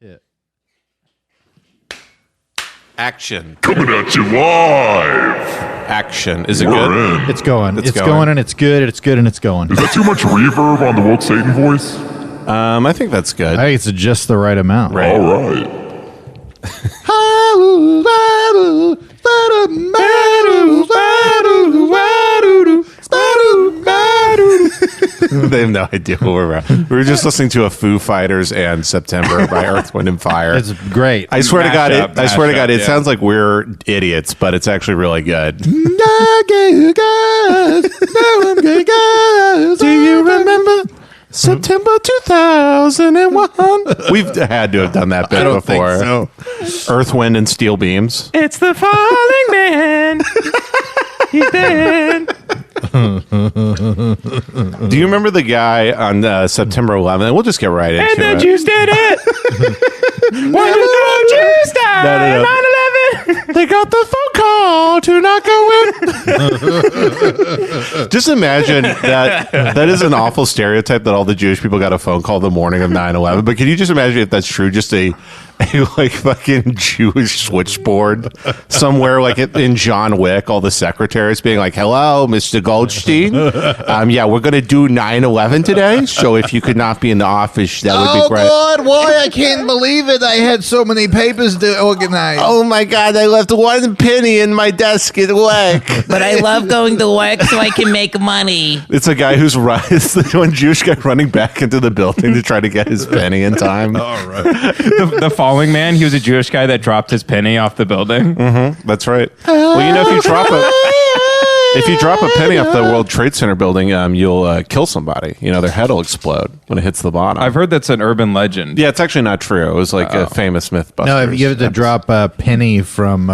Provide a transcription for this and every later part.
Yeah. Action. Coming at you live. Action. Is it We're good? in. It's going. It's going and it's good. It's good and it's going. Is that too much reverb on the woke Satan voice? I think that's good. I think it's just the right amount. Right. All right. They have no idea what we're about. We were just listening to a Foo Fighters and September by Earth, Wind and Fire. It's great. I swear to God, it yeah. sounds like we're idiots, but it's actually really good. Do you remember September 2001? We've had to have done that bit before. so. Earth, Wind, and Steel Beams. It's the falling man. He's dead. Do you remember the guy on September 11th? We'll just get right into And the it. Jews did it. When the Jews died, No. 9/11. They got the phone call to not go in. Just imagine that. That is an awful stereotype that all the Jewish people got a phone call the morning of 9/11. But can you just imagine if that's true? Just a like fucking Jewish switchboard somewhere, like in John Wick, all the secretaries being like, "Hello, Mr. Goldstein. Yeah, we're gonna do 9/11 today. So if you could not be in the office, that would be great." God, why? I can't believe it. I had so many papers to organize. Oh my God! I left 1 penny in my desk at work. But I love going to work so I can make money. It's a guy who's it's the one Jewish guy running back into the building to try to get his penny in time. All right. The falling man, he was a Jewish guy that dropped his penny off the building. Mm-hmm. That's right. Well, you know, if you drop a penny off the World Trade Center building, you'll kill somebody. You know, their head will explode when it hits the bottom. I've heard that's an urban legend. Yeah, it's actually not true. It was like a famous Mythbusters. No, if you have to drop a penny from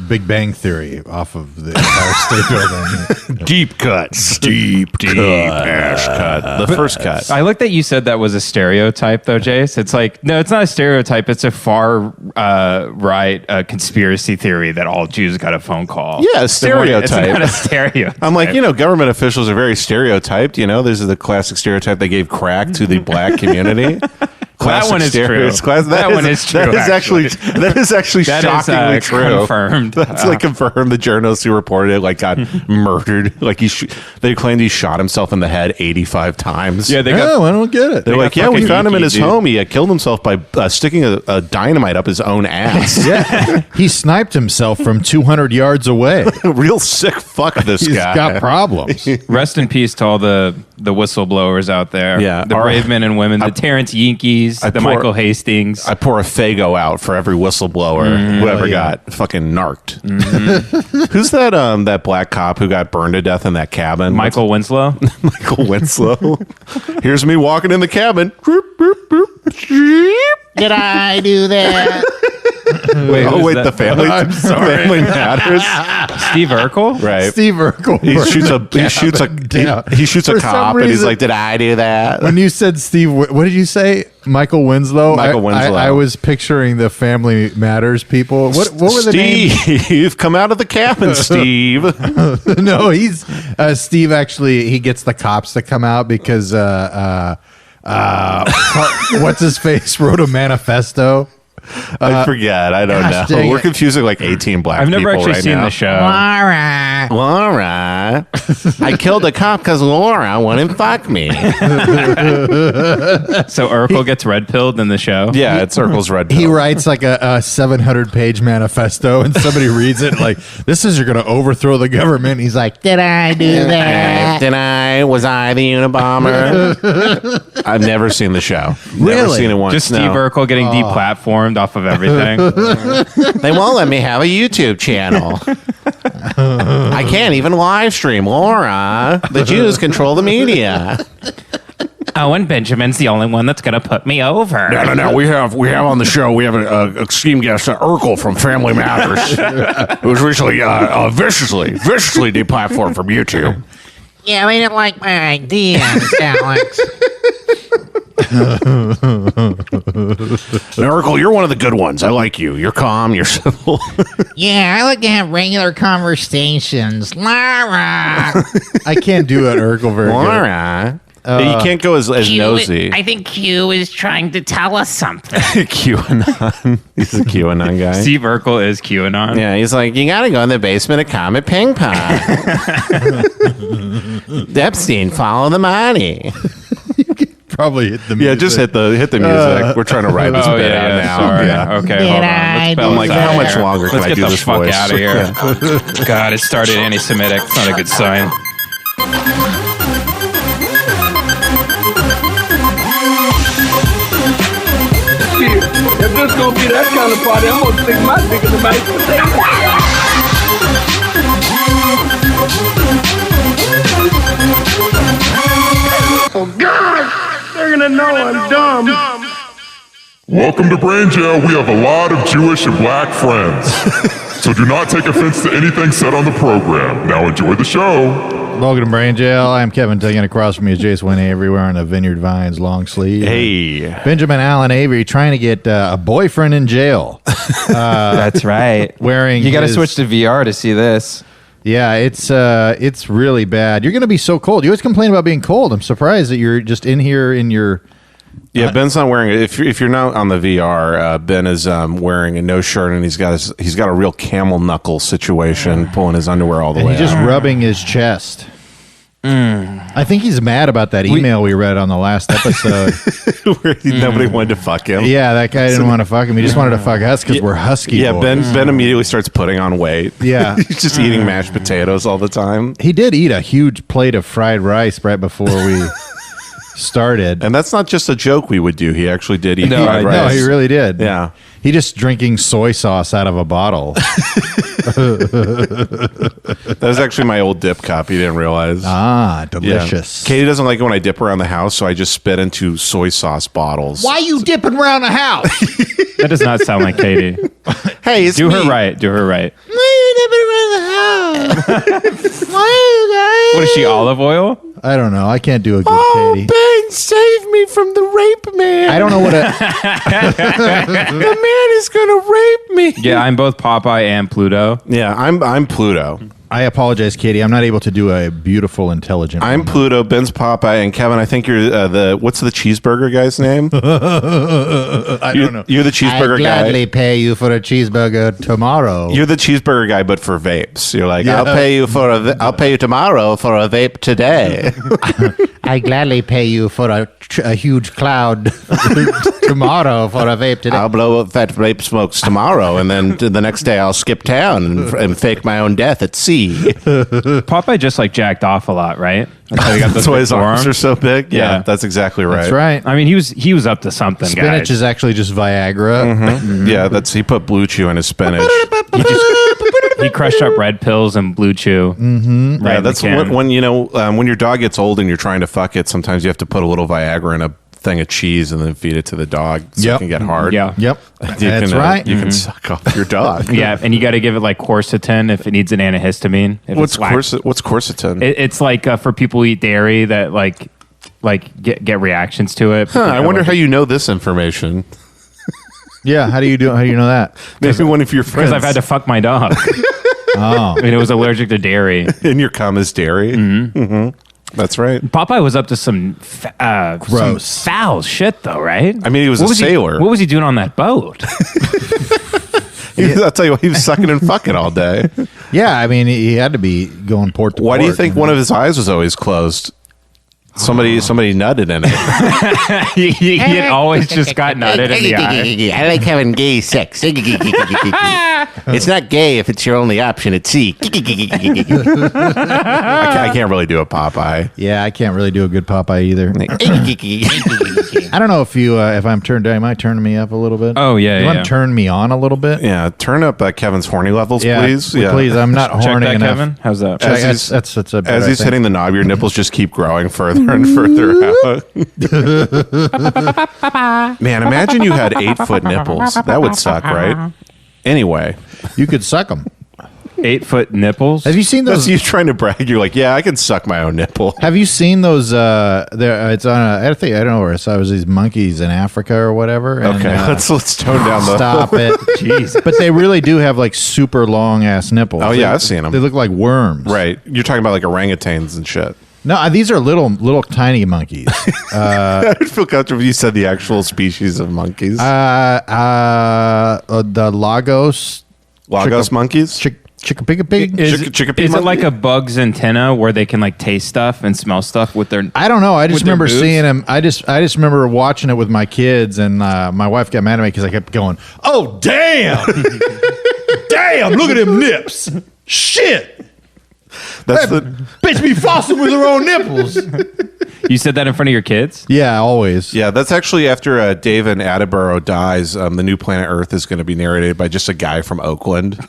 Big Bang Theory off of the Empire State Building. Deep cuts. Deep ash cut. The first cut. I like that you said that was a stereotype, though, Jace. It's like, no, it's not a stereotype. It's a far right conspiracy theory that all Jews got a phone call. Yeah, a stereotype. It's not a stereotype. I'm like, you know, government officials are very stereotyped. You know, this is the classic stereotype. They gave crack to the black community. That one is true. That one is true, That is actually That is, shockingly true. confirmed. That's like confirmed. The journalist who reported it got murdered. Like they claimed he shot himself in the head 85 times. Yeah, they got. Oh, I don't get it. They're like, yeah, we fucking found him in his geeky, dude. home. He killed himself by sticking a dynamite up his own ass. Yeah, he sniped himself from 200 yards away. Real sick fuck, this He's guy. got problems. Rest in peace to all the whistleblowers out there. Yeah. The brave men and women, the Terrence Yankees, the Michael Hastings. I pour a Fago out for every whistleblower who ever got fucking narked. Who's that that black cop who got burned to death in that cabin? Michael Winslow. Michael Winslow. Here's me walking in the cabin. Did I do that? Wait, Oh who's wait, that? the family. Family Matters. Steve Urkel? Right. Steve Urkel. He shoots a For some cop and he's reason- like, "Did I do that?" When you said Steve, what did you say? Michael Winslow. Michael Winslow. I was picturing the Family Matters people. What were the names? Steve, come out of the cabin, Steve. No, he's Steve. Actually, he gets the cops to come out because what's his face wrote a manifesto. I forget. I don't gosh, know. dang We're it. confusing like 18 black I've never people actually right seen now. the show. Laura, I killed a cop because Laura wouldn't fuck me. So Urkel gets red pilled in the show. Yeah, it circles red. He pill. writes like a 700-page manifesto, and somebody reads it like, "This is you're going to overthrow the government." He's like, Did I do that? Was I the Unabomber? I've never seen the show. Never Really? seen it once. Just Steve no. Urkel getting deplatformed off of everything. They won't let me have a YouTube channel. I can't even live stream. Laura, the Jews control the media. Owen Benjamin's the only one that's going to put me over. No. We have on the show. We have a esteemed guest, Urkel from Family Matters, who was recently viciously deplatformed from YouTube. Yeah, we didn't like my ideas, Alex. Now, Urkel, you're one of the good ones. I like you. You're calm. You're civil. Yeah, I like to have regular conversations. Lara! "I can't do it, Urkel very good." Laura, You can't go as nosy. I think Q is trying to tell us something. QAnon. He's a QAnon guy. Steve Urkel is QAnon. Yeah, he's like, you gotta go in the basement of Comet Ping Pong. Epstein, follow the money. Probably hit the music. Yeah, just hit the music. We're trying to write this bit out now. Sorry. Yeah. Okay, hold on. I'm like, how much longer can Let's I get do the this fuck voice? out of here. God, it started anti-Semitic. It's not a good sign. If this gonna be that kind of party, I'm gonna stick my dick in the mashed potato. Oh God! They're gonna know I'm dumb. Welcome to Brain Jail. We have a lot of Jewish and black friends. So do not take offense to anything said on the program. Now enjoy the show. Welcome to Brain Jail. I'm Kevin Taking across from me is Jason Wayne Avery wearing a Vineyard Vines long sleeve. Hey. Benjamin Allen Avery trying to get a boyfriend in jail. That's right. Wearing You got to his- switch to VR to see this. Yeah, it's really bad. You're going to be so cold. You always complain about being cold. I'm surprised that you're just in here in your... Yeah, Ben's not wearing it. If you're not on the VR, Ben is wearing a no shirt and he's got a real camel knuckle situation, pulling his underwear all the And way he's just out. rubbing his chest. I think he's mad about that email we read on the last episode. Where nobody wanted to fuck him. Yeah, that guy didn't want to fuck him. He just wanted to fuck us because we're husky Yeah, boys. Ben immediately starts putting on weight. Yeah. He's just eating mashed potatoes all the time. He did eat a huge plate of fried rice right before we started. And that's not just a joke we would do. He actually did eat No, fried No, rice. he really did. Yeah. He just drinking soy sauce out of a bottle. That was actually my old dip cup. He didn't realize. Ah, Yeah. delicious. Katie doesn't like it when I dip around the house, so I just spit into soy sauce bottles. Why you dipping around the house? That does not sound like Katie. Hey, it's Do me. her right. Do her right. Why you dipping around the house? What is she, olive oil? I don't know. I can't do a good Oh, Katie. Ben, save me from the rape man. I don't know what a... The man is going to rape me. Yeah, I'm both Popeye and Pluto. Yeah, I'm Pluto. I apologize, Katie. I'm not able to do a beautiful, intelligent I'm woman. Pluto. Ben's Popeye, and Kevin. I think you're what's the cheeseburger guy's name? I don't know. You're the cheeseburger I'd gladly guy. pay you for a cheeseburger tomorrow. You're the cheeseburger guy, but for vapes. You're like, Yeah. I'll pay you tomorrow for a vape today. I gladly pay you for a huge cloud tomorrow for a vape today. I'll blow up fat vape smokes tomorrow, and then the next day I'll skip town and fake my own death at sea. Popeye just like jacked off a lot, right? That's how he got those That's why big his arms are forearms. so big. Yeah, Yeah. that's exactly right. That's right. I mean, he was up to something, Spinach guys. is actually just Viagra. Mm-hmm. Yeah, he put Blue Chew in his spinach. He crushed up red pills and blue chew. Mm-hmm. Right, Yeah, that's when when your dog gets old and you're trying to fuck it. Sometimes you have to put a little Viagra in a thing of cheese and then feed it to the dog so Yep. it can get hard. Yeah. Yep. You That's can, right. You can suck off your dog. Yeah, and you got to give it like quercetin if it needs an antihistamine. If What's it's what's quercetin? It's like for people who eat dairy that like get reactions to it. I wonder how you know this information. Yeah. How do you know that? Maybe one of your friends. because I've had to fuck my dog. Oh. I mean, it was allergic to dairy. in your cum is dairy. Mm-hmm. That's right. Popeye was up to some Gross. some foul shit, though, right? I mean, he was What a sailor. What was he doing on that boat? I'll tell you what, he was sucking and fucking all day. Yeah. I mean, he had to be going port to Why port. do you think one of his eyes was always closed? Somebody nutted in it. he had always just got nutted in the eye. I like having gay sex. It's not gay if it's your only option at sea. I can't really do a Popeye. Yeah, I can't really do a good Popeye either. I don't know if if I'm turned down, you might turn me up a little bit. Oh, yeah, You want yeah. to turn me on a little bit? Yeah, turn up Kevin's horny levels, Yeah, please. please. I'm not Check horny that, enough. Kevin. How's that? Check- As that's a bit, As I he's think. hitting the knob, your nipples just keep growing further and further out. Man, imagine you had 8-foot nipples. That would suck, right? Anyway, You could suck them. 8-foot nipples. Have you seen that's those? you trying to brag. You're like, yeah, I can suck my own nipple. Have you seen those? There, it's on. I don't know where I saw. It was these monkeys in Africa or whatever. And, Okay, let's tone down the. stop it. Jeez. But they really do have like super long ass nipples. Oh, yeah, They- I've seen 'em. They look like worms. Right, you're talking about like orangutans and shit. No, these are little tiny monkeys. I would feel comfortable if you said the actual species of monkeys. The Lagos monkeys? Chickapig. Is Chickapee it monkey? like a bug's antenna where they can like taste stuff and smell stuff with their? I don't know. I just with their remember moves? seeing him. I just remember watching it with my kids, and my wife got mad at me because I kept going, "Oh damn, damn! Look at them nips! Shit! That's That bitch be flossing with her own nipples." You said that in front of your kids? Yeah, always. Yeah, that's actually after David Attenborough dies. The new Planet Earth is going to be narrated by just a guy from Oakland. Look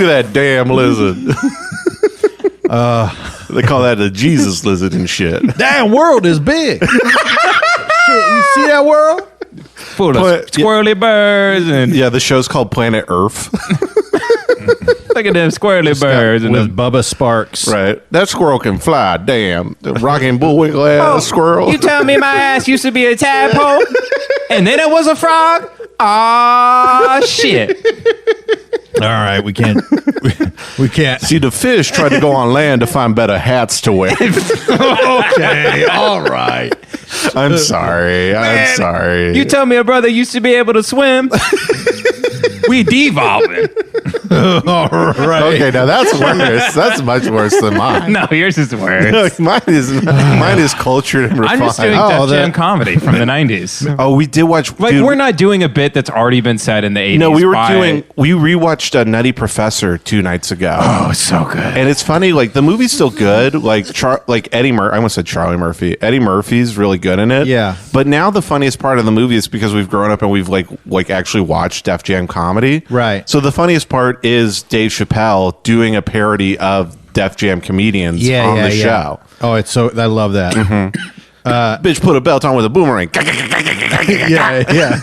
at that damn lizard. They call that the Jesus lizard and shit. Damn world is big. Shit, you see that world? Full of squirrely birds and Yeah, the show's called Planet Earth. look at them squirrely birds and with them. Bubba Sparks. Right. That squirrel can fly. Damn. The rocking bullwinkle ass squirrel. You tell me my ass used to be a tadpole, and then it was a frog. Ah, shit. All right, we can't. We can't. See, the fish tried to go on land to find better hats to wear. Okay, all right. I'm sorry. I'm sorry. You tell me a brother used to be able to swim. We devolving. All right. Okay, now that's worse. That's much worse than mine. No, yours is worse. mine is cultured and I'm refined. just doing Def Jam comedy from the 90s. Oh, we did watch. Like, dude, we're not doing a bit that's already been said in the 80s. No, we by- rewatched Nutty Professor 2 nights ago. Oh, it's so good. And it's funny, like the movie's still good. Like Eddie Murphy, I almost said Charlie Murphy. Eddie Murphy's really good in it. Yeah. But now the funniest part of the movie is because we've grown up and we've like actually watched Def Jam comedy. Right. So the funniest part is Dave Chappelle doing a parody of Def Jam comedians on the show. Oh, it's so. I love that. Bitch put a belt on with a boomerang. Yeah.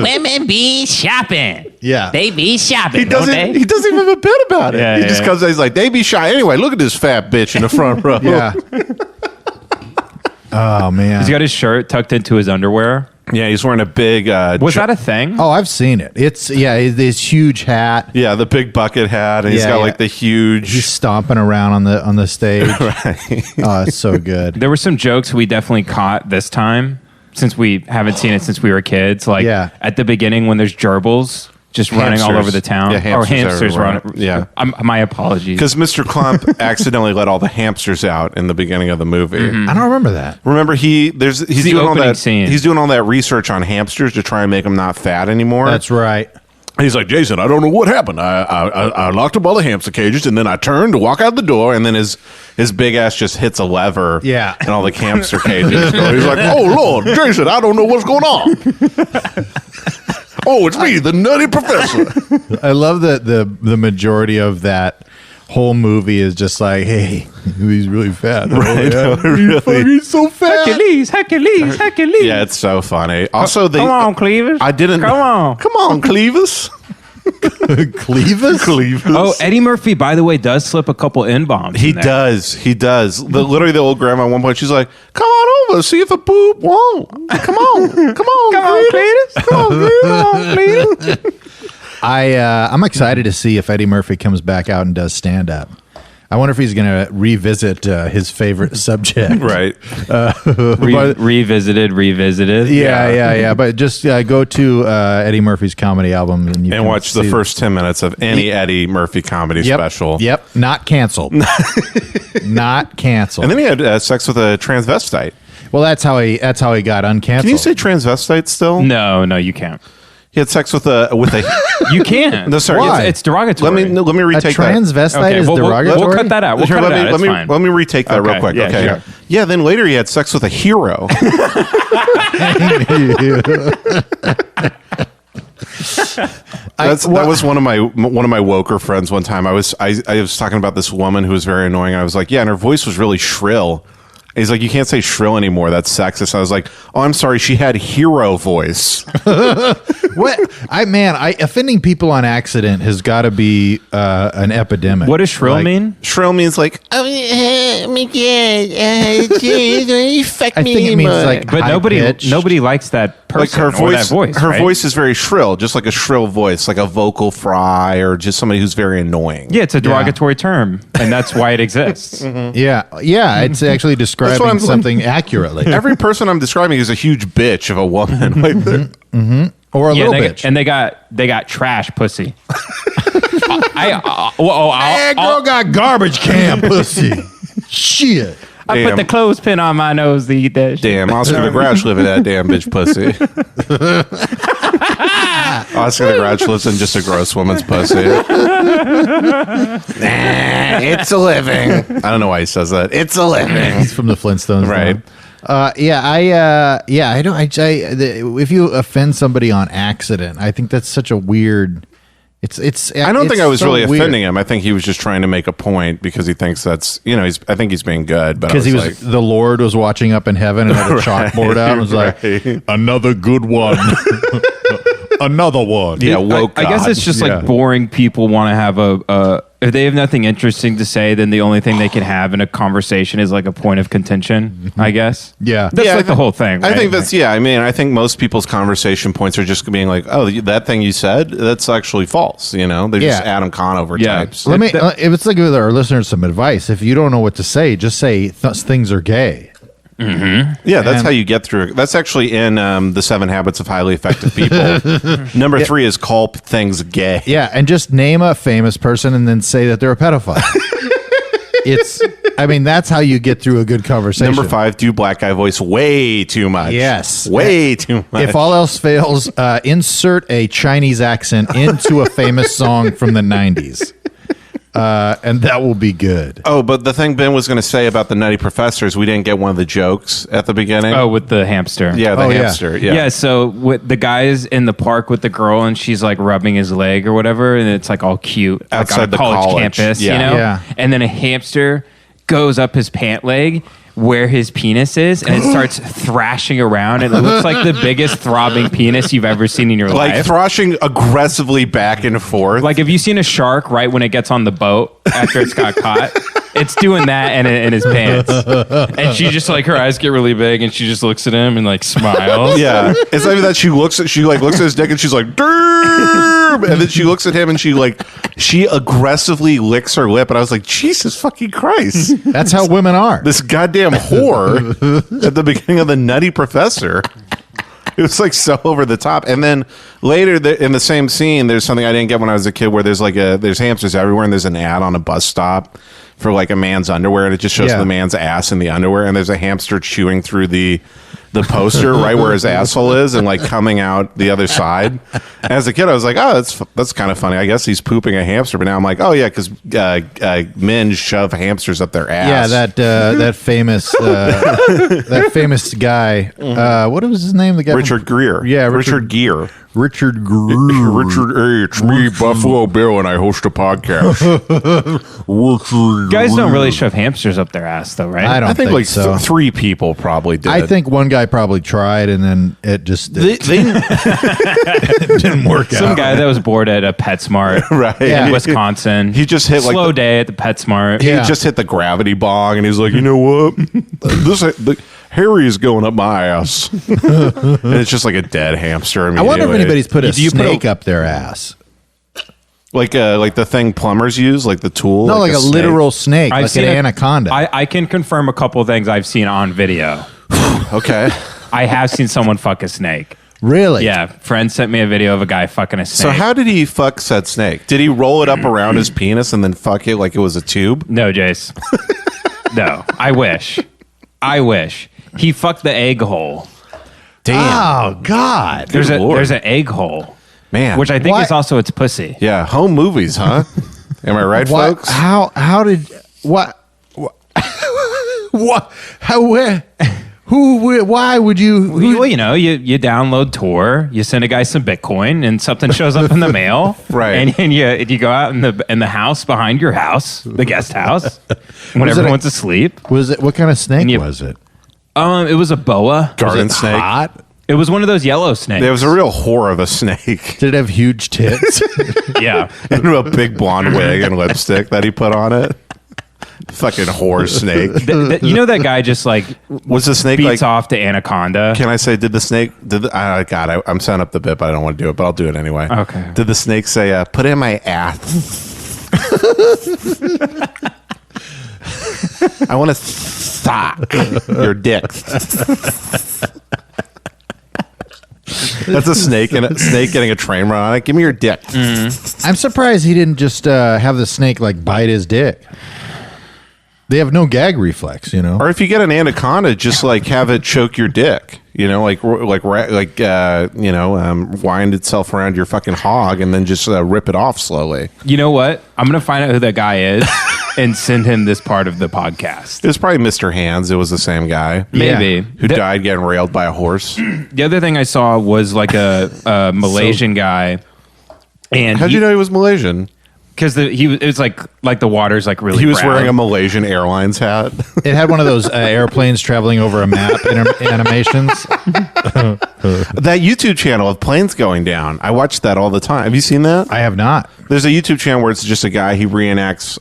Women be shopping. Yeah. They be shopping, He don't doesn't. they? He doesn't even have a bit about it. Yeah, he yeah, just yeah. comes out. He's like, "They be shy anyway. Look at this fat bitch in the front row." Yeah. Oh man. He's got his shirt tucked into his underwear. Yeah, he's wearing a big. Was that a thing? Oh, I've seen it. It's this huge hat. Yeah, the big bucket hat, and he's Yeah, got yeah. like the huge. He's stomping around on the stage. Right. Oh, it's so good. There were some jokes we definitely caught this time since we haven't seen it since we were kids. Like at the beginning when there's gerbils just running all over the town. Yeah, or hamsters hamsters running. everywhere. Yeah. My apologies. Because Mr. Clump accidentally let all the hamsters out in the beginning of the movie. I don't remember that. Remember, he's the doing all opening that. scene. He's doing all that research on hamsters to try and make them not fat anymore. That's right. He's like, Jason, I don't know what happened. I locked up all the hamster cages, and then I turned to walk out the door, and then his big ass just hits a lever. Yeah. And all the hamster cages go. He's like, oh, Lord, Jason, I don't know what's going on. Oh, it's me, the Nutty Professor. I love that the majority of that whole movie is just like, hey, he's really fat. Right. He's so fat. Hercules. Yeah, it's so funny. Also, Come on, Cleavers. I didn't. Come on. Come on, Clevis. Clevis? Oh, Eddie Murphy, by the way, does slip a couple N-bombs. He in there. does. He does. Literally, the old grandma at one point, she's like, come on over, see if a poop won't. Come on. Come on. Come on, Cletus. Come on, Cletus. I'm excited to see if Eddie Murphy comes back out and does stand up. I wonder if he's going to revisit his favorite subject. Right. Revisited. Yeah. But just go to Eddie Murphy's comedy album and you can watch the see- first 10 minutes of any Eddie Murphy comedy Yep. special. Yep. Not canceled. Not canceled. And then he had sex with a transvestite. Well, that's how he got uncanceled. Can you say transvestite still? No, you can't. He had sex with a. You can't. No, sorry. Why? It's derogatory. Let me a retake that. transvestite Okay, is we'll derogatory? cut that out. We'll Here, cut let it out. me It's let me fine. let me retake that real Okay, quick. yeah, Okay. sure. Yeah. Then later he had sex with a hero. That was one of my woker friends one time. I was talking about this woman who was very annoying. I was like, yeah, and her voice was really shrill. And he's like, you can't say shrill anymore. That's sexist. I was like, oh, I'm sorry. She had hero voice. What offending people on accident has got to be an epidemic. What does shrill mean? Shrill means like, I think it means like But high-pitched. nobody likes that person like her or voice. that voice. Her right? voice is very shrill, just like a shrill voice, like a vocal fry, or just somebody who's very annoying. Yeah, it's a derogatory term, and that's why it exists. Yeah, it's actually describing I'm- something accurately. Every person I'm describing is a huge bitch of a woman. Like, Or a Yeah, little they, bitch. and they got trash pussy. That girl got garbage can pussy. Shit. I put Damn. the clothespin on my nose to eat that shit. damn, Oscar the Grouch living that damn bitch pussy. Oscar the Grouch lives in just a gross woman's pussy. It's a living. I don't know why he says that. It's a living. It's from the Flintstones, Right. If you offend somebody on accident, I think that's such a weird. I don't think I was so really weird. offending him. I think he was just trying to make a point because he thinks that's, I think he's being good. But Because I he was was like, the Lord was watching up in heaven and had a chalkboard out and was like, another good one. Another one. yeah, woke I guess God. it's just Yeah. like boring people want to have if they have nothing interesting to say, then the only thing they can have in a conversation is like a point of contention, I guess. Yeah. That's Yeah, like the whole thing, right? I think that's, I think most people's conversation points are just being like, oh, that thing you said, that's actually false. They're just Yeah. Adam Conover Yeah. types. Let me. If it's like with our listeners, some advice. If you don't know what to say, just say things are gay. Yeah, that's And- how you get through it. That's actually in the 7 Habits of Highly Effective People. Number 3 is call things gay. Yeah, and just name a famous person and then say that they're a pedophile. That's how you get through a good conversation. Number 5, do black guy voice way too much. Yes. Way too much. If all else fails, insert a Chinese accent into a famous song from the 90s. And that will be good. Oh, but the thing Ben was going to say about the Nutty Professor is we didn't get one of the jokes at the beginning. Oh, with the hamster. yeah, the Oh, yeah. hamster. Yeah. Yeah, so with the guy's in the park with the girl and she's like rubbing his leg or whatever, and it's like all cute Outside like on the a college college. campus, Yeah. you know? Yeah. And then a hamster goes up his pant leg where his penis is and it starts thrashing around and it looks like the biggest throbbing penis you've ever seen in your Like life. thrashing aggressively back and forth. Like, have you seen a shark right when it gets on the boat after it's got caught? It's doing that in his pants. And she just like, her eyes get really big and she just looks at him and like smiles. yeah. It's not even that she looks at his dick and she's like, Derb! And then she looks at him and she aggressively licks her lip. And I was like, Jesus fucking Christ. That's how women are. This goddamn whore at the beginning of the Nutty Professor. It was like so over the top. And then later in the same scene, there's something I didn't get when I was a kid where there's hamsters everywhere and there's an ad on a bus stop for like a man's underwear and it just shows Yeah. the man's ass in the underwear and there's a hamster chewing through the poster right where his asshole is and like coming out the other side. As a kid, I was like, oh, that's kind of funny. I guess he's pooping a hamster. But now I'm like, oh yeah, because men shove hamsters up their ass. Yeah, that famous guy. What was his name? The guy Richard Gere. Yeah, Richard Gere. Richard Gere. Richard, hey, it's me, Buffalo Bill, and I host a podcast. Guys don't really shove hamsters up their ass, though, right? I don't I think like so. 3 people probably did. I think one guy probably tried and then it just they didn't work Some out. guy that was bored at a PetSmart right. Yeah. in Wisconsin. He just hit like slow day at the PetSmart. he Yeah. just hit the gravity bong, and he's like, you know what? Harry is going up my ass, and it's just like a dead hamster. I wonder if anybody's put a Do you put a- snake up their ass. like the thing plumbers use, like the tool. No, like a snake. literal snake, I've like seen an it- anaconda. I can confirm a couple of things I've seen on video. Okay. I have seen someone fuck a snake. Really? Yeah, friend sent me a video of a guy fucking a So snake. how did he fuck said snake? Did he roll it up around his penis and then fuck it like it was a tube? No, Jace. No, I wish. He fucked the egg hole. Oh God. There's Lord. there's an egg hole, Man, which I think What? is also its pussy. yeah, home movies, huh? Am I right, What? folks? How did what? What? How? Where? Who? Why would you? Well, you know, you download Tor, you send a guy some Bitcoin, and something shows up in the mail, Right. And you go out in the house behind your house, the guest house, when Was it everyone's asleep. Was it? What kind of snake you- was it? It was a boa. Garden snake. Hot. It was one of those yellow snakes. It was a real whore of a snake. Did it have huge tits? Yeah. And a big blonde wig and lipstick that he put on it. Fucking whore snake. You know that guy just like Was the snake beats like? off to Anaconda? Can I say? Did the snake? God, I'm setting up the bit, but I don't want to do it. But I'll do it anyway. Okay. Did the snake say, "Put in my ass"? I want to sock your dick. That's a snake and a snake getting a train run on it. Give me your dick. I'm surprised he didn't just have the snake like bite his dick. They have no gag reflex, you know. Or if you get an anaconda, just like have it choke your dick. You know, wind itself around your fucking hog and then just rip it off slowly. You know what? I'm going to find out who that guy is and send him this part of the podcast. It was probably Mr. Hands. It was the same guy. Maybe. Who died getting railed by a horse. The other thing I saw was like a Malaysian guy. And How'd you know he was Malaysian? Because it was like the water's like really He was brown. wearing a Malaysian Airlines hat. It had one of those airplanes traveling over a map animations. That YouTube channel of planes going down. I watch that all the time. Have you seen that? I have not. There's a YouTube channel where it's just a guy. He reenacts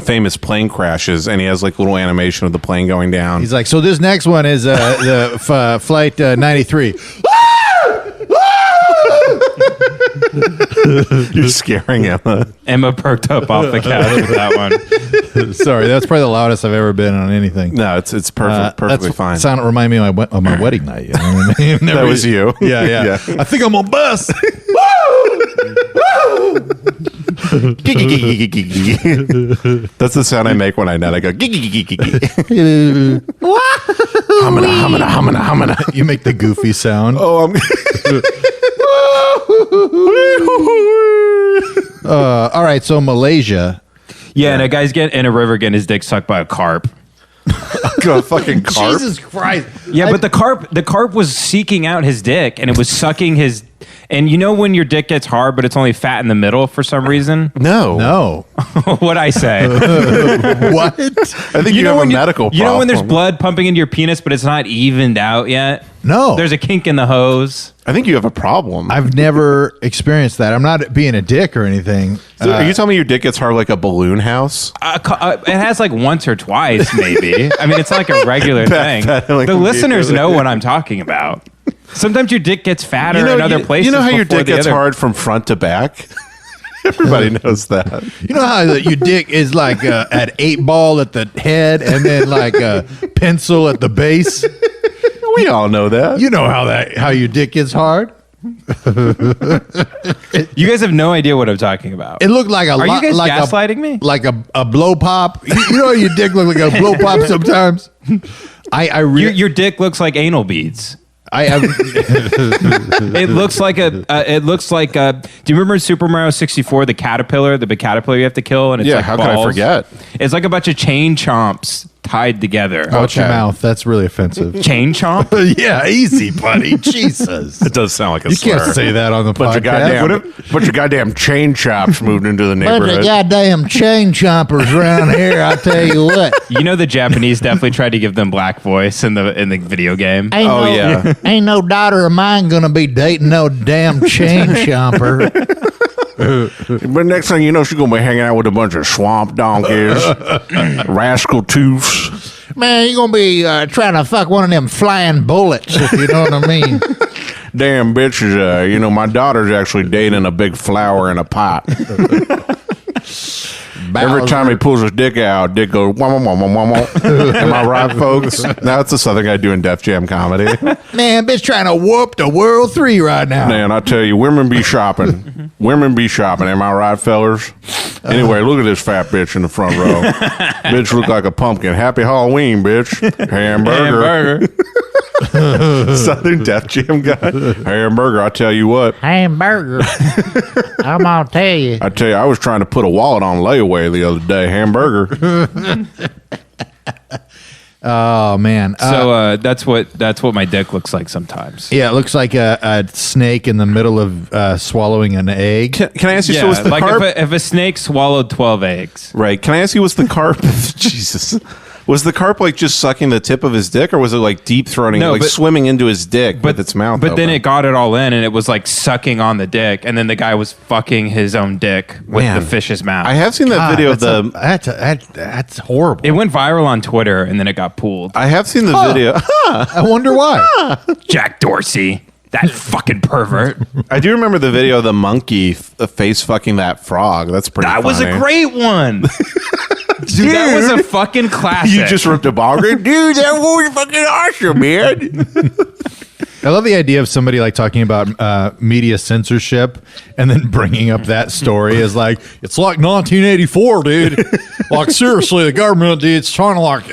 famous plane crashes, and he has like little animation of the plane going down. He's like, so this next one is the flight 93. You're scaring Emma. Emma perked up off the couch with that one. Sorry, that's probably the loudest I've ever been on anything. No, it's perfectly fine. Sound remind me of my wedding night. You know what I mean? That was you. Yeah. I think I'm on bus. That's the sound I make when I nut. I go humana. You make the goofy sound. Oh, All right, so Malaysia. Yeah, and a guy's in a river getting his dick sucked by a carp. a fucking carp. Jesus Christ. Yeah, but the carp was seeking out his dick and it was sucking his. And you know when your dick gets hard, but it's only fat in the middle for some reason? No. What'd I say? What? I think you have a medical problem. You know when there's blood pumping into your penis, but it's not evened out yet? No. There's a kink in the hose. I think you have a problem. I've never experienced that. I'm not being a dick or anything. So are you telling me your dick gets hard like a balloon house? It has like once or twice, maybe. I mean, it's not like a regular thing. The listeners know what I'm talking about. Sometimes your dick gets fatter in other places. You know how your before dick the gets other- hard from front to back? Everybody knows that. You know how your dick is like at 8 ball at the head and then like a pencil at the base? We all know that. You know how your dick gets hard? You guys have no idea what I'm talking about. It looked like a Are you guys like gaslighting me? Like a blow pop. You know how your dick look like a blow pop sometimes? Your dick looks like anal beads. It looks like do you remember Super Mario 64, the caterpillar, the big caterpillar you have to kill? And it's like how balls? could I forget? It's like a bunch of chain chomps tied together. Watch your mouth. That's really offensive. Chain chomp? Yeah, easy, buddy. Jesus. It does sound like a You slur. can't say that on the Bunch of podcast. goddamn chain chops moved into the Bunch of neighborhood. goddamn chain chompers around here, I tell you what. You know the Japanese definitely tried to give them black voice in the video game. Ain't no daughter of mine gonna be dating no damn chain chomper. But next thing you know, she's gonna be hanging out with a bunch of swamp donkeys, rascal toofs. Man, you're gonna be trying to fuck one of them flying bullets, if you know what I mean. Damn bitches, my daughter's actually dating a big flower in a pot. Every time he pulls his dick out, dick goes, wah, wah, wah, wah, wah. Am I right, folks? That's the something I do in Def Jam comedy. Man, bitch trying to whoop the World 3 right now. Man, I tell you, women be shopping. Women be shopping. Am I right, fellas? Anyway, look at this fat bitch in the front row. Bitch look like a pumpkin. Happy Halloween, bitch. Hamburger. Southern Def Jam guy. Hamburger, I tell you what. Hamburger. I'm gonna tell you. I tell you, I was trying to put a wallet on layaway the other day. Hamburger. Oh man. So that's what my dick looks like sometimes. Yeah, it looks like a snake in the middle of swallowing an egg. Can I ask you, Yeah, so was the like carp? if a snake swallowed 12 eggs. Right. Can I ask you, was the carp? Jesus. Was the carp like just sucking the tip of his dick, or was it like deep throating, like swimming into his dick with its mouth? But open? then it got it all in, and it was like sucking on the dick, and then the guy was fucking his own dick with the fish's mouth. I have seen that video of the. That's horrible. It went viral on Twitter, and then it got pulled. I have seen the video. I wonder why. Jack Dorsey, that fucking pervert. I do remember the video of the monkey face fucking that frog. That's pretty. That funny. was a great one. Dude, that was a fucking classic. You just ripped a ball. Dude, that was fucking awesome, man. I love the idea of somebody like talking about media censorship and then bringing up that story as like, it's like 1984, dude. Like, seriously, the government, dude, it's trying to like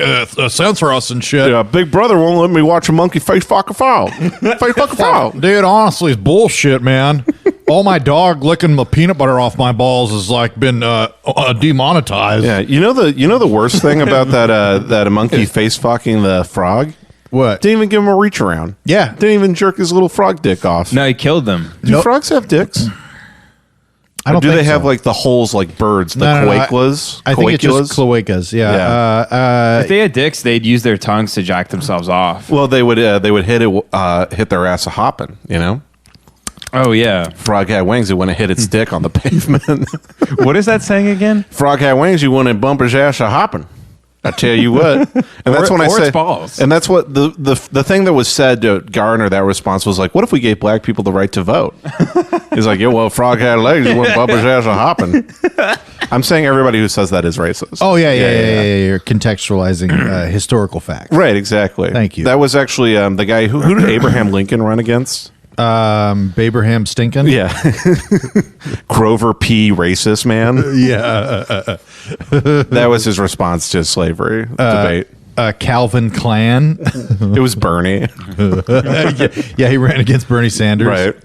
censor us and shit. Yeah, Big Brother won't let me watch a monkey face fuck a frog. Face fuck a frog. Dude, honestly, it's bullshit, man. All my dog licking the peanut butter off my balls has like been demonetized. Yeah, you know the worst thing about that a monkey face fucking the frog? What? Didn't even give him a reach around. Yeah. Didn't even jerk his little frog dick off. No, he killed them. Do frogs have dicks? I don't do think they have so. like the holes like birds? The cloacas? I think it's just cloacas. Yeah. If they had dicks, they'd use their tongues to jack themselves off. Well, they would hit their ass a hopping. You know. Oh yeah. Frog had wings. It wouldn't hit its dick on the pavement. What is that saying again? Frog had wings. You wouldn't bump his ass a hopping. I tell you what, and that's when I say, its balls. And that's what the thing that was said to garner that response was like, what if we gave black people the right to vote? He's like, yeah, well, frog had legs, you wouldn't bump his ass a hopping. I'm saying everybody who says that is racist. Oh yeah. You're contextualizing historical facts. Right, exactly. Thank you. That was actually the guy who did Abraham Lincoln run against? Babraham Stinkin'? Yeah. Grover P. Racist man. Yeah. That was his response to slavery debate. Calvin Clan. It was Bernie. Yeah, he ran against Bernie Sanders. Right.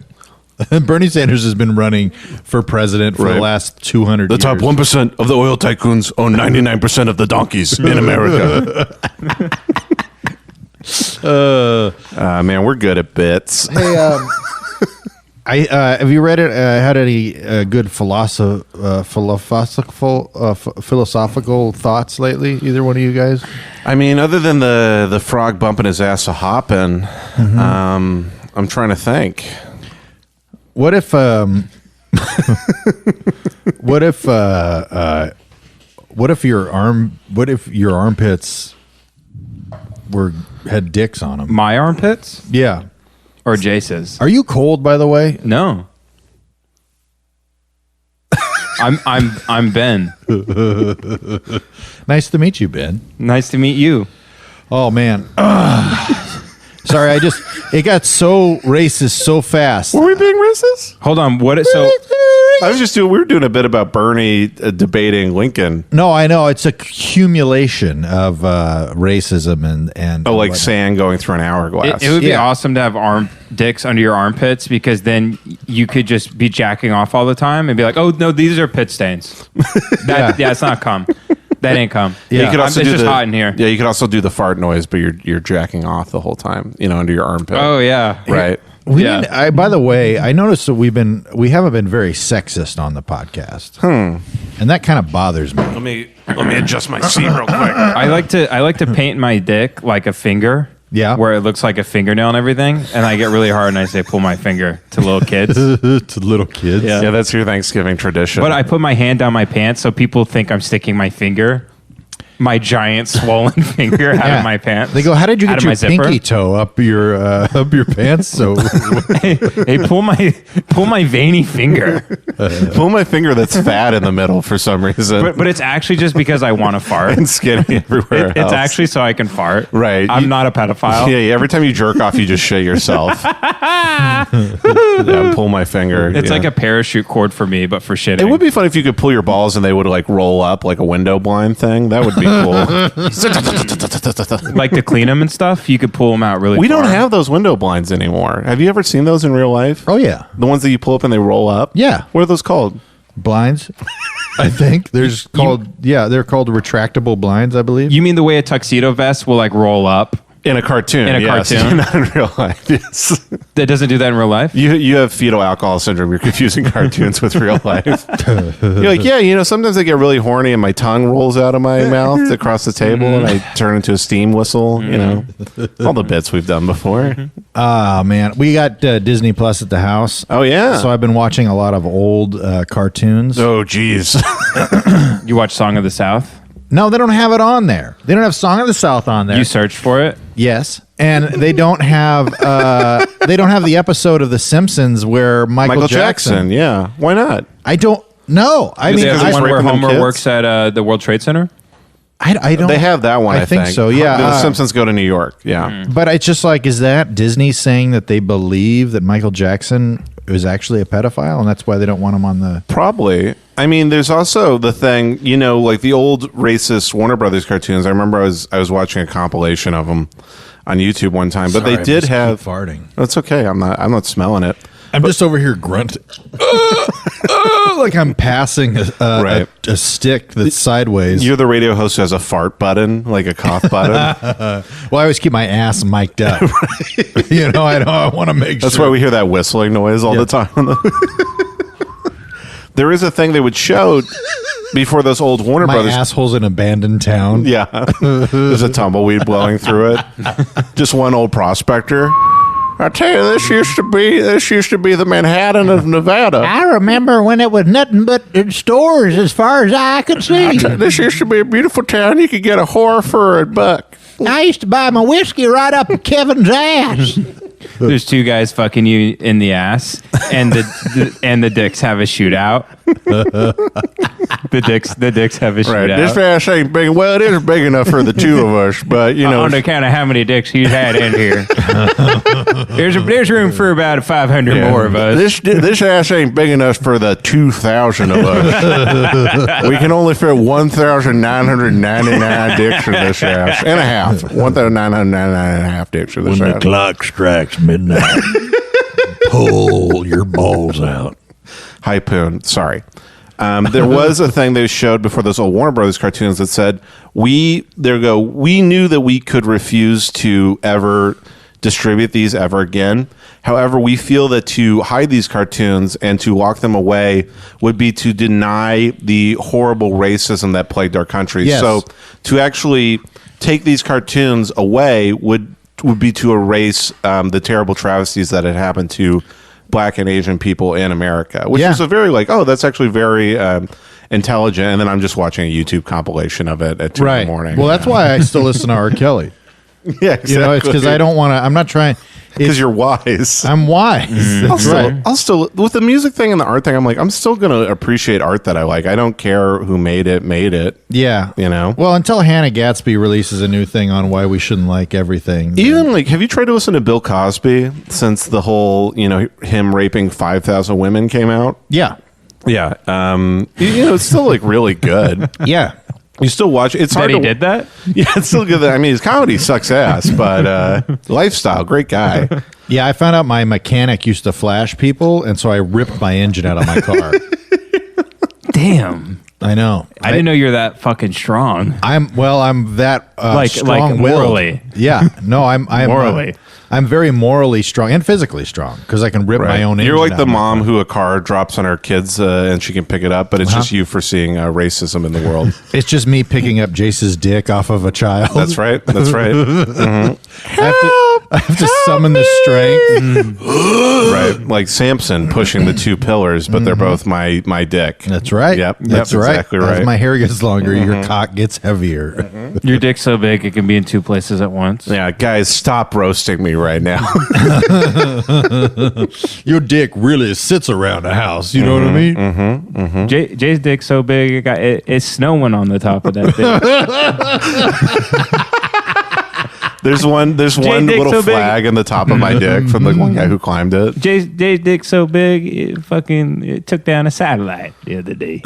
Bernie Sanders has been running for president for the last 200 The years. top 1% of the oil tycoons own 99% of the donkeys in America. Man, we're good at bits. Hey, have you read it? Had any good philosophical thoughts lately? Either one of you guys? I mean, other than the frog bumping his ass a hopping, I'm trying to think. What if your armpits had dicks on them? My armpits Yeah. or Jace's? Are you cold, by the way? No. I'm Ben. Nice to meet you, Ben. Nice to meet you. Oh man. Sorry, it got so racist so fast. Were we being racist? Hold on. We were doing a bit about Bernie debating Lincoln. No, I know it's a accumulation of racism and Oh, like whatnot. sand going through an hourglass. It would be Yeah. awesome to have dicks under your armpits, because then you could just be jacking off all the time and be like, oh no, these are pit stains. Yeah, it's not cum. That ain't cum. You could also it's do just hot in here. Yeah, you could also do the fart noise, but you're jacking off the whole time, under your armpit. Oh yeah. Right. By the way, I noticed that we haven't been very sexist on the podcast, and that kind of bothers me. Let me adjust my seat real quick. I like to paint my dick like a finger. Yeah. Where it looks like a fingernail and everything, and I get really hard and I say pull my finger to little kids. To little kids. Yeah. Yeah, that's your Thanksgiving tradition. But I put my hand down my pants so people think I'm sticking my finger, my giant swollen finger, out of my pants. They go, "How did you out get of your my zipper?" pinky toe up your pants?" So hey, pull my veiny finger. pull my finger that's fat in the middle for some reason. But it's actually just because I want to fart. and skinny everywhere It's else. actually so I can fart. Right. I'm not a pedophile. Yeah, every time you jerk off, you just shit yourself. Yeah, pull my finger. It's yeah. like a parachute cord for me, but for shitting. It would be fun if you could pull your balls and they would like roll up like a window blind thing. That would be cool. like to clean them and stuff. You could pull them out really We far. don't have those window blinds anymore. Have you ever seen those in real life? oh yeah, The ones that you pull up and they roll up? Yeah. What are those called? blinds. I think they're called retractable blinds, I believe. You mean the way a tuxedo vest will like roll up? In a cartoon. In a yes. cartoon. Not in real life. Yes. That doesn't do that in real life? You have fetal alcohol syndrome. You're confusing cartoons with real life. You're like, yeah, sometimes I get really horny and my tongue rolls out of my mouth across the table and I turn into a steam whistle, all the bits we've done before. Ah, man. We got Disney Plus at the house. Oh, yeah. So I've been watching a lot of old cartoons. Oh, geez. You watch Song of the South? No, they don't have it on there. They don't have Song of the South on there. You searched for it? Yes. And they don't have the episode of The Simpsons where Michael Jackson. Yeah. Why not? I don't know. I mean, the he's one where raping them Homer kids? works at the World Trade Center? I don't. They have that one, I think. so, yeah. The Simpsons go to New York. Yeah. But it's just like, is that Disney saying that they believe that Michael Jackson is actually a pedophile and that's why they don't want him on the... Probably. I mean, there's also the thing, like the old racist Warner Brothers cartoons. I remember I was watching a compilation of them on YouTube one time, but Sorry, they did have farting. That's okay. I'm not smelling it. I'm just over here grunting. Like I'm passing Right. a stick that's sideways. You're the radio host who has a fart button, like a cough button. Well, I always keep my ass mic'd up. I want to make That's sure. why we hear that whistling noise all the time. There is a thing they would show before those old Warner My Brothers. asshole's an abandoned town. Yeah, there's a tumbleweed blowing through it. Just one old prospector. I tell you, this used to be the Manhattan of Nevada. I remember when it was nothing but stores as far as I could see. This used to be a beautiful town. You could get a whore for $1. I used to buy my whiskey right up at Kevin's ass. There's two guys fucking you in the ass, and the dicks have a shootout. The dicks have a Right. shootout. This ass ain't big. Well, it is big enough for the two of us, but On the count of how many dicks he's had in here, there's room for about 500 more of us. This ass ain't big enough for the 2,000 of us. We can only fit 1,999 dicks in this ass and a half. 1,999 and a half dicks in this ass. Clock strikes midnight. Pull your balls out. Hypoon. Sorry. There was a thing they showed before those old Warner Brothers cartoons that said, we knew that we could refuse to ever distribute these ever again. However, we feel that to hide these cartoons and to lock them away would be to deny the horrible racism that plagued our country. Yes. So to actually take these cartoons away would be to erase the terrible travesties that had happened to Black and Asian people in America, which is a very that's actually very intelligent. And then I'm just watching a YouTube compilation of it at 2 in the morning. Well, that's why I still listen to R. Kelly. Yeah, exactly. It's because I don't want to. I'm not trying. Because you're wise. I'm wise. That's right. I'll still with the music thing and the art thing. I'm like, I'm still gonna appreciate art that I like. I don't care who made it. Yeah. Well, until Hannah Gatsby releases a new thing on why we shouldn't like everything. Even like, have you tried to listen to Bill Cosby since the whole him raping 5,000 women came out? Yeah. Yeah. It's still like really good. Yeah. You still watch it. It's hard That he to did that? Yeah, it's still good. I mean, his comedy sucks ass, but lifestyle, great guy. Yeah, I found out my mechanic used to flash people, and so I ripped my engine out of my car. Damn. I know. I didn't know you're that fucking strong. I'm that Like strong-willed. morally. Yeah. No, I'm Morally. I'm very morally strong and physically strong because I can rip my own engine. You're like out the of my mom car. who a car drops on her kids and she can pick it up, but it's just you for seeing racism in the world. It's just me picking up Jace's dick off of a child. That's right. That's right. I have to summon the strength. Right. Like Samson pushing the two pillars, but they're both my dick. That's right. Yep. That's Yep, right. exactly As right. my hair gets longer, your cock gets heavier. Your dick's so big it can be in two places at once. Yeah, guys, stop roasting me right now. Your dick really sits around the house. You know what I mean? Jay's dick's so big it's snowing on the top of that dick. There's one dick's little so big. flag in the top of my dick from the one guy who climbed it. Jay's dick's so big it took down a satellite the other day.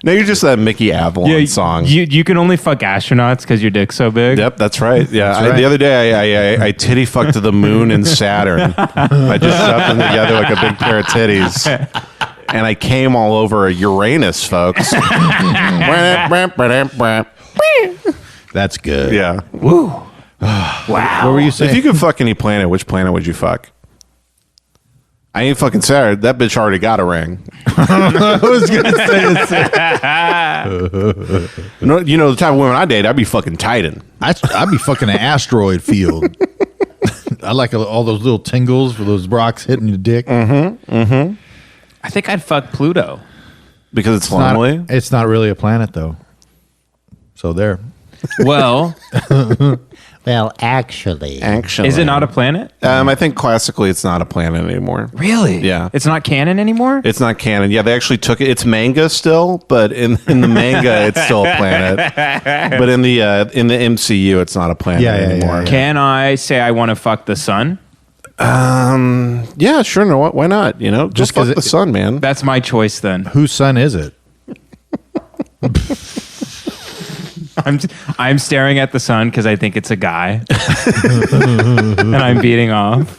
No, you're just that Mickey Avalon song. You can only fuck astronauts because your dick's so big. Yep, that's right. Yeah, right. The other day I titty fucked to the moon and Saturn. I just shoved them together like a big pair of titties. And I came all over a Uranus, folks. That's That's good. Yeah. Wow. What were you saying? If you could fuck any planet, which planet would you fuck? I ain't fucking sorry. That bitch already got a ring. I was gonna say No, you know the type of women I date, I'd be fucking Titan. I'd be fucking an asteroid field. I like all those little tingles for those rocks hitting your dick. I think I'd fuck Pluto. Because it's lonely. It's not really a planet though. So there. Well, Well, actually. is it not a planet? I think classically it's not a planet anymore. Really? Yeah. It's not canon anymore? It's not canon. Yeah, they actually took it. It's manga still, but in the manga it's still a planet. But in the MCU it's not a planet anymore. Can I say I want to fuck the sun? Yeah, sure. No, why not? You know, just fuck the sun, man. That's my choice then. Whose son is it? I'm staring at the sun because I think it's a guy, and I'm beating off.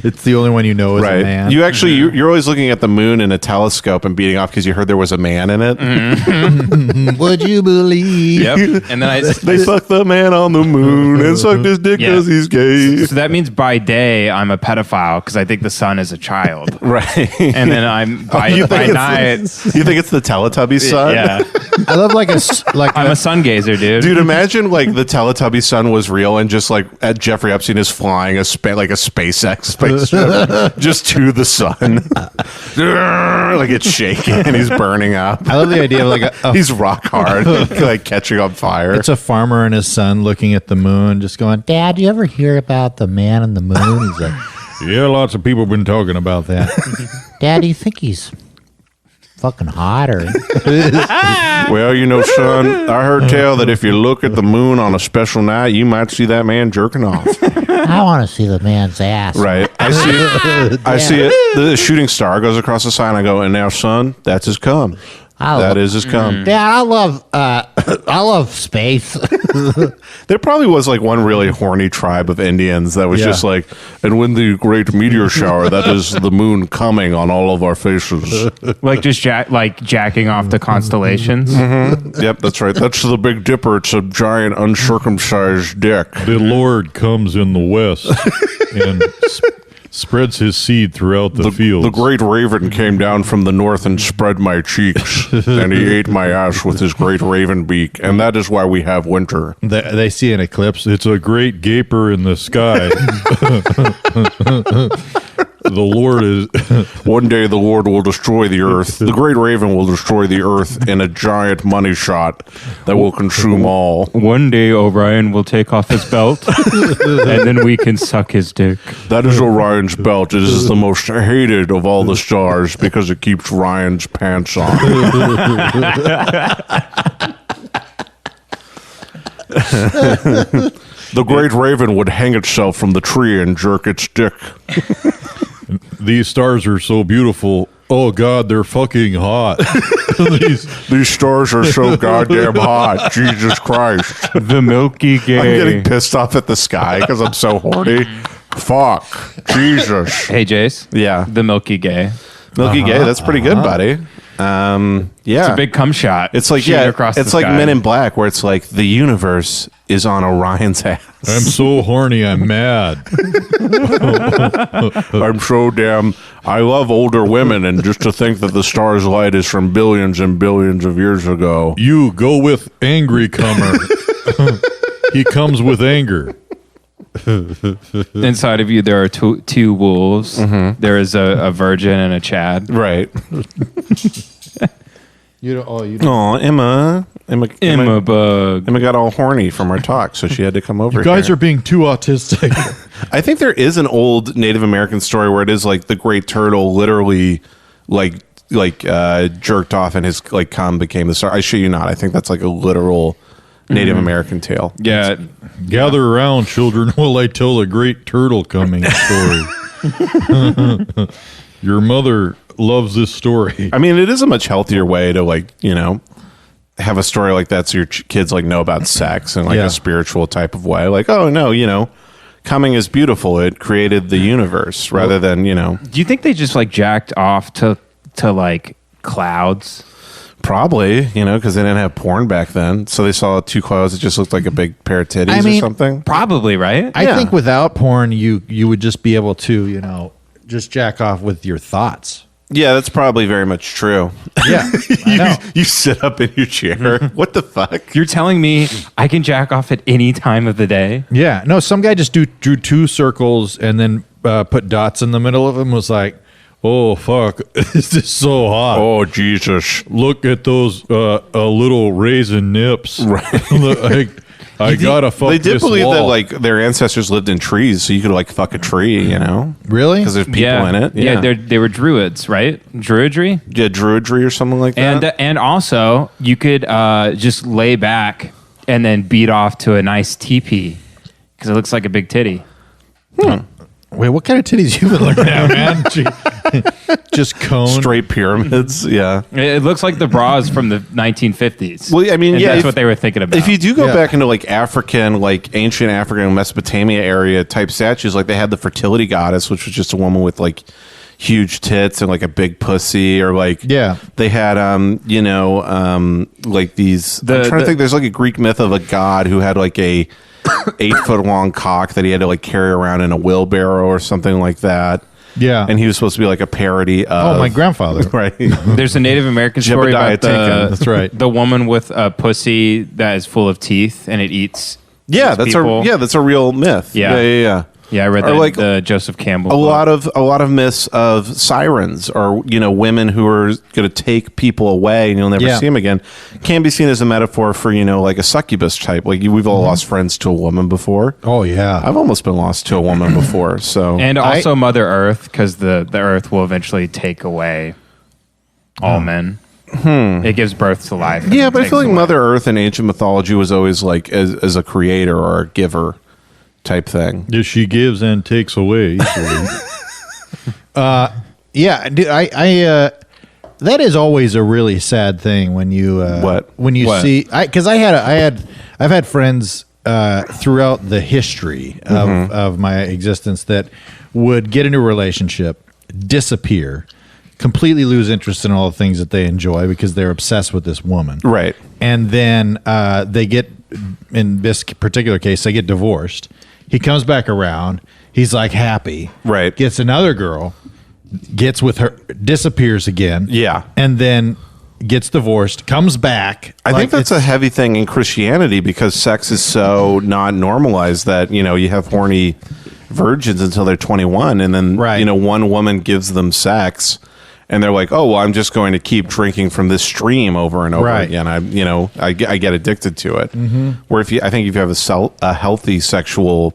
It's the only one you know is a man. You actually you're always looking at the moon in a telescope and beating off because you heard there was a man in it. Would you believe? Yep. And then They fucked the man on the moon and sucked his dick because he's gay. So that means by day I'm a pedophile because I think the sun is a child, Right. and then I'm by night. You think it's the Teletubby sun? Yeah, I love like I'm a sun gazer, dude. Dude, imagine like the Teletubby sun was real and just like at Jeffrey Epstein is flying a SpaceX spaceship just to the sun. Like it's shaking and he's burning up. I love the idea of like He's rock hard, like catching on fire. it's a farmer and his son looking at the moon, just going, Dad, you ever hear about the man on the moon? He's like, yeah, lots of people have been talking about that. Dad, do you think he's fucking hot or? Well, you know, son, I heard tell that if you look at the moon on a special night, you might see that man jerking off. I want to see the man's ass. Right. I see it. I see it. The shooting star goes across the side and I go, and now, son, that's his cum. That is his cum. Dad, I love space. There probably was like one really horny tribe of Indians that was just like, and when the great meteor shower, that is the moon coming on all of our faces. Like just jacking off the constellations. Yep, that's right. That's the Big Dipper. It's a giant uncircumcised dick. The Lord comes in the west and spreads his seed throughout the fields. The great raven came down from the north and spread my cheeks, and he ate my ass with his great raven beak, and that is why we have winter. They see an eclipse. It's a great gaper in the sky. The Lord is... One day the Lord will destroy the earth. The great raven will destroy the earth in a giant money shot that will consume all. One day Orion will take off his belt, and then we can suck his dick. That is Orion's belt. It is the most hated of all the stars because it keeps Ryan's pants on. The great raven would hang itself from the tree and jerk its dick. These stars are so beautiful. Oh, God, they're fucking hot. These stars are so goddamn hot. Jesus Christ. The Milky I'm getting Gay. pissed off at the sky because I'm so horny. Fuck. Jesus. Hey, Jace. Yeah. The Milky Gay. Milky Gay, that's pretty good, buddy. Yeah. It's a big cum shot. It's like, shooting across it's the like sky. Men in Black, where it's like the universe is on Orion's ass. I'm so horny, I'm mad. I'm so damn. I love older women, and just to think that the star's light is from billions and billions of years ago. You go with angry comer. He comes with anger. Inside of you, there are two wolves. There is a virgin and a Chad. Right. You don't. Oh, you. Oh, Emma Bug. Emma got all horny from our talk, so she had to come over. You guys here. are being too autistic. I think there is an old Native American story where it is like the great turtle literally like jerked off and his like cum became the star. I shit you not. I think that's like a literal Native American tale. Yeah. Gather around, children, while I tell a great turtle coming story. Your mother loves this story. I mean, it is a much healthier way to like, you know, have a story like that so your kids like know about sex in like a spiritual type of way. Like, oh no, you know, coming is beautiful. It created the universe rather than, you know. Do you think they just like jacked off to like clouds? Probably, because they didn't have porn back then. So they saw two clothes that just looked like a big pair of titties or something. Probably, right? I think without porn, you would just be able to, just jack off with your thoughts. Yeah, that's probably very much true. Yeah, I know. You sit up in your chair. What the fuck? You're telling me I can jack off at any time of the day? Yeah, no, some guy just drew two circles and then put dots in the middle of them. Was like, oh fuck, this is so hot. Oh Jesus! Look at those little raisin nips. Right. I gotta fuck. They did this believe that wall. their ancestors lived in trees, so you could fuck a tree. Really? Because there's people in it. Yeah, they were druids, right? Druidry? Yeah, druidry or something like that. And also, you could just lay back and then beat off to a nice teepee because it looks like a big titty. Wait, what kind of titties you been looking at, man? Just cone. Straight pyramids. Yeah. It looks like the bras from the 1950s. Well, I mean, And yeah, that's what they were thinking about. If you do go back into ancient African Mesopotamia area type statues, they had the fertility goddess, which was just a woman with huge tits and a big pussy, or they had these. I'm trying to think. There's a Greek myth of a god who had a 8-foot long cock that he had to carry around in a wheelbarrow or something like that. Yeah, and he was supposed to be a parody of. Oh, my grandfather. Right. There's a Native American story about that's right. The woman with a pussy that is full of teeth and it eats. Yeah, that's a real myth. Yeah. Yeah, I read that in the Joseph Campbell book. A lot of myths of sirens, or women who are going to take people away and you'll never see them again, can be seen as a metaphor for a succubus type. We've all lost friends to a woman before. Oh yeah, I've almost been lost to a woman before. So and also Mother Earth, because the Earth will eventually take away all men. It gives birth to life. Yeah, but I feel like Mother Earth in ancient mythology was always as a creator or a giver type thing. She gives and takes away. Yeah, dude, I that is always a really sad thing when you see, because I've had friends throughout the history of my existence that would get into a relationship, disappear, completely lose interest in all the things that they enjoy because they're obsessed with this woman, right? And then they get, in this particular case, they get divorced. He comes back around. He's happy. Right. Gets another girl. Gets with her. Disappears again. Yeah. And then gets divorced. Comes back. I think that's a heavy thing in Christianity because sex is so not normalized that, you have horny virgins until they're 21. And then, one woman gives them sex. And they're like, oh, well, I'm just going to keep drinking from this stream over and over again. I get addicted to it. Mm-hmm. Where if you have a healthy sexual,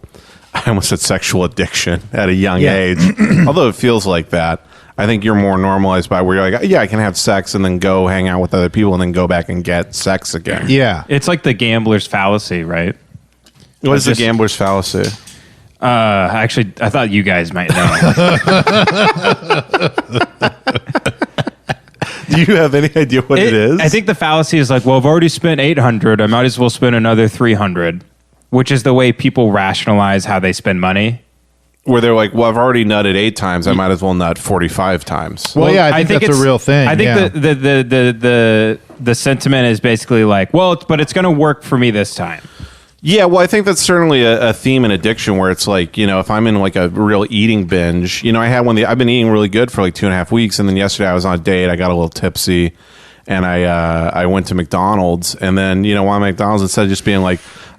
I almost said sexual addiction at a young age, although it feels like that, I think you're more normalized by where you're I can have sex and then go hang out with other people and then go back and get sex again. Yeah. It's like the Gamblers Fallacy, right? What is the Gamblers Fallacy? Actually, I thought you guys might know. Do you have any idea what it is? I think the fallacy is well, I've already spent 800. I might as well spend another 300, which is the way people rationalize how they spend money. Where they're like, well, I've already nutted 8 times. I might as well nut 45 times. Well, yeah, I think that's a real thing. I think the sentiment is basically but it's going to work for me this time. Yeah, well, I think that's certainly a theme in addiction where it's if I'm in a real eating binge, I had I've been eating really good for 2.5 weeks. And then yesterday I was on a date. I got a little tipsy and I went to McDonald's. And then, while I'm at McDonald's, instead of just being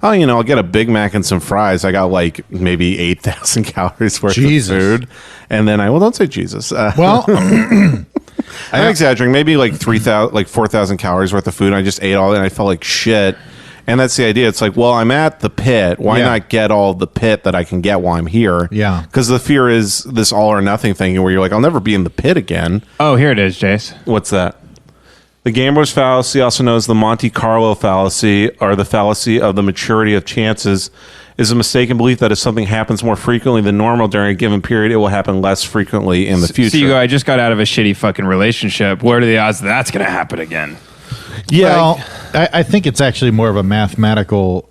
I'll get a Big Mac and some fries, I got maybe 8,000 calories worth of food. And then don't say Jesus. I'm exaggerating. Maybe 4,000 calories worth of food. And I just ate all that and I felt like shit. And that's the idea. It's well, I'm at the pit. Why not get all the pit that I can get while I'm here? Yeah. Because the fear is this all or nothing thing where you're I'll never be in the pit again. Oh, here it is, Jace. What's that? The Gamblers Fallacy, also known as the Monte Carlo Fallacy, or the fallacy of the maturity of chances, is a mistaken belief that if something happens more frequently than normal during a given period, it will happen less frequently in the future. So you go, I just got out of a shitty fucking relationship. What are the odds that's going to happen again? Yeah. Well, I think it's actually more of a mathematical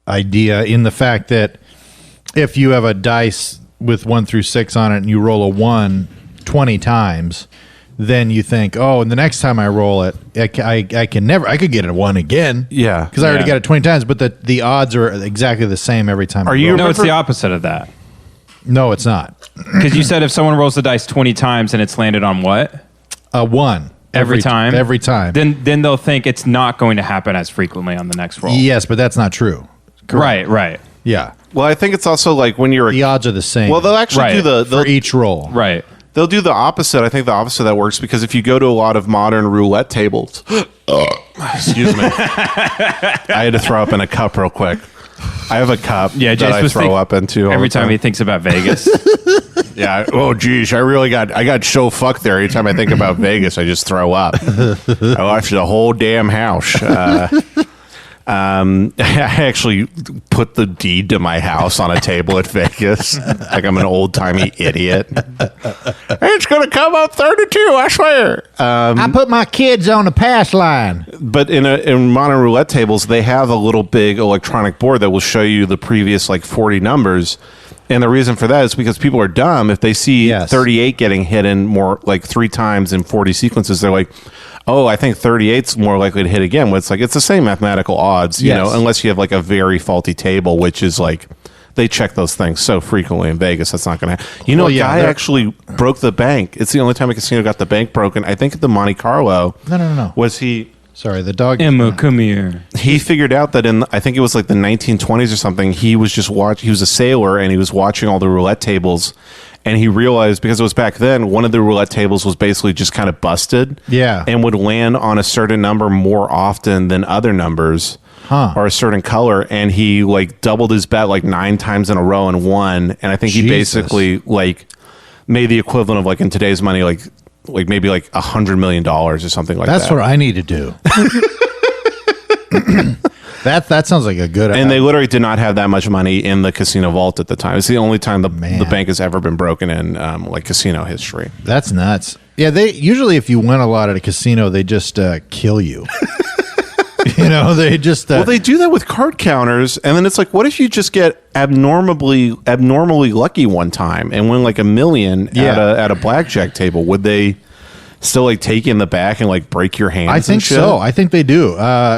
idea in the fact that if you have a dice with 1 through 6 on it and you roll a 1 20 times, then you think, oh, and the next time I roll it, I could get a 1 again. Yeah. Because I already got it 20 times, but the odds are exactly the same every time. No, it's the opposite of that. No, it's not. Because you said if someone rolls the dice 20 times and it's landed on what? A 1. Every time? Every time. Then they'll think it's not going to happen as frequently on the next roll. Yes, but that's not true. Correct. Right. Yeah. Well, I think it's also like when you're The odds are the same. well, they'll actually do for each roll. Right. They'll do the opposite. I think the opposite of that works because if you go to a lot of modern roulette tables, excuse me, I had to throw up in a cup real quick. I have a cup that I throw up into every time he thinks about Vegas. Yeah. Oh, geez, I got so fucked there. Every time I think about Vegas, I just throw up. I watched the whole damn house. I actually put the deed to my house on a table at Vegas. Like I'm an old timey idiot. It's gonna come up 32, I swear. I put my kids on the pass line. But in modern roulette tables, they have a little big electronic board that will show you the previous like 40 numbers. And the reason for that is because people are dumb. If they see 38 getting hit in more like 3 times in 40 sequences, they're like, oh, I think 38's more likely to hit again. Well, it's like, it's the same mathematical odds, you know, unless you have like a very faulty table, which is like, they check those things so frequently in Vegas. That's not going to happen. You know, a guy actually broke the bank. It's the only time a casino got the bank broken. I think at the Monte Carlo. No. Was he... Sorry, the dog. Emma, come here. He figured out that I think it was like the 1920s or something, he was just he was a sailor and he was watching all the roulette tables and he realized, because it was back then, one of the roulette tables was basically just kind of busted. Yeah. And would land on a certain number more often than other numbers. Or a certain color. And he like doubled his bet like 9 times in a row and won. And I think he basically like made the equivalent of like in today's money, like maybe like $100 million or something like that. That's what I need to do. That sounds like a good. And they literally did not have that much money in the casino vault at the time. It's the only time the bank has ever been broken in like casino history. That's nuts. Yeah, they usually if you win a lot at a casino, they just kill you. You know, they just well, they do that with card counters, and then it's like, what if you just get abnormally lucky one time and win like $1 million at a blackjack table? Would they still like take you in the back and like break your hands? I think so. I think they do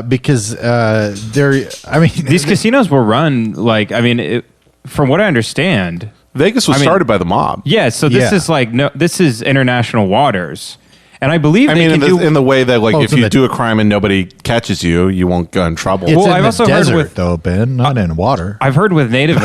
because they're. I mean, these casinos were run like. I mean, from what I understand, Vegas was started by the mob. Yeah, so this is like this is international waters. And I believe in the way that like if you do a crime and nobody catches you, you won't go in trouble. It's in the desert, though, Ben, not in water. I've heard with Native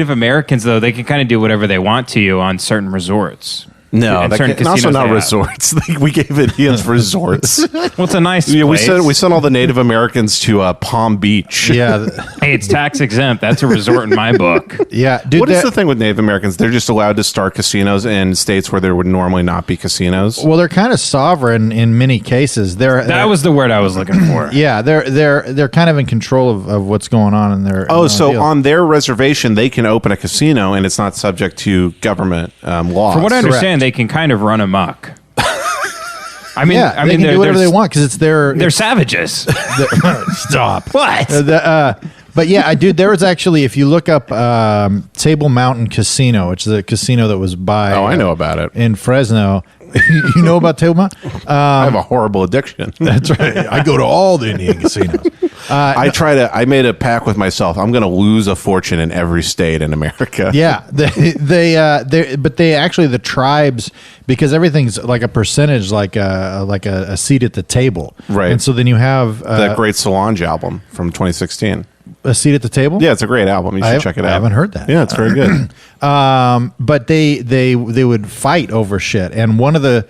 Americans though, they can kind of do whatever they want to you on certain resorts. No, and also not resorts. We gave Indians resorts. Well, it's a nice place. We sent all the Native Americans to Palm Beach. Yeah. Hey, it's tax exempt. That's a resort in my book. Yeah. Dude, what is the thing with Native Americans? They're just allowed to start casinos in states where there would normally not be casinos. Well, they're kind of sovereign in many cases. That was the word I was looking for. Yeah, they're kind of in control of what's going on in their. On their reservation, they can open a casino and it's not subject to government laws. From what I understand, they can kind of run amok. I mean, they can do whatever they want because it's they're savages. Stop. What? But yeah, dude, there was actually, if you look up Table Mountain Casino, which is a casino that was by. Oh, I know about it in Fresno. You know about Table Mountain? I have a horrible addiction. That's right. I go to all the Indian casinos. I made a pact with myself. I'm going to lose a fortune in every state in America. Yeah, but they actually, the tribes, because everything's like a percentage, like a seat at the table, right? And so then you have that great Solange album from 2016. A Seat at the Table? Yeah, it's a great album. You should check it out. I haven't heard that. Yeah, it's very good. But they would fight over shit. And one of the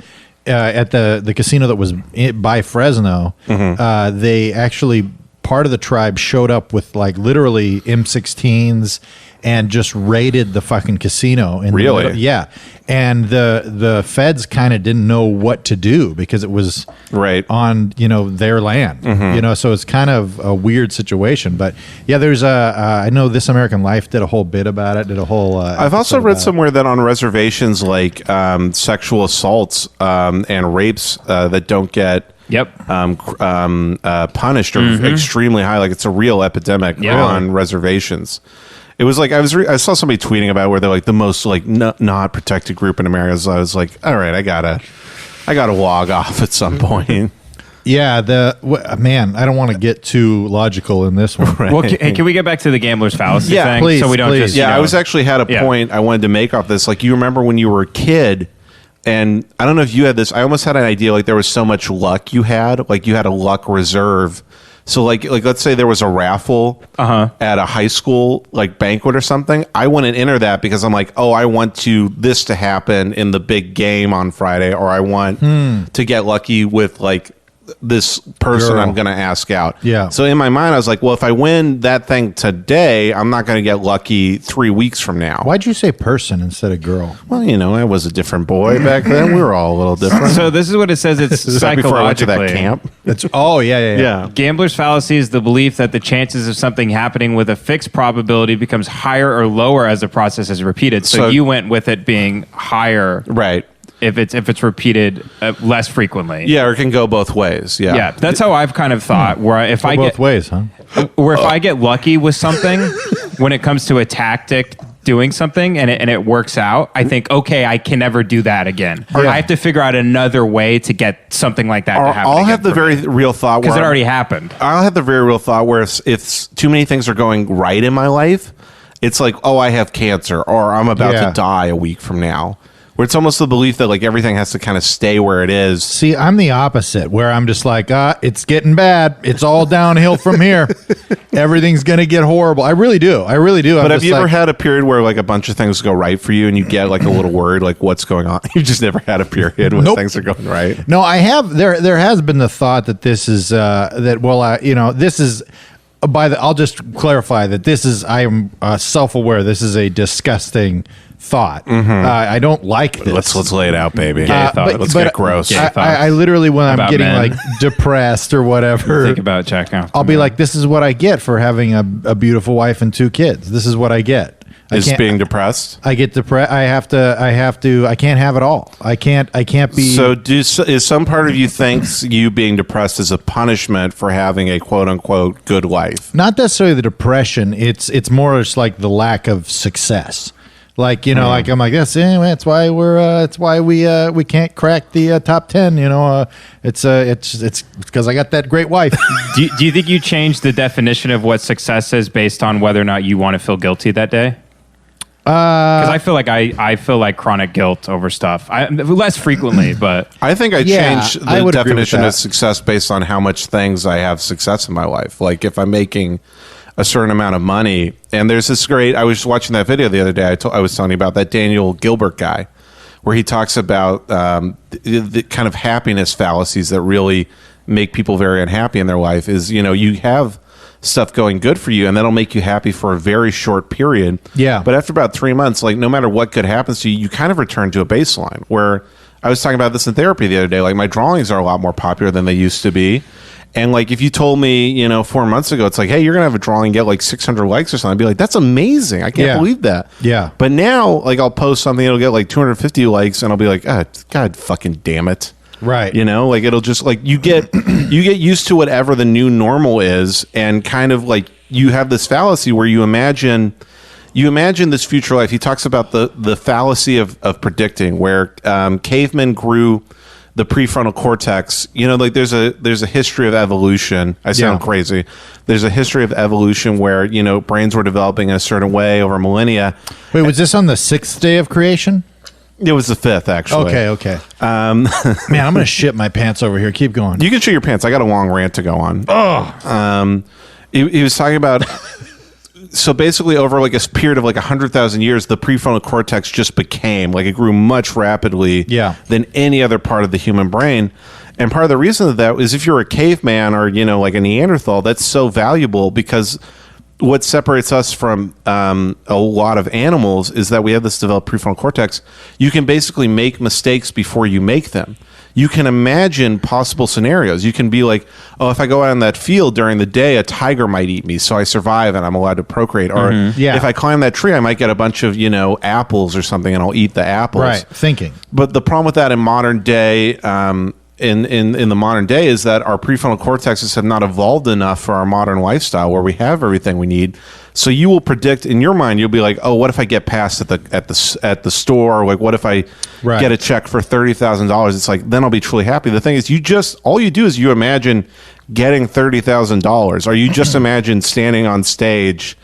at the casino that was by Fresno, they actually, part of the tribe showed up with like literally M16s and just raided the fucking casino. Really? Yeah. And the feds kind of didn't know what to do because it was on, their land, so it's kind of a weird situation. But yeah, there's I know This American Life did a whole bit about it, did a whole I've also read somewhere that on reservations, like sexual assaults and rapes that don't get punished are extremely high. Like it's a real epidemic on reservations. It was like I saw somebody tweeting about where they're like the most like not protected group in America. So I was like, all right, I gotta log off at some point. Yeah, man, I don't want to get too logical in this one. Right. Well, can we get back to the Gamblers Fallacy thing? please, so we don't please. just Yeah, I was actually had a point I wanted to make off this. Like, you remember when you were a kid, and I don't know if you had this. I almost had an idea like there was so much luck you had, like you had a luck reserve. So like let's say there was a raffle at a high school like banquet or something. I wouldn't enter that because I'm like, oh, I want this to happen in the big game on Friday, or I want to get lucky with like this person I'm going to ask out. Yeah. So in my mind, I was like, well, if I win that thing today, I'm not going to get lucky 3 weeks from now. Why'd you say person instead of girl? Well, I was a different boy back then. We were all a little different. So this is what it says. It's Is that before I went to psychologically. that camp? Yeah. Gambler's fallacy is the belief that the chances of something happening with a fixed probability becomes higher or lower as the process is repeated. So you went with it being higher, Right. if it's repeated less frequently. Yeah, or it can go both ways. Yeah. Yeah, that's how I've kind of thought. Where if I Both get ways, huh? where if I get lucky with something, when it comes to a tactic doing something and it works out, I think, okay, I can never do that again. Or I have to figure out another way to get something like that to happen. I'll have the very real thought because where it already happened. I'll have the very real thought where if too many things are going right in my life, it's like, oh, I have cancer, or I'm about to die a week from now. Where it's almost the belief that like everything has to kind of stay where it is. See, I'm the opposite, where I'm just like, it's getting bad. It's all downhill from here. Everything's going to get horrible. I really do. But have you ever had a period where like a bunch of things go right for you and you get like a little worried, like what's going on? You've just never had a period when things are going right. No, I have. There has been the thought that this is this is I'll just clarify that this is. I am self-aware. This is a disgusting thought. I don't like this. Let's lay it out, baby. Let's get gross. I literally, when I'm About getting men. like depressed or whatever, Think about checking out. I'll be like, this is what I get for having a beautiful wife and 2 kids. This is what I get. Is being depressed. I get depressed. I have to. I can't have it all. I can't be. So is some part of you thinks you being depressed is a punishment for having a quote unquote good life? Not necessarily the depression. It's more just like the lack of success. Like, like I'm like, that's why we can't crack the top 10. It's because I got that great wife. Do you think you changed the definition of what success is based on whether or not you want to feel guilty that day? Because I feel like I feel like chronic guilt over stuff. Less frequently, but I think I changed I the would agree with definition that. of success based on how much things I have success in my life. Like if I'm making a certain amount of money, and there's this great. I was watching that video the other day. I was telling you about that Daniel Gilbert guy, where he talks about the kind of happiness fallacies that really make people very unhappy in their life. Is you have stuff going good for you, and that'll make you happy for a very short period. Yeah. But after about 3 months, like no matter what good happens to you, you kind of return to a baseline. Where I was talking about this in therapy the other day. Like my drawings are a lot more popular than they used to be. And like if you told me, 4 months ago, it's like, hey, you're gonna have a drawing and get like 600 likes or something, I'd be like, that's amazing. I can't believe that. Yeah. But now, like I'll post something, it'll get like 250 likes, and I'll be like, God fucking damn it. Right. Like it'll just like you get used to whatever the new normal is, and kind of like you have this fallacy where you imagine this future life. He talks about the fallacy of predicting, where cavemen grew the prefrontal cortex. Like there's a history of evolution. I sound crazy. There's a history of evolution where brains were developing in a certain way over millennia. Wait, was this on the 6th day of creation? It was the 5th, actually. Okay. Man, I'm gonna shit my pants over here. Keep going. You can shit your pants. I got a long rant to go on. He was talking about. So basically, over like a period of like 100,000 years, the prefrontal cortex just became like it grew much rapidly than any other part of the human brain. And part of the reason of that is if you're a caveman or like a Neanderthal, that's so valuable because what separates us from a lot of animals is that we have this developed prefrontal cortex. You can basically make mistakes before you make them. You can imagine possible scenarios. You can be like, oh, if I go out in that field during the day, a tiger might eat me, so I survive and I'm allowed to procreate. Or if I climb that tree, I might get a bunch of, apples or something, and I'll eat the apples. Right, thinking. But the problem with that in modern day in the modern day is that our prefrontal cortexes have not evolved enough for our modern lifestyle where we have everything we need. So you will predict in your mind, you'll be like, oh, what if I get passed at the store? Like, what if I get a check for $30,000? It's like, then I'll be truly happy. The thing is, all you do is you imagine getting $30,000, or you just imagine standing on stage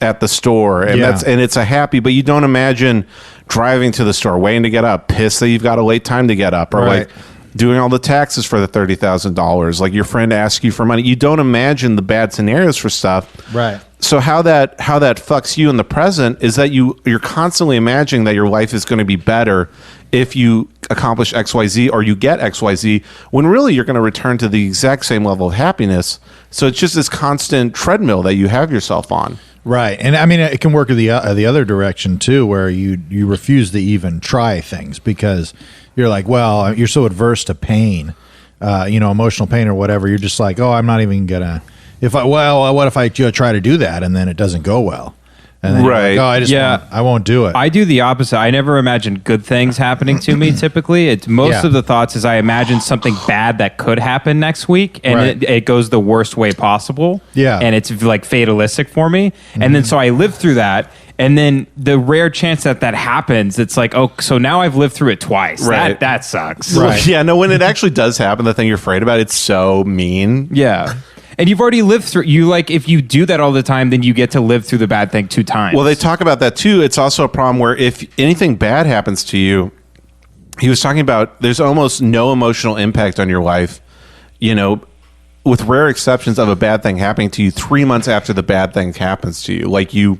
at the store, and it's a happy, but you don't imagine driving to the store, waiting to get up, pissed that you've got a late time to get up, or like doing all the taxes for the $30,000. Like your friend asks you for money. You don't imagine the bad scenarios for stuff. Right. So how that fucks you in the present is that you're constantly imagining that your life is going to be better if you accomplish XYZ or you get XYZ, when really you're going to return to the exact same level of happiness. So it's just this constant treadmill that you have yourself on. Right. And I mean, it can work the other direction too, where you refuse to even try things because you're like, well, you're so adverse to pain, emotional pain or whatever. You're just like, oh, I'm not even gonna. What if I try to do that and then it doesn't go well? And then right. Like, I won't do it. I do the opposite. I never imagine good things happening to me. Typically, it's most of the thoughts is I imagine something bad that could happen next week, and it goes the worst way possible. Yeah, and it's like fatalistic for me. Mm-hmm. And then so I live through that, and then the rare chance that happens, it's like, oh, so now I've lived through it twice. Right. That sucks. Right. Yeah. No, when it actually does happen, the thing you're afraid about, it's so mean. Yeah. And you've already lived through, if you do that all the time, then you get to live through the bad thing 2 times. Well, they talk about that too. It's also a problem where if anything bad happens to you, he was talking about there's almost no emotional impact on your life, with rare exceptions of a bad thing happening to you 3 months after the bad thing happens to you. Like you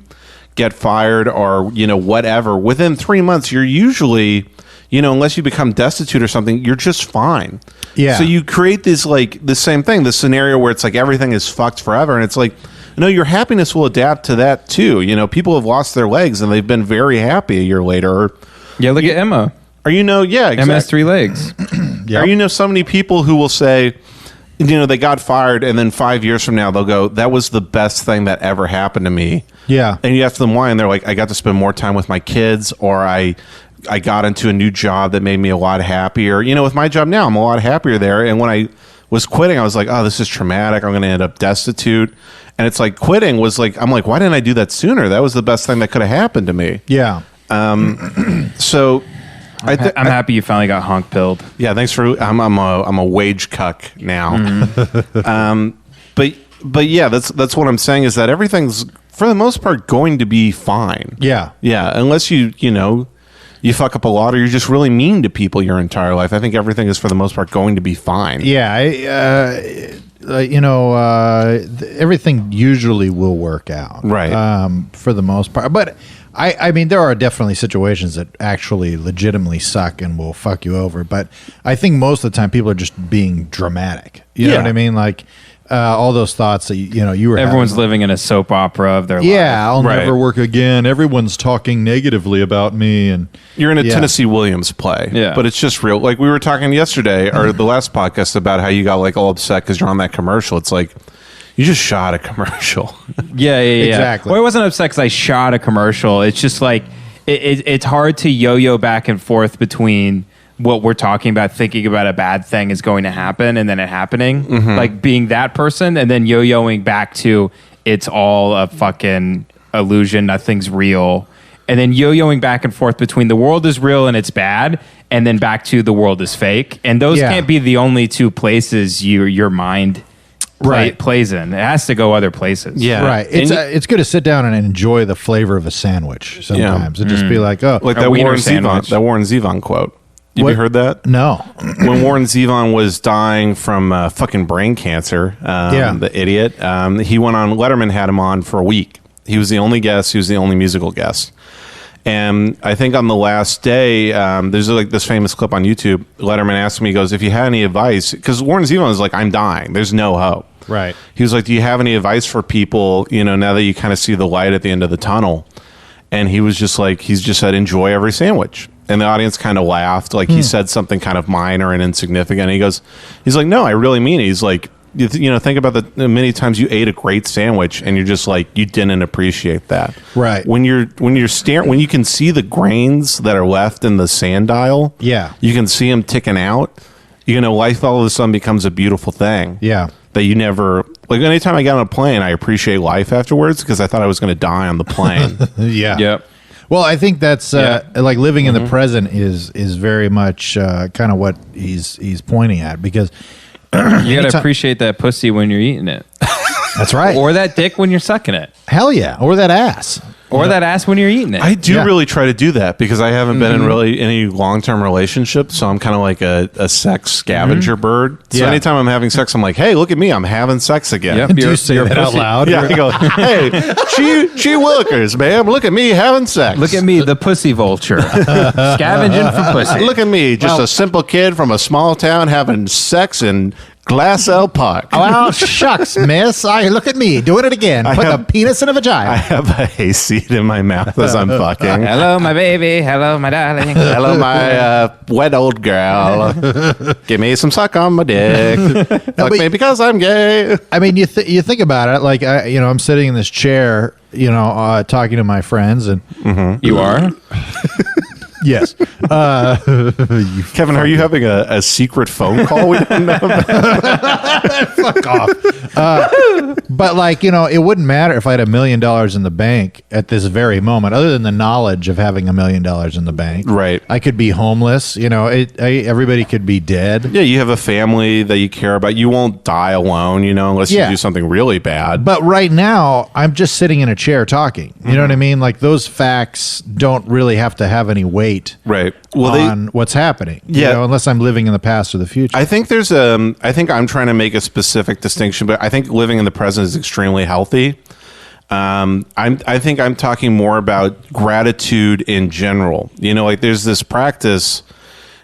get fired or, whatever. Within 3 months, you're usually, unless you become destitute or something, you're just fine. Yeah. So you create this same thing, this scenario where it's like everything is fucked forever. And it's like, no, your happiness will adapt to that too. People have lost their legs and they've been very happy a year later. Yeah, look at Emma. Or exactly. Emma has 3 legs. Yep. Or so many people who will say, they got fired and then 5 years from now they'll go, that was the best thing that ever happened to me. Yeah. And you ask them why, and they're like, I got to spend more time with my kids, or I got into a new job that made me a lot happier. With my job now, I'm a lot happier there. And when I was quitting, I was like, oh, this is traumatic. I'm going to end up destitute. And it's like quitting was like, I'm like, why didn't I do that sooner? That was the best thing that could have happened to me. Yeah. So I'm happy you finally got honk pilled. Yeah. Thanks for, I'm a wage cuck now. Mm-hmm. But yeah, that's what I'm saying is that everything's for the most part going to be fine. Yeah. Yeah. Unless you fuck up a lot or you're just really mean to people your entire life. I think everything is for the most part going to be fine. Yeah. Everything usually will work out. Right. For the most part. But I mean, there are definitely situations that actually legitimately suck and will fuck you over. But I think most of the time people are just being dramatic. You know what I mean? Like, all those thoughts that you were everyone's living in a soap opera of their life. I'll never work again. Everyone's talking negatively about me, and you're in a Tennessee Williams play. Yeah, but it's just real. Like we were talking yesterday or the last podcast about how you got like all upset because you're on that commercial. It's like you just shot a commercial. Yeah, exactly. Well, I wasn't upset because I shot a commercial. It's just like it's hard to yo-yo back and forth between what we're talking about, thinking about a bad thing is going to happen and then it happening, like being that person, and then yo-yoing back to it's all a fucking illusion, nothing's real, and then yo-yoing back and forth between the world is real and it's bad, and then back to the world is fake, and those can't be the only 2 places your mind plays in. It has to go other places. Yeah, right. It's good to sit down and enjoy the flavor of a sandwich sometimes, and just be like, oh, like that Warren Zevon quote. Have you heard that? No. When Warren Zevon was dying from fucking brain cancer, the idiot, he went on, Letterman had him on for a week. He was the only guest. He was the only musical guest. And I think on the last day, there's like this famous clip on YouTube. Letterman asked me, he goes, if you had any advice, because Warren Zevon was like, I'm dying. There's no hope. Right. He was like, do you have any advice for people, now that you kind of see the light at the end of the tunnel? And he was just like, he's just said, enjoy every sandwich. And the audience kind of laughed. Like he said something kind of minor and insignificant. And he's like, no, I really mean it. He's like, think about the many times you ate a great sandwich and you're just like, you didn't appreciate that. Right. When you can see the grains that are left in the sand dial. Yeah. You can see them ticking out. life all of a sudden becomes a beautiful thing. Yeah. That you never, like, anytime I get on a plane, I appreciate life afterwards because I thought I was going to die on the plane. Yeah. Yep. Well, I think that's like living in the present is very much kind of what he's pointing at, because You gotta appreciate that pussy when you're eating it, that's right. or that dick when you're sucking it, Hell yeah, or that ass. or that ass when you're eating it. I do Yeah. really try to do that because I haven't been in really any long-term relationships. So I'm kind of like a sex scavenger bird. So Yeah. anytime I'm having sex, I'm like, hey, look at me. I'm having sex again. Yep. Do you You're- say you're that out pussy. loud? Yeah, I go, hey, gee willikers, man. Look at me having sex. Look at me, the pussy vulture, scavenging for pussy. Look at me, just a simple kid from a small town having sex in Glassell Park. Well, shucks, miss. Look at me doing it again. Put have- the penis in a vagina. I have a hayseed in my mouth as I'm fucking. Hello, my baby. Hello, my darling. Hello, my wet old girl. Give me some suck on my dick. Fuck me because I'm gay. I mean, you think about it. Like, I'm sitting in this chair, talking to my friends, and You are? yes, Kevin, are you having a secret phone call we don't know about? fuck off. But it wouldn't matter if I had $1 million in the bank at this very moment, other than the knowledge of having $1 million in the bank. Right. I could be homeless. Everybody could be dead. Yeah, you have a family that you care about. You won't die alone, unless Yeah. you do something really bad. But right now, I'm just sitting in a chair talking. You know what I mean? Like, those facts don't really have to have any weight Right. Well, on what's happening. Yeah. Unless I'm living in the past or the future. I think I think I'm trying to make a specific distinction, but I think living in the present is extremely healthy. I think I'm talking more about gratitude in general. Like, there's this practice.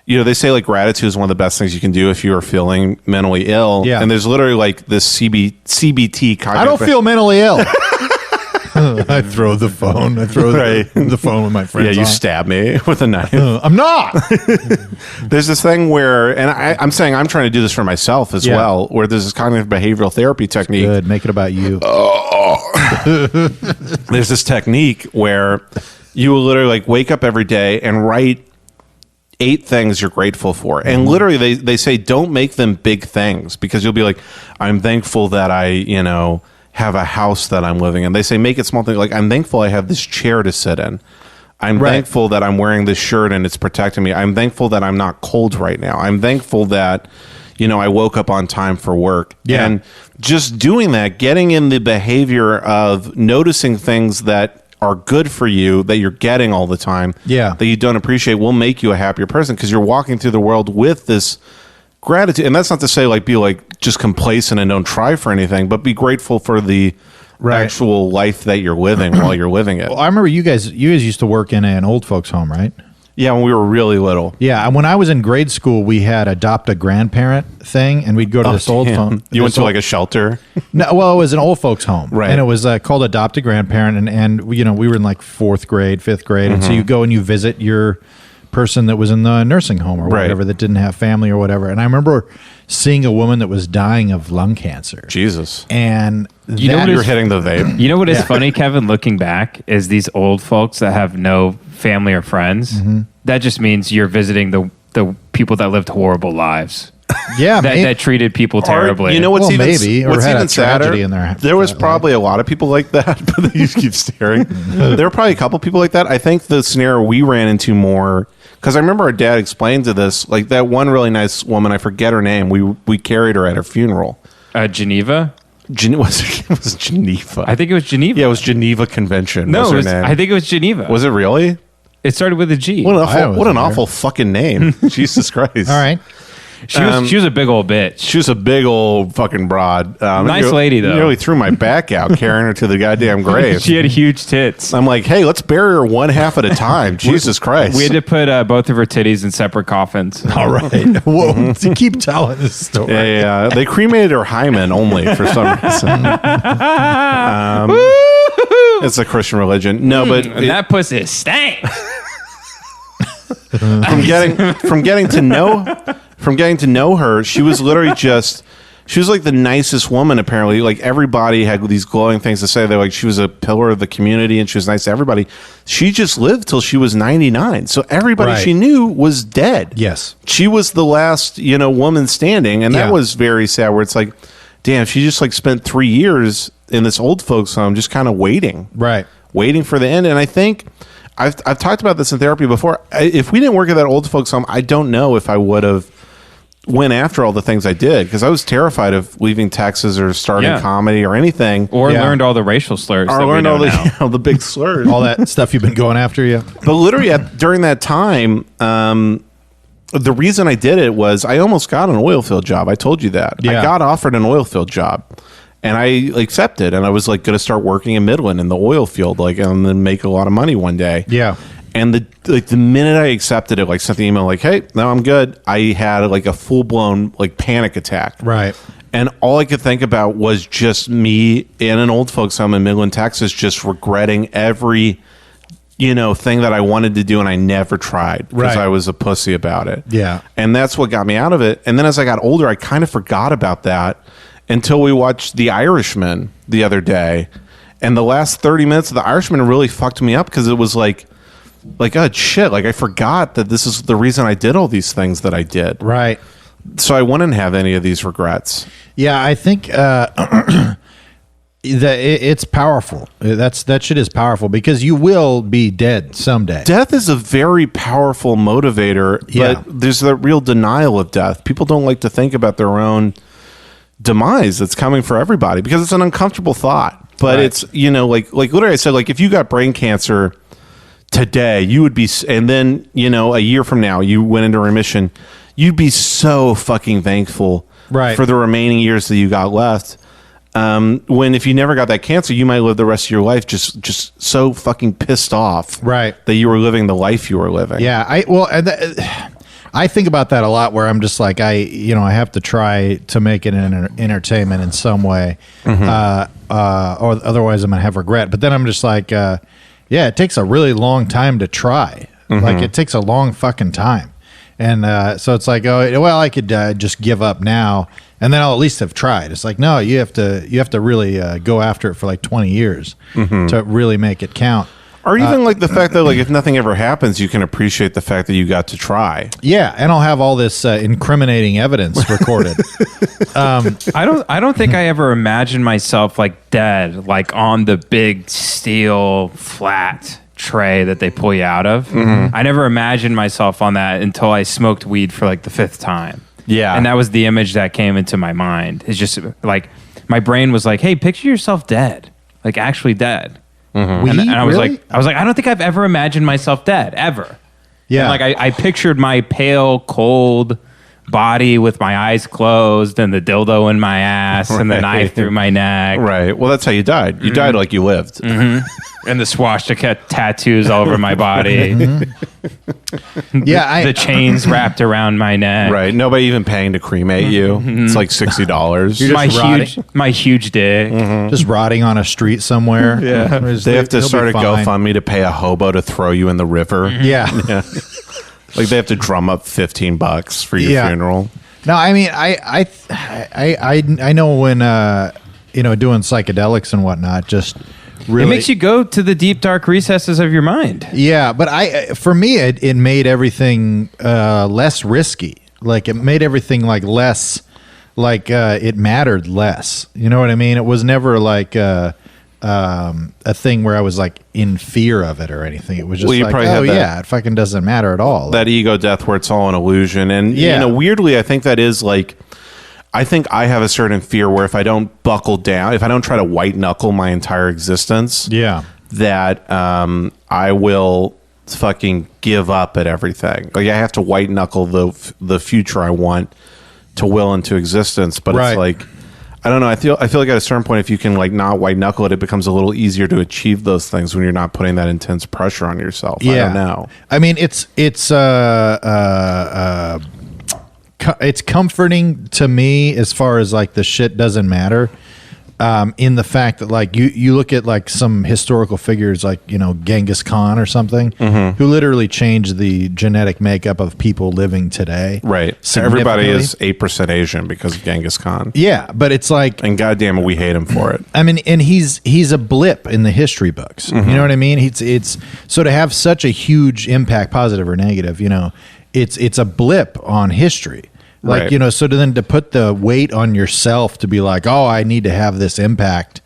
They say like gratitude is one of the best things you can do if you are feeling mentally ill. Yeah. And there's literally like this CBT. I don't feel mentally ill. I throw the phone. I throw the phone with my friends. Yeah, you on. stab me with a knife. I'm not. There's this thing where, and I'm saying I'm trying to do this for myself as Yeah. well, where there's this cognitive behavioral therapy technique. Good. Make it about you. There's this technique where you will literally like wake up every day and write 8 things you're grateful for. And literally they say don't make them big things, because you'll be like, I'm thankful that I, have a house that I'm living in. They say make it small things, like I'm thankful I have this chair to sit in. I'm Right. thankful that I'm wearing this shirt and it's protecting me. I'm thankful that I'm not cold right now. I'm thankful that, I woke up on time for work. Yeah. And just doing that, getting in the behavior of noticing things that are good for you that you're getting all the time, Yeah. that you don't appreciate, will make you a happier person, because you're walking through the world with this gratitude. And that's not to say like be like just complacent and don't try for anything, but be grateful for the Right. actual life that you're living while you're living it. Well, I remember you guys used to work in an old folks home, right? Yeah, when we were really little. Yeah. And when I was in grade school, we had adopt a grandparent thing, and we'd go to this old Damn. home. You went this to old- like a shelter. No, well, it was an old folks home, Right. And it was called Adopt a Grandparent, and we were in like 4th grade, 5th grade, and so Mm-hmm. you go and you visit your person that was in the nursing home or Right. whatever, that didn't have family or whatever. And I remember seeing a woman that was dying of lung cancer, Jesus. and You know that what You're is- hitting the vape. You know what is funny, Kevin, looking back, is these old folks that have no family or friends. That just means you're visiting the people that lived horrible lives. yeah, That, that treated people terribly. You know what's Well, even maybe, or what's had a even sadder? tragedy in their There was life. probably a lot of people like that, but you just keep staring. There were probably a couple people like that. I think the scenario we ran into more, because I remember our dad explained to this, like that one really nice woman, I forget her name. We carried her at her funeral. Geneva? It was Geneva. I think it was Geneva. Yeah, it was Geneva Convention. No, was it her was, name. I think it was Geneva. Was it really? It started with a G. What an I awful, was what an there. awful fucking name. Jesus Christ. all right. She was a big old bitch. She was a big old fucking broad. Nice lady, though. Nearly threw my back out carrying her to the goddamn grave. She had huge tits. I'm like, hey, let's bury her one half at a time. Jesus Christ. We had to put both of her titties in separate coffins. All right. Whoa, to keep telling this story. yeah. They cremated her hymen only for some reason. It's a Christian religion. No, but And that pussy stank. from getting to know her, she was literally just She was like the nicest woman, apparently. Like everybody had these glowing things to say. They're like, she was a pillar of the community and she was nice to everybody. She just lived till she was 99. So everybody she knew was dead. Yes. She was the last, woman standing. And that was very sad, where it's like, damn, she just like spent 3 years in this old folks home just kind of waiting. Right. Waiting for the end. And I think I've talked about this in therapy before. If we didn't work at that old folks home, I don't know if I would have went after all the things I did, because I was terrified of leaving Texas or starting comedy or anything, or learned all the racial slurs, or learned all the big slurs, all that stuff you've been going after. But literally during that time, the reason I did it was I almost got an oil field job. I told you that. I got offered an oil field job, and I accepted, and I was like going to start working in Midland in the oil field, like, and then make a lot of money one day. Yeah. And the minute I accepted it, like sent the email like, hey, no, I'm good, I had like a full-blown like panic attack. Right. And all I could think about was just me in an old folks home in Midland, Texas, just regretting every, thing that I wanted to do and I never tried because I was a pussy about it. Yeah. And that's what got me out of it. And then as I got older, I kind of forgot about that until we watched The Irishman the other day. And the last 30 minutes of The Irishman really fucked me up, because it was like, oh shit, like I forgot that this is the reason I did all these things that I did. Right. So I wouldn't have any of these regrets. Yeah, I think it's powerful. That shit is powerful, because you will be dead someday. Death is a very powerful motivator, but there's a real denial of death. People don't like to think about their own demise that's coming for everybody, because it's an uncomfortable thought. But it's, like literally I said, like if you got brain cancer today, you would be, and then, a year from now, you went into remission, you'd be so fucking thankful for the remaining years that you got left. When if you never got that cancer, you might live the rest of your life just so fucking pissed off, that you were living the life you were living. Yeah, I think about that a lot, where I'm just like, I have to try to make it an entertainment in some way, or otherwise I'm gonna have regret. But then I'm just like, it takes a really long time to try. Like it takes a long fucking time. And so it's like, I could just give up now, and then I'll at least have tried. It's like, no, you have to really go after it for like 20 years to really make it count. Or even like the fact that like if nothing ever happens, you can appreciate the fact that you got to try. Yeah, and I'll have all this incriminating evidence recorded. I don't think I ever imagined myself like dead, like on the big steel flat tray that they pull you out of. I never imagined myself on that until I smoked weed for like the 5th time. Yeah. And that was the image that came into my mind. It's just like my brain was like, hey, picture yourself dead, like actually dead. And I was like, I don't think I've ever imagined myself dead, ever. Yeah. And like I pictured my pale, cold body with my eyes closed and the dildo in my ass and the knife through my neck. Right. Well, that's how you died. You died like you lived. And the swastika tattoos all over my body. Yeah, the chains wrapped around my neck. Right. Nobody even paying to cremate you. It's like $60. My huge dick. Just rotting on a street somewhere. Yeah. They have to start a GoFundMe to pay a hobo to throw you in the river. Yeah. Like they have to drum up $15 for your funeral. No, I mean, I know when doing psychedelics and whatnot, just really, it makes you go to the deep dark recesses of your mind. Yeah, but for me, it made everything less risky. Like it made everything like less, like it mattered less. You know what I mean? It was never like a thing where I was like in fear of it or anything. It was just like, it fucking doesn't matter at all. That ego death where it's all an illusion. And weirdly, I think that is like, I think I have a certain fear where if I don't buckle down, if I don't try to white knuckle my entire existence, that I will fucking give up at everything. Like I have to white knuckle the future I want to will into existence. But it's like, I don't know. I feel like at a certain point, if you can like not white knuckle it, it becomes a little easier to achieve those things when you're not putting that intense pressure on yourself. I don't know. I mean, it's comforting to me as far as like the shit doesn't matter. in the fact that like you look at like some historical figures like Genghis Khan or something, who literally changed the genetic makeup of people living today. Right. Everybody is 8% Asian because of Genghis Khan. Yeah, but it's like, and goddamn it, we hate him for it. I mean, and he's a blip in the history books. You know what I mean? It's so to have such a huge impact, positive or negative, it's a blip on history. Like, Right. So to put the weight on yourself to be like, oh, I need to have this impact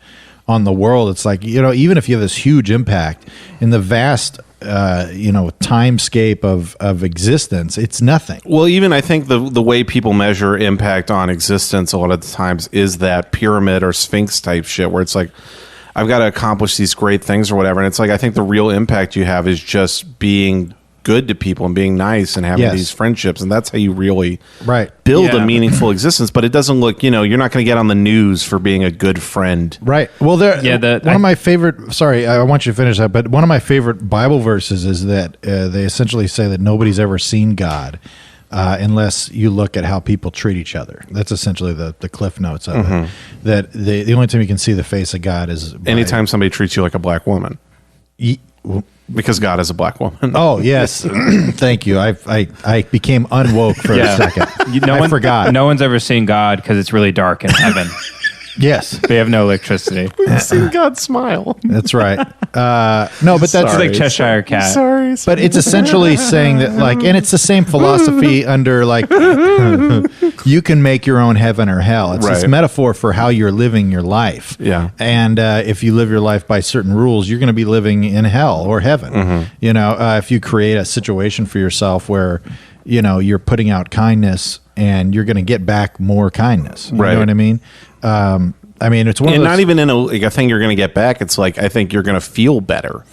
on the world. It's like, even if you have this huge impact in the vast, timescape of existence, it's nothing. Well, even I think the way people measure impact on existence a lot of the times is that pyramid or sphinx type shit where it's like, I've got to accomplish these great things or whatever. And it's like, I think the real impact you have is just being good to people and being nice and having these friendships, and that's how you really build a meaningful existence. But it doesn't look, you're not going to get on the news for being a good friend, right? Well, one of my favorite. Sorry, I want you to finish that. But one of my favorite Bible verses is that they essentially say that nobody's ever seen God unless you look at how people treat each other. That's essentially the cliff notes of it. That the only time you can see the face of God is anytime somebody treats you like a black woman. Because God is a black woman. Oh yes, thank you. I became unwoke for a second. I forgot. No one's ever seen God because it's really dark in heaven. Yes, they have no electricity. We've seen God smile. That's right. No, but that's like Cheshire Cat. Sorry, but it's essentially saying that, like, and it's the same philosophy under like you can make your own heaven or hell. It's this metaphor for how you're living your life. Yeah, and if you live your life by certain rules, you're going to be living in hell or heaven. If you create a situation for yourself where you're putting out kindness and you're going to get back more kindness. You know what I mean? It's one of those, not even in a thing you're going to get back. It's like, I think you're going to feel better.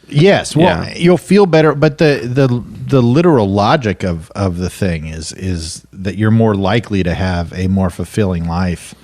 Yes, well, you'll feel better, but the literal logic of the thing is that you're more likely to have a more fulfilling life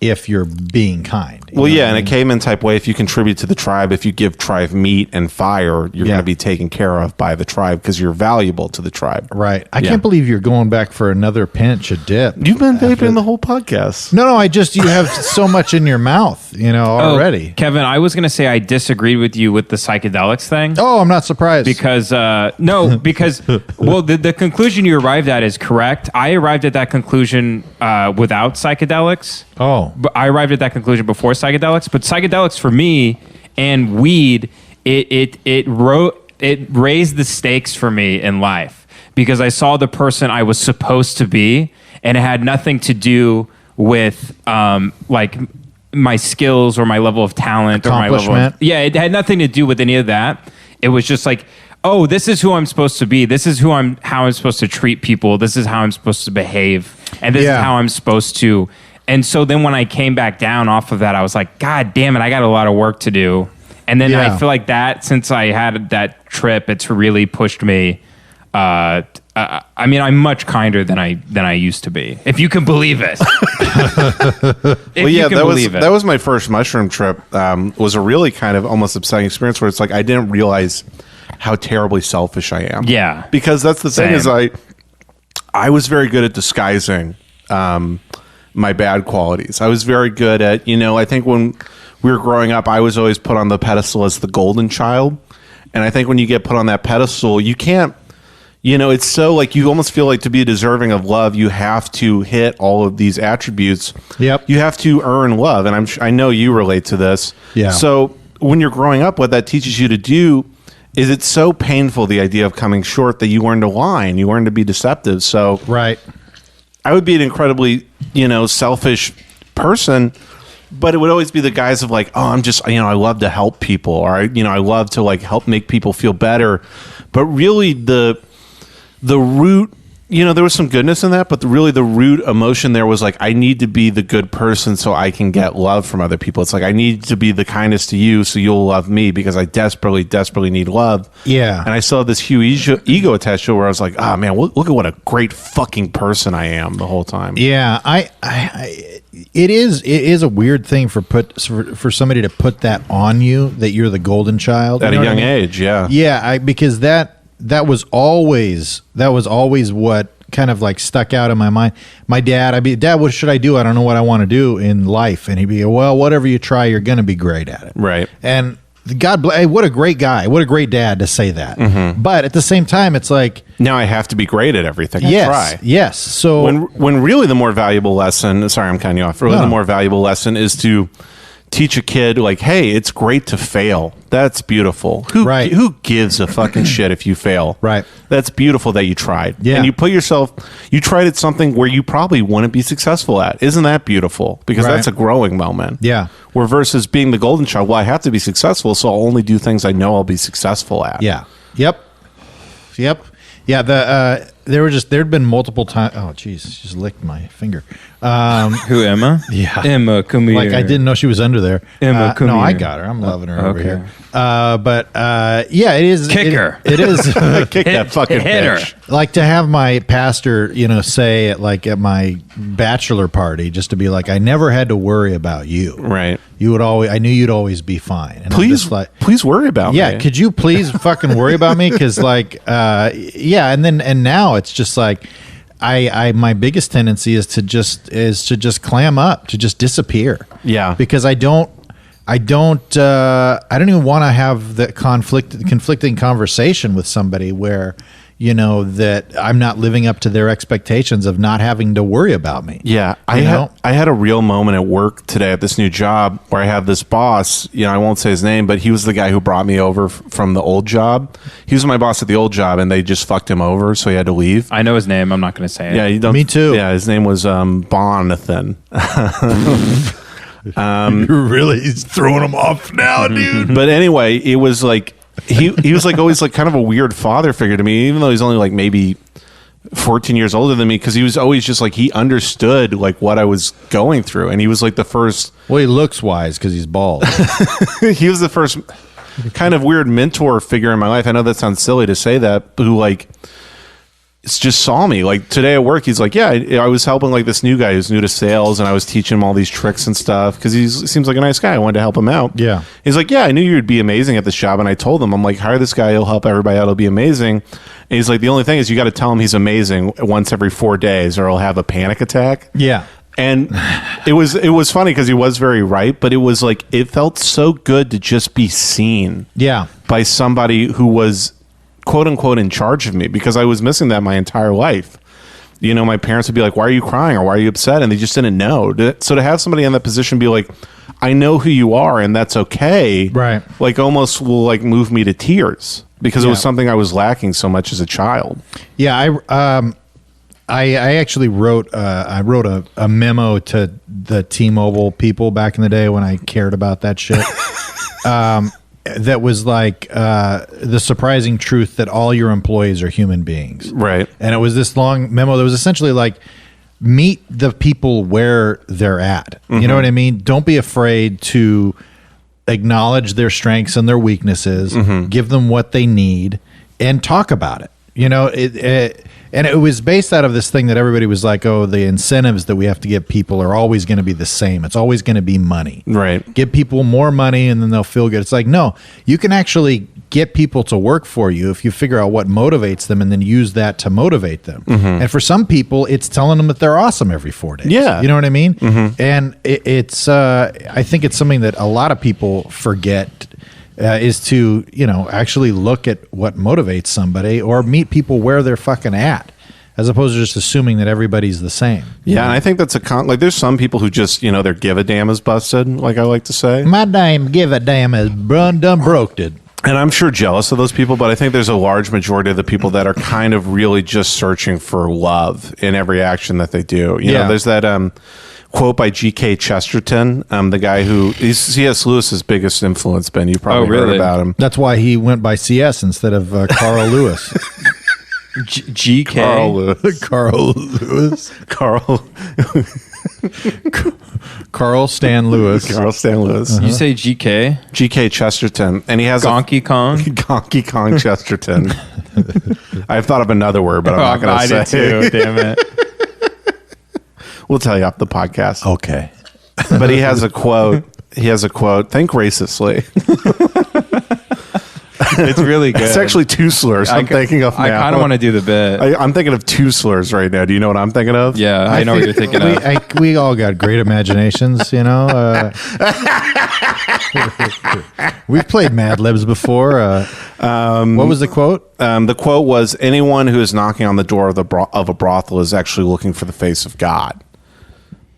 if you're being kind. Well, in a caveman type way, if you contribute to the tribe, if you give tribe meat and fire, you're going to be taken care of by the tribe because you're valuable to the tribe. Right. I can't believe you're going back for another pinch of dip. You've been vaping the whole podcast. No, you have so much in your mouth, already. Oh, Kevin, I was going to say I disagreed with you with the psychedelics thing. Oh, I'm not surprised. Because, well, the conclusion you arrived at is correct. I arrived at that conclusion without psychedelics. Oh. But I arrived at that conclusion before psychedelics. But psychedelics for me and weed, it raised the stakes for me in life because I saw the person I was supposed to be, and it had nothing to do with like my skills or my level of talent or my level of, it had nothing to do with any of that. It was just like, oh, this is who I'm supposed to be. This is how I'm supposed to treat people. This is how I'm supposed to behave, and this is how I'm supposed to. And so then when I came back down off of that, I was like, God damn it, I got a lot of work to do. And then I feel like that, since I had that trip, it's really pushed me. I'm much kinder than I used to be, if you can believe it. That was my first mushroom trip. Was a really kind of almost upsetting experience where it's like I didn't realize how terribly selfish I am. Yeah, because that's the thing is I was very good at disguising my bad qualities. I was very good at, I think when we were growing up, I was always put on the pedestal as the golden child. And I think when you get put on that pedestal, you can't, it's so like you almost feel like to be deserving of love, you have to hit all of these attributes. Yep. You have to earn love. And I know you relate to this. Yeah. So when you're growing up, what that teaches you to do is it's so painful, the idea of coming short, that you learn to lie and you learn to be deceptive. So right. I would be an incredibly, selfish person, but it would always be the guise of like, oh, I'm just, I love to help people, or I love to like help make people feel better. But really the root, there was some goodness in that, but really the root emotion there was like, I need to be the good person so I can get love from other people. It's like, I need to be the kindest to you so you'll love me because I desperately, desperately need love. Yeah. And I still have this huge ego attached to it where I was like, oh man, look at what a great fucking person I am the whole time. Yeah. It is a weird thing for somebody to put that on you, that you're the golden child. At a young age. Yeah. Yeah. Because that was always what kind of like stuck out in my mind. My dad, I'd be, Dad, what should I do? I don't know what I want to do in life. And he'd be, well, whatever you try, you're going to be great at it. Right. And what a great guy. What a great dad to say that. But at the same time, it's like, now I have to be great at everything I try. Yes. So when really the more valuable lesson, sorry, I'm cutting you off. Really, the more valuable lesson is to teach a kid, like, hey, it's great to fail. That's beautiful. Who gives a fucking shit if you fail? Right. That's beautiful that you tried. Yeah. And you tried at something where you probably wouldn't be successful at. Isn't that beautiful? Because that's a growing moment. Yeah. Where versus being the golden child, well, I have to be successful, so I'll only do things I know I'll be successful at. Yeah. Yep. Yeah. There'd been multiple times. Oh, geez, she just licked my finger. Who, Emma? Yeah. Emma, come here. Like I didn't know she was under there. Emma, come no, here. I got her. I'm loving her over okay. here. But yeah, it is. Kick her. It is. Kick that fucking hit her. bitch. Like to have my pastor, say at my bachelor party, just to be like, I never had to worry about you. Right. You would always. I knew you'd always be fine. And Please worry about me. Yeah, could you please fucking worry about me? Because yeah, and now it's just like, my biggest tendency is to just clam up, to just disappear. Yeah, because I don't even want to have the conflicting conversation with somebody where that I'm not living up to their expectations of not having to worry about me. Yeah, I had a real moment at work today at this new job where I had this boss, I won't say his name, but he was the guy who brought me over from the old job. He was my boss at the old job and they just fucked him over, so he had to leave. I know his name. I'm not going to say it. Yeah, you don't, me too. Yeah, his name was Bonathan. You're really throwing him off now, dude. But anyway, it was like he was like always like kind of a weird father figure to me, even though he's only like maybe 14 years older than me, because he was always just like, he understood like what I was going through, and he was like the first. Well, he looks wise because he's bald. He was the first kind of weird mentor figure in my life. I know that sounds silly to say that, but who like just saw me like today at work. He's like, yeah, I was helping like this new guy who's new to sales, and I was teaching him all these tricks and stuff because he seems like a nice guy. I wanted to help him out. Yeah. He's like, yeah, I knew you'd be amazing at this job. And I told him, I'm like, hire this guy. He'll help everybody out. He'll be amazing. And he's like, the only thing is you got to tell him he's amazing once every 4 days or he'll have a panic attack. Yeah. And it was funny because he was very right, but it was like, it felt so good to just be seen by somebody who was quote unquote in charge of me, because I was missing that my entire life. My parents would be like, why are you crying or why are you upset? And they just didn't know. So to have somebody in that position be like, I know who you are and that's okay. Right. Like almost will like move me to tears because it was something I was lacking so much as a child. Yeah. I actually wrote a memo to the T-Mobile people back in the day when I cared about that shit. That was like the surprising truth that all your employees are human beings. Right. And it was this long memo that was essentially like, meet the people where they're at. Mm-hmm. You know what I mean? Don't be afraid to acknowledge their strengths and their weaknesses, give them what they need, and talk about it. And it was based out of this thing that everybody was like, oh, the incentives that we have to give people are always going to be the same. It's always going to be money. Right. Give people more money and then they'll feel good. It's like, no, you can actually get people to work for you if you figure out what motivates them and then use that to motivate them. And for some people, it's telling them that they're awesome every 4 days. Yeah. You know what I mean? And it's I think it's something that a lot of people forget. Is to, actually look at what motivates somebody or meet people where they're fucking at, as opposed to just assuming that everybody's the same. Yeah, and I think that's like there's some people who just, their give a damn is busted, like I like to say. My damn give a damn is done broke it. And I'm sure jealous of those people, but I think there's a large majority of the people that are kind of really just searching for love in every action that they do. You know, there's that quote by G.K. Chesterton, the guy who is C.S. Lewis's biggest influence, Ben. You've probably heard about him. That's why he went by C.S. instead of Carl Lewis. G.K. Carl Lewis. Carl Stan Lewis. Carl Stan Lewis. You say G.K.? G.K. Chesterton. And he has Donkey Kong? Donkey Kong Chesterton. I've thought of another word, but I'm not going to say. I did too, damn it. We'll tell you off the podcast. Okay. But he has a quote. Think racistly. It's really good. It's actually two slurs I'm thinking of now. I kind of want to do the bit. I'm thinking of two slurs right now. Do you know what I'm thinking of? Yeah, I know what you're thinking of. We all got great imaginations, you know. We've played Mad Libs before. What was the quote? The quote was, anyone who is knocking on the door of a brothel is actually looking for the face of God.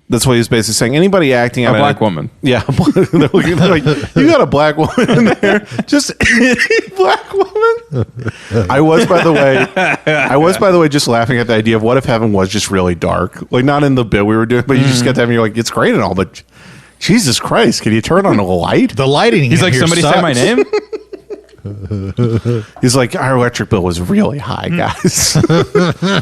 That's what he's basically saying. Anybody acting a black woman. Yeah. They're like, you got a black woman in there. Just any black woman. I was, by the way, just laughing at the idea of what if heaven was just really dark. Like, not in the bit we were doing, but you just get to heaven, you're like, it's great and all, but Jesus Christ, can you turn on a light? The lighting. He's like, somebody say my name? He's like, our electric bill was really high, guys.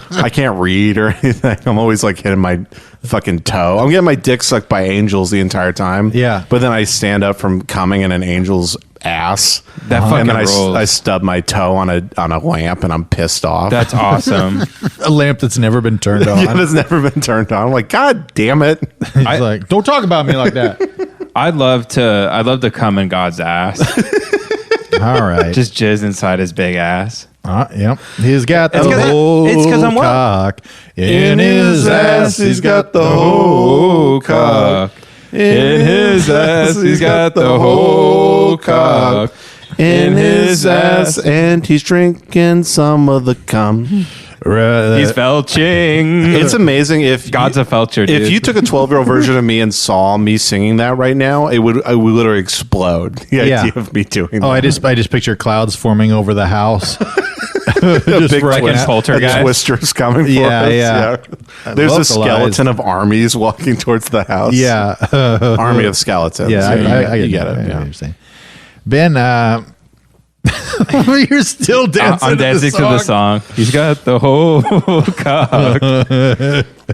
I can't read or anything. I'm always like hitting my fucking toe. I'm getting my dick sucked by angels the entire time. Yeah. But then I stand up from coming in an angel's ass. That fucking and then rolls. I stub my toe on a lamp and I'm pissed off. That's awesome. A lamp that's never been turned on. Yeah, that's never been turned on. I'm like, God damn it. He's like, don't talk about me like that. I'd love to come in God's ass. All right. Just jizz inside his big ass. Yep. He's got the It's 'cause whole I'm what? cock in his ass. He's got the whole cock. In his ass, he's got the whole cock. In his ass, and he's drinking some of the cum. He's felching. It's amazing if God's a felcher, dude. If you took a 12-year-old version of me and saw me singing that right now, I would literally explode. The idea of me doing that. Oh, I just picture clouds forming over the house. Just big right fucking poltergeist. Twisters coming for Yeah, us. yeah. There's a localized. skeleton of armies walking towards the house. Yeah. Army of skeletons. Yeah, I get it. I Yeah. understand. Ben, you're still dancing. I'm dancing to the song. He's got the whole cock.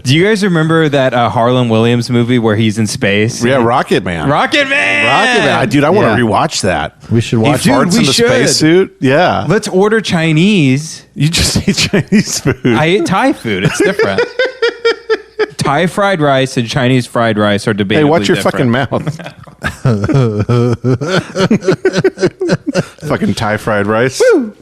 Do you guys remember that Harlan Williams movie where he's in space? Yeah, Rocket Man. Rocket Man. Dude, I want to Yeah. rewatch that. We should He watch Dude, farts we in the should. spacesuit. Yeah. Let's order Chinese. You just eat Chinese food. I ate Thai food. It's different. Thai fried rice and Chinese fried rice are debatably Hey, watch your different. fucking mouth. Fucking Thai fried rice. Woo!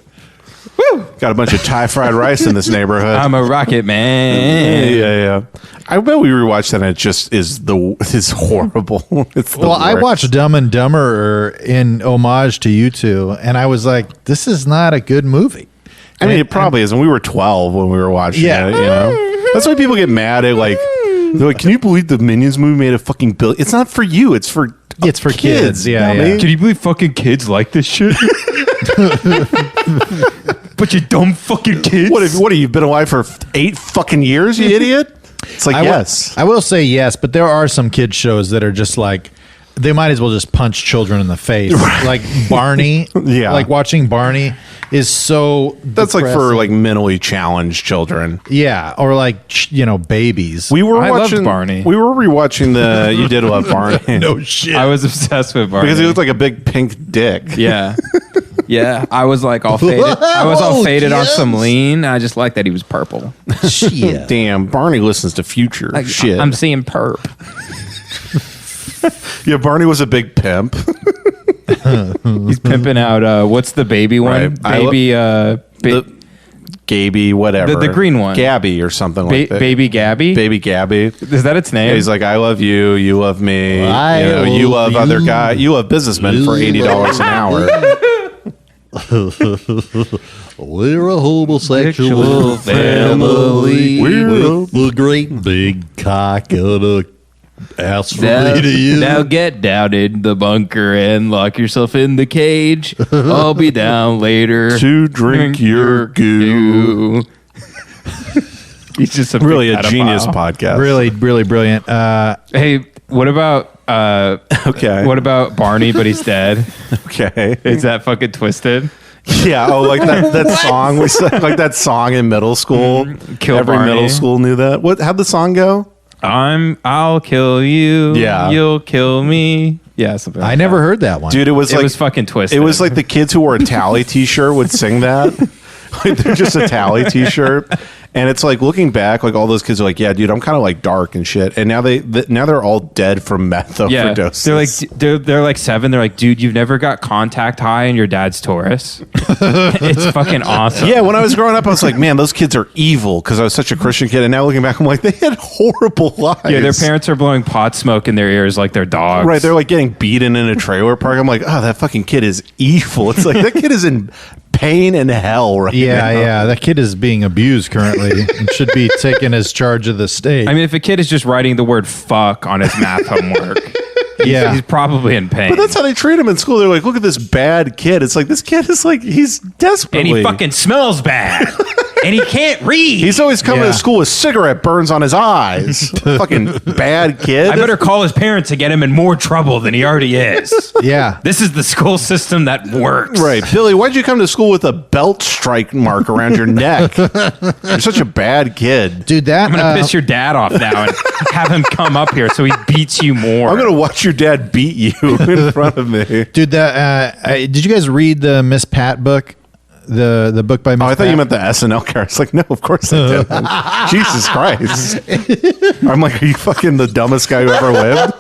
Got a bunch of Thai fried rice in this neighborhood. I'm a rocket man. Yeah. I bet we rewatched that and it just is horrible. It's the Well, I worst. watched Dumb and Dumber in homage to you two, and I was like, this is not a good movie. I mean, it probably is. And we were 12 when we were watching Yeah. it, you know? That's why people get mad at, like, they're like, can you believe the Minions movie made a fucking bill? It's not for you. It's for kids. Yeah, dummy. yeah. Can you believe fucking kids like this shit? But you dumb fucking kids. What have you been alive for 8 fucking years, you idiot? It's like, yes. I will say yes, but there are some kids shows that are just like, they might as well just punch children in the face. Like Barney. Yeah. Like watching Barney is so That's like for depressing. like mentally challenged children. Yeah, or like babies. We were I loved watching Barney. We were rewatching the You Did Love Barney. no shit. I was obsessed with Barney. Because he looked like a big pink dick. Yeah. Yeah. I was like all faded. I was all faded on some lean. I just like that he was purple. Shit. Damn, Barney listens to Future. Like, Shit. I'm seeing perp. Yeah, Barney was a big pimp. He's pimping out what's the baby one? Right. Baby Gaby, whatever. The green one. Gabby or something like that. Baby Gabby? Baby Gabby. Is that its name? Yeah, he's like, I love you, you love me. I you love love other you. guy. You love businessmen for $80 an hour. We're a homosexual family. We're with a great big cock and a ass for me to use. Now get down in the bunker and lock yourself in the cage. I'll be down later to drink your goo. He's just a Really big a pedophile. genius podcast. Really, really brilliant. Hey, what about Okay. What about Barney, but he's dead? Okay. Is that fucking twisted? Yeah. Oh, like that song we sang, like that song in middle school. Kill Every Barney. middle school knew that. How'd the song go? I'll kill you. Yeah. You'll kill me. Yeah, something like I never heard that one. Dude, it was It like was fucking twisted. It was like the kids who wore a Tally t-shirt would sing that. Like they're just a Tally t-shirt. And it's like looking back, like all those kids are like, yeah, dude, I'm kind of like dark and shit. And now they're all dead from meth overdoses. They're like 7. They're like, dude, you've never got contact high in your dad's Taurus. It's fucking awesome. Yeah, when I was growing up, I was like, man, those kids are evil because I was such a Christian kid. And now looking back, I'm like, they had horrible lives. Yeah, their parents are blowing pot smoke in their ears like they're dogs. Right, they're like getting beaten in a trailer park. I'm like, oh, that fucking kid is evil. It's like that kid is in pain and hell right now. Yeah, that kid is being abused currently and should be taken as charge of the state. I mean, if a kid is just writing the word fuck on his math homework, he's probably in pain. But that's how they treat him in school. They're like, look at this bad kid. It's like, this kid is like, he's desperately. And he fucking smells bad. And he can't read. He's always coming to school with cigarette burns on his eyes. Fucking bad kid. I better call his parents to get him in more trouble than he already is. Yeah. This is the school system that works. Right. Billy, why'd you come to school with a belt strike mark around your neck? You're such a bad kid. Dude, I'm going to piss your dad off now and have him come up here so he beats you more. I'm going to watch your dad beat you in front of me. Dude, did you guys read the Miss Pat book? The book by Miss I thought Pat? you meant the SNL character. It's like, no, of course I didn't. Jesus Christ. I'm like, are you fucking the dumbest guy who ever lived?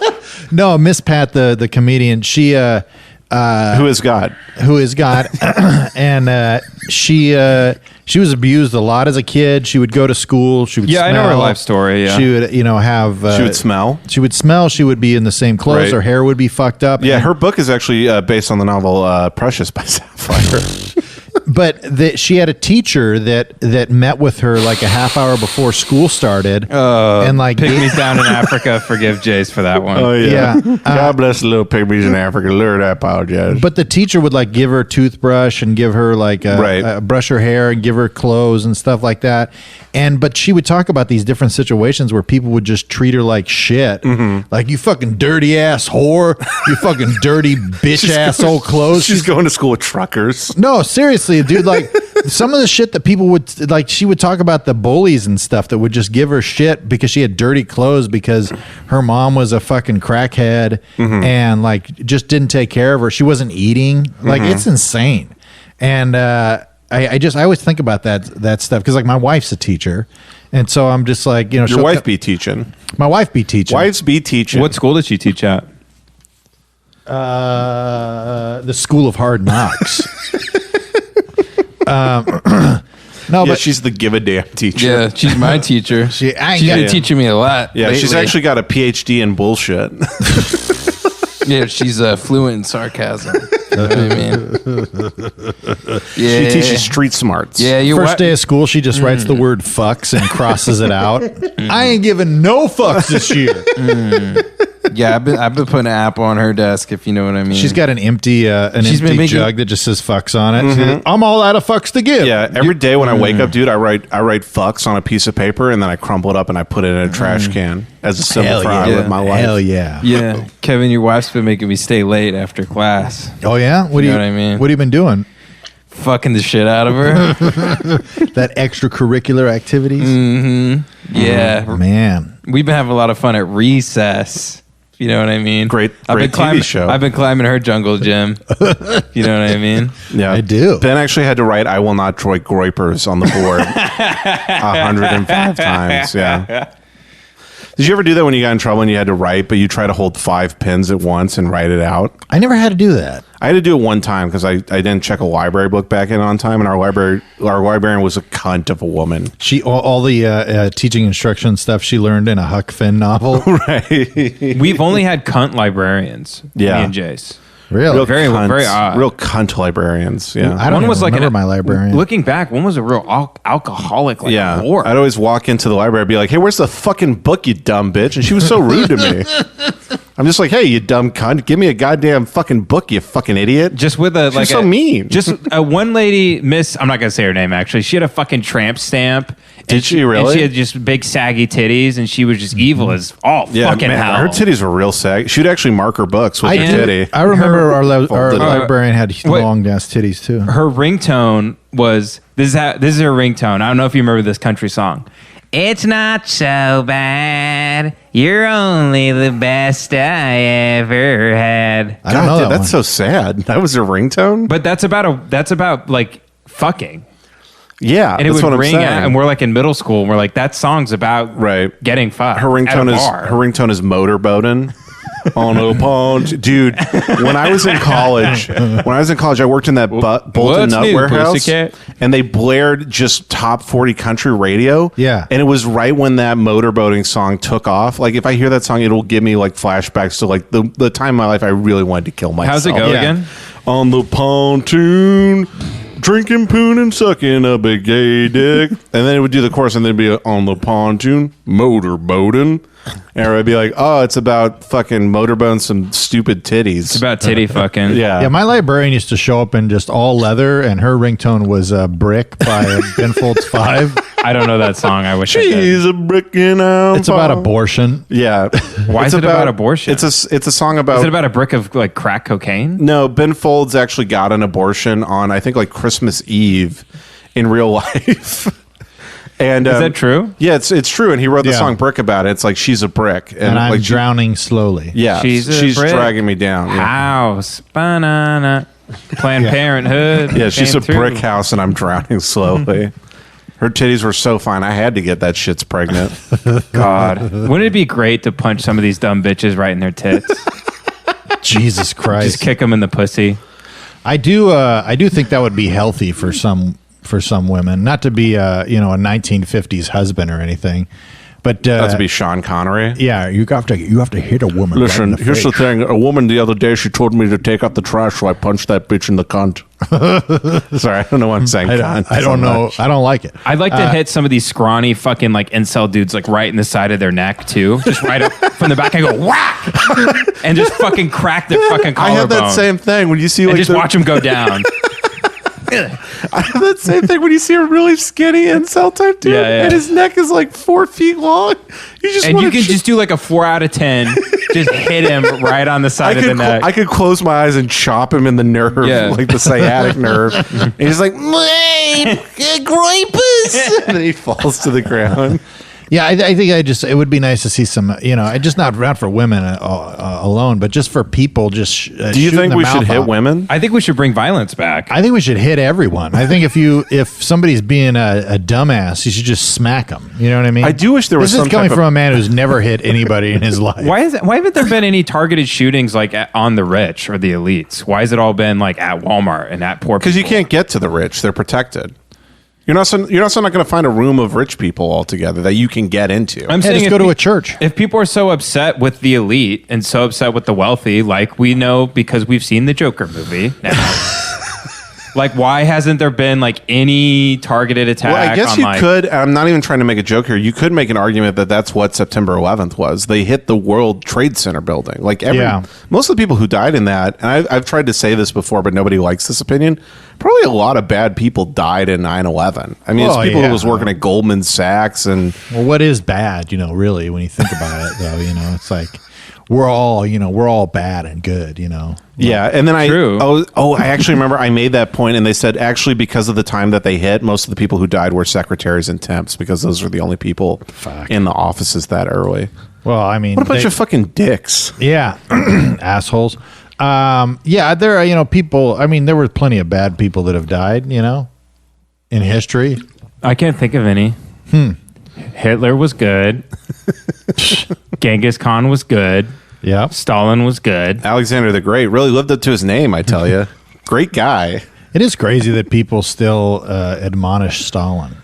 No, Miss Pat, the comedian, she... who is God? Who is God. And she was abused a lot as a kid. She would go to school. She would smell. I know her life story, yeah. She would, have... she would smell? She would smell. She would be in the same clothes. Right. Her hair would be fucked up. Yeah, her book is actually based on the novel Precious by Sapphire. But she had a teacher that met with her like a half hour before school started. And like Pygmies down in Africa. Forgive Jace for that one. Oh, Yeah. God bless the little pygmies in Africa. Lord, I apologize. But the teacher would like give her a toothbrush and give her like brush her hair and give her clothes and stuff like that. But she would talk about these different situations where people would just treat her like shit. Like, you fucking dirty ass whore. You fucking dirty bitch asshole clothes. She's going to school with truckers. No, seriously, dude, like some of the shit that people would like, she would talk about the bullies and stuff that would just give her shit because she had dirty clothes because her mom was a fucking crackhead and like just didn't take care of her. She wasn't eating. Like, it's insane. And I always think about that stuff because like my wife's a teacher. And so I'm just like, Your wife be teaching. My wife be teaching. Wives be teaching. What school did she teach at? The School of Hard Knocks. No, but she's the give a damn teacher. Yeah, she's my teacher. She's been teaching me a lot. Yeah, she's lately. actually got a PhD in bullshit. Yeah, she's fluent in sarcasm. You know what I mean? Yeah. She teaches street smarts. Yeah, you first day of school, she just writes the word fucks and crosses it out. I ain't giving no fucks this year. Yeah, I've been putting an apple on her desk, if you know what I mean. She's got an empty jug that just says fucks on it. Mm-hmm. I'm all out of fucks to give. Yeah, every day when I wake up, dude, I write fucks on a piece of paper and then I crumple it up and I put it in a trash can as a symbol for I live my life. Hell yeah. Yeah. Kevin, your wife's been making me stay late after class. Oh yeah? What You know what I mean? What have you been doing? Fucking the shit out of her. That extracurricular activities? Yeah. Oh, man. We've been having a lot of fun at recess. You know what I mean? Great been TV show. I've been climbing her jungle gym. You know what I mean? Yeah, I do. Ben actually had to write "I will not Troy Groypers" on the board 105 times. Yeah. Did you ever do that when you got in trouble and you had to write, but you try to hold 5 pens at once and write it out? I never had to do that. I had to do it one time because I didn't check a library book back in on time, and our librarian was a cunt of a woman. She all the teaching instruction stuff she learned in a Huck Finn novel. Right. We've only had cunt librarians. Yeah. Me and Jace. Really? Very odd. Real cunt librarians. Yeah. I don't One even was like remember my librarian. Looking back, one was a real alcoholic Yeah, whore. I'd always walk into the library and be like, "Hey, where's the fucking book, you dumb bitch?" And she was so rude to me. I'm just like, "Hey, you dumb cunt, give me a goddamn fucking book, you fucking idiot." Just with a She was so mean. Just one lady, Miss. I'm not gonna say her name. Actually, she had a fucking tramp stamp. Did she really? And she had just big saggy titties, and she was just evil as all fucking man, hell. her titties were real sag. She'd actually mark her books with her titty. I remember our folded up. librarian had long ass titties too. Her ringtone was this is her ringtone. I don't know if you remember this country song. It's not so bad. You're only the best I ever had. I don't know that that's one. so sad. That was her ringtone. But that's about like fucking. Yeah, And it that's would what I'm ring saying. out, and we're like in middle school, and we're like, that song's about getting fucked. Her ringtone is motorboating on a pond. Dude, when I was in college, I worked in that Bolton Nut Warehouse, Pussycat? and they blared just top 40 country radio. Yeah. And it was right when that motorboating song took off. Like, if I hear that song, it'll give me like flashbacks to like the time in my life I really wanted to kill myself. How's it go again? On the pontoon, drinking, poon, and sucking a big gay dick. And then it would do the chorus, and then it'd be on the pontoon, motorboating. And I'd be like, oh, it's about fucking motorboating some stupid titties. It's about titty fucking. Yeah. Yeah, my librarian used to show up in just all leather, and her ringtone was Brick by Ben Folds 5. I don't know that song. I wish I did. She's a brick in a It's about abortion. Yeah. Why is it about abortion? It's a song about... Is it about a brick of like crack cocaine? No, Ben Folds actually got an abortion on, I think, like Christmas Eve in real life. And is that true? Yeah, it's true. And he wrote the Yeah. song "Brick" about it. It's like she's a brick, And I'm like drowning slowly. Yeah, She's brick. dragging me down. Yeah, House, banana, Planned Parenthood. yeah she's came a through. brick house, and I'm drowning slowly. Her titties were so fine, I had to get that shit's pregnant. God, wouldn't it be great to punch some of these dumb bitches right in their tits? Jesus Christ. Just kick them in the pussy. I do think that would be healthy for some women, not to be a 1950s husband or anything, but Not to be Sean Connery. yeah, you have to hit a woman. Listen, right in the here's the face. thing. A woman the other day, she told me to take out the trash, so I punched that bitch in the cunt. Sorry, I don't know why I'm saying cunt. I don't know. I don't like it. I'd like to hit some of these scrawny fucking like incel dudes like right in the side of their neck too, just right up from the back and go whack, and just fucking crack their fucking I collarbone. had that same thing when you see and like just watch them go down. I have that same thing when you see a really skinny incel type dude, Yeah, yeah. and his neck is like 4 feet long. You just And wanna you can just do like a 4 out of 10, just hit him right on the side of the neck. I could close my eyes and chop him in the nerve, Yeah. like the sciatic nerve. And he's like, grapes, and then he falls to the ground. Yeah, I think it would be nice to see some, just not for women alone, but just for people. Do you think we should hit women? I think we should bring violence back. I think we should hit everyone. I think if somebody's being a dumbass, you should just smack them. You know what I mean? I do wish there was This some is coming type from a man who's never hit anybody in his life. Why haven't there been any targeted shootings like on the rich or the elites? Why has it all been like at Walmart and at poor people? Because you can't get to the rich; they're protected. You're not not going to find a room of rich people altogether that you can get into. I'm saying just go to a church. If people are so upset with the elite and so upset with the wealthy, like we know because we've seen the Joker movie now. Like, why hasn't there been like any targeted attack? Well, I guess on, you like, could. I'm not even trying to make a joke here. You could make an argument that that's what September 11th was. They hit the World Trade Center building. Like most of the people who died in that, and I've tried to say this before, but nobody likes this opinion. Probably a lot of bad people died in 9/11. I mean, it's people who was working at Goldman Sachs and. Well, what is bad? Really, when you think about it, though, it's like we're all bad and good. Yeah, and then True. I actually remember I made that point, and they said actually because of the time that they hit, most of the people who died were secretaries and temps because those were the only people in the offices that early. Well, I mean, What a bunch of fucking dicks. Yeah, assholes. There are people. I mean, there were plenty of bad people that have died. In history. I can't think of any. Hitler was good. Genghis Khan was good. Yeah. Stalin was good. Alexander the Great really lived up to his name, I tell you. Great guy. It is crazy that people still admonish Stalin.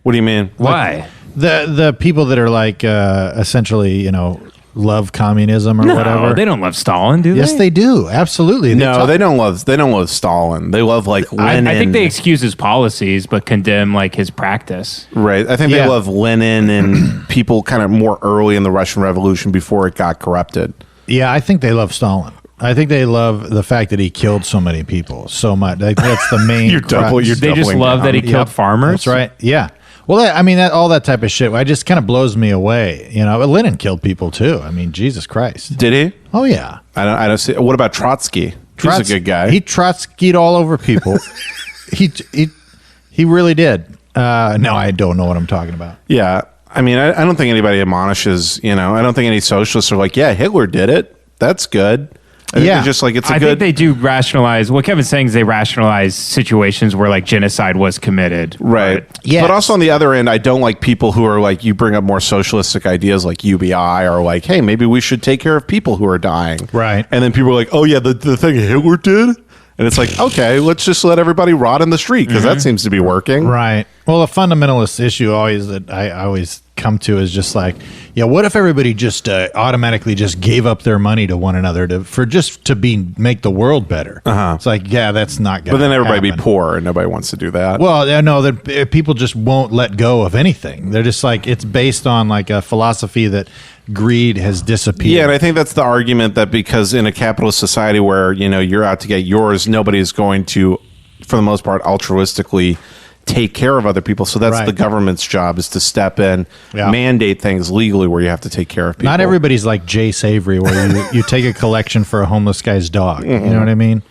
What do you mean? Why? The people that are like essentially, love communism or whatever. They don't love Stalin, do they? Yes, they do. Absolutely. They don't love Stalin. They love like Lenin. I think they excuse his policies, but condemn like his practice. Right. I think they love Lenin and people kind of more early in the Russian Revolution before it got corrupted. Yeah, I think they love Stalin. I think they love the fact that he killed so many people so much. Like, that's the main. You're crux. They just love that he killed farmers. That's right. Yeah. Well, all that type of shit. It just kind of blows me away. But Lenin killed people too. I mean, Jesus Christ. Did he? Oh yeah. I don't see. What about Trotsky? He's a good guy. He Trotsky'd all over people. he really did. No, I don't know what I'm talking about. Yeah. I mean, I don't think anybody admonishes. I don't think any socialists are like, yeah, Hitler did it. That's good. I think they're just like it's a I good. think they do rationalize. What Kevin's saying is they rationalize situations where like genocide was committed. Right. Yes. But also on the other end, I don't like people who are like, you bring up more socialistic ideas like UBI or like, hey, maybe we should take care of people who are dying. Right. And then people are like, oh, yeah, the thing Hitler did. And it's like, okay, let's just let everybody rot in the street because that seems to be working. Right. Well, a fundamentalist issue always that I always come to is just like, yeah, what if everybody just automatically just gave up their money to one another to make the world better? It's like, yeah, that's not going to But then everybody happen. be poor and nobody wants to do that. Well, I know that people just won't let go of anything. They're just like, it's based on like a philosophy that greed has disappeared. Yeah, and I think that's the argument that because in a capitalist society where, you're out to get yours, nobody is going to, for the most part, altruistically take care of other people. So that's Right. the government's job is to step in, Yeah. mandate things legally where you have to take care of people. Not everybody's like Jay Savory, where you take a collection for a homeless guy's dog. You know what I mean?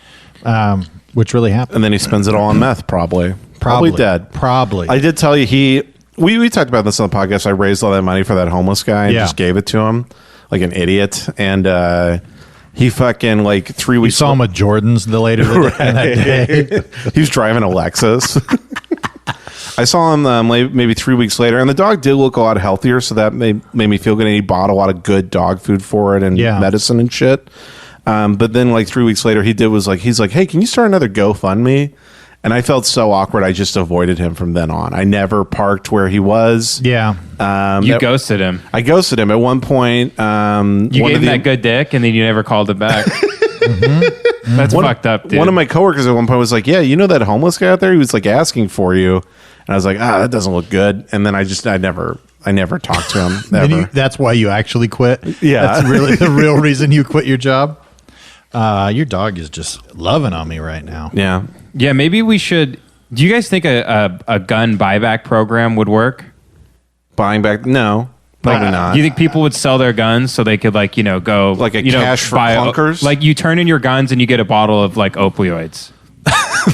Which really happened. And then he spends it all on meth, probably. Probably dead. Probably. I did tell you we talked about this on the podcast. I raised all that money for that homeless guy and Yeah. just gave it to him like an idiot. And he fucking like 3 We weeks saw him with Jordans the later that day. he was driving a Lexus. I saw him maybe 3 weeks later, and the dog did look a lot healthier, so that made me feel good. And he bought a lot of good dog food for it and Yeah. medicine and shit. But then like 3 weeks later, he's like, hey, can you start another GoFundMe? And I felt so awkward. I just avoided him from then on. I never parked where he was. Yeah. You ghosted him. I ghosted him at one point. You gave him that good dick, and then you never called it back. That's fucked up, dude. One of my coworkers at one point was like, yeah, you know that homeless guy out there? He was like asking for you. And I was like, that doesn't look good. And then I never talked to him. Never. That's why you actually quit. Yeah. That's really the real reason you quit your job. Your dog is just loving on me right now. Yeah. Yeah, maybe we should. Do you guys think a gun buyback program would work? Buying back? No, probably not. Do you think people would sell their guns so they could go Like a you know, cash for buy clunkers? Like you turn in your guns and you get a bottle of like opioids.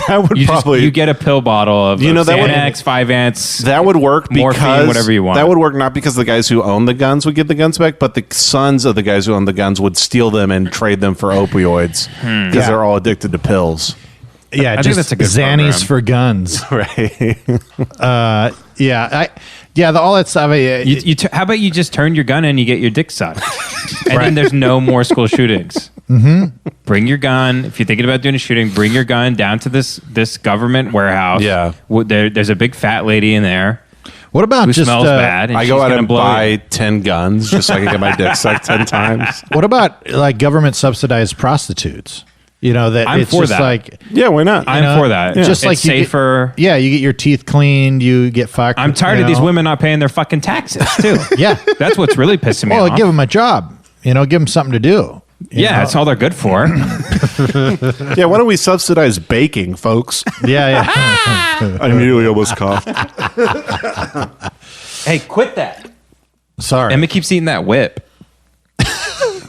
That would You get a pill bottle of that would- Xanax, 5-ants. That would work Morphine, because whatever you want. That would work not because the guys who own the guns would get the guns back, but the sons of the guys who own the guns would steal them and trade them for opioids because they're all addicted to pills. Yeah, I think just that's a good Xannies program. for guns. Right. All that stuff. How about you just turn your gun in and you get your dick sucked? And then there's no more school shootings. Bring your gun. If you're thinking about doing a shooting, bring your gun down to this government warehouse. Yeah. There's a big fat lady in there What about who just smells bad. And I she's go out gonna and blow buy you. 10 guns just so I can get my dick sucked 10 times. What about like government subsidized prostitutes? You know that I'm it's for just that. like Yeah, why not? I'm know, for that. just It's like you get- safer. you get your teeth cleaned, you get fucked. I'm tired you of these know? women not paying their fucking taxes too. Yeah. That's what's really pissing me Well, off. give them a job. Give them something to do. you Yeah, know? that's all they're good for. Yeah, why don't we subsidize baking, folks? Yeah. I immediately almost coughed. Hey, quit that. Sorry. Emma keeps eating that whip.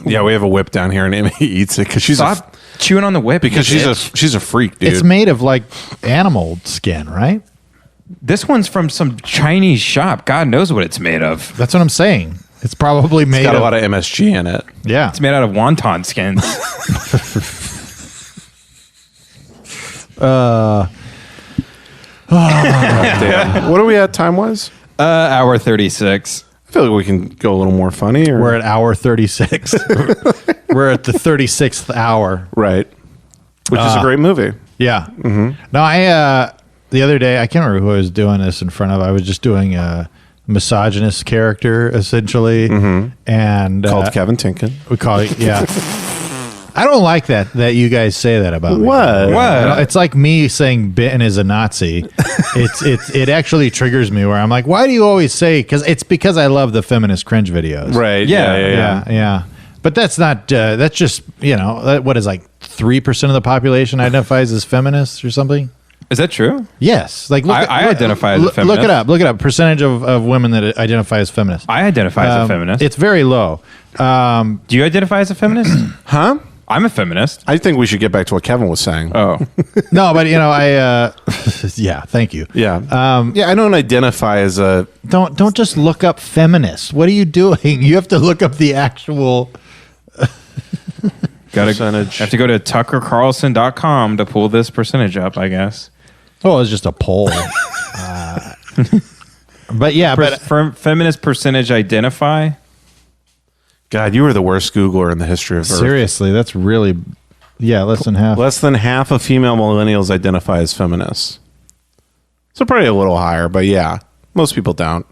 Yeah, we have a whip down here, and Amy eats it because she's Stop chewing on the whip. because you she's bitch. she's a freak, dude. It's made of like animal skin, right? This one's from some Chinese shop. God knows what it's made of. That's what I'm saying. It's probably made got of a lot of MSG in it. yeah. It's made out of wonton skins. Damn. What are we at time wise? Hour 36. I feel like we can go a little more funny. Or, We're at hour 36. We're at the 36th hour. right, which is a great movie. Yeah. No, I the other day I can't remember who I was doing this in front of. I was just doing a misogynist character essentially, and Called Kevin Tinkin. we call it I don't like that you guys say that about me. What? I don't- It's like me saying Benton is a Nazi. It actually triggers me where I'm like, why do you always say? Because I love the feminist cringe videos. Right. Yeah. Yeah. But that's not. That's just what is like 3% of the population identifies as feminists or something. Is that true? Yes. Like I identify as a Look feminist. it up. Look it up. Percentage of women that identify as feminists. I identify as a feminist. It's very low. Do you identify as a feminist? Huh? I'm a feminist. I think we should get back to what Kevin was saying. Oh. No, but I. Yeah. Thank you. Yeah. Yeah, I don't identify as a. Don't just look up feminist. What are you doing? You have to look up the actual. percentage. Have to go to tuckercarlson.com to pull this percentage up, I guess. Oh, it's just a poll. But yeah, Feminist percentage identify. God, you were the worst Googler in the history of Earth. seriously, that's really, less than half. Less than half of female millennials identify as feminists. So probably a little higher, but yeah, most people don't.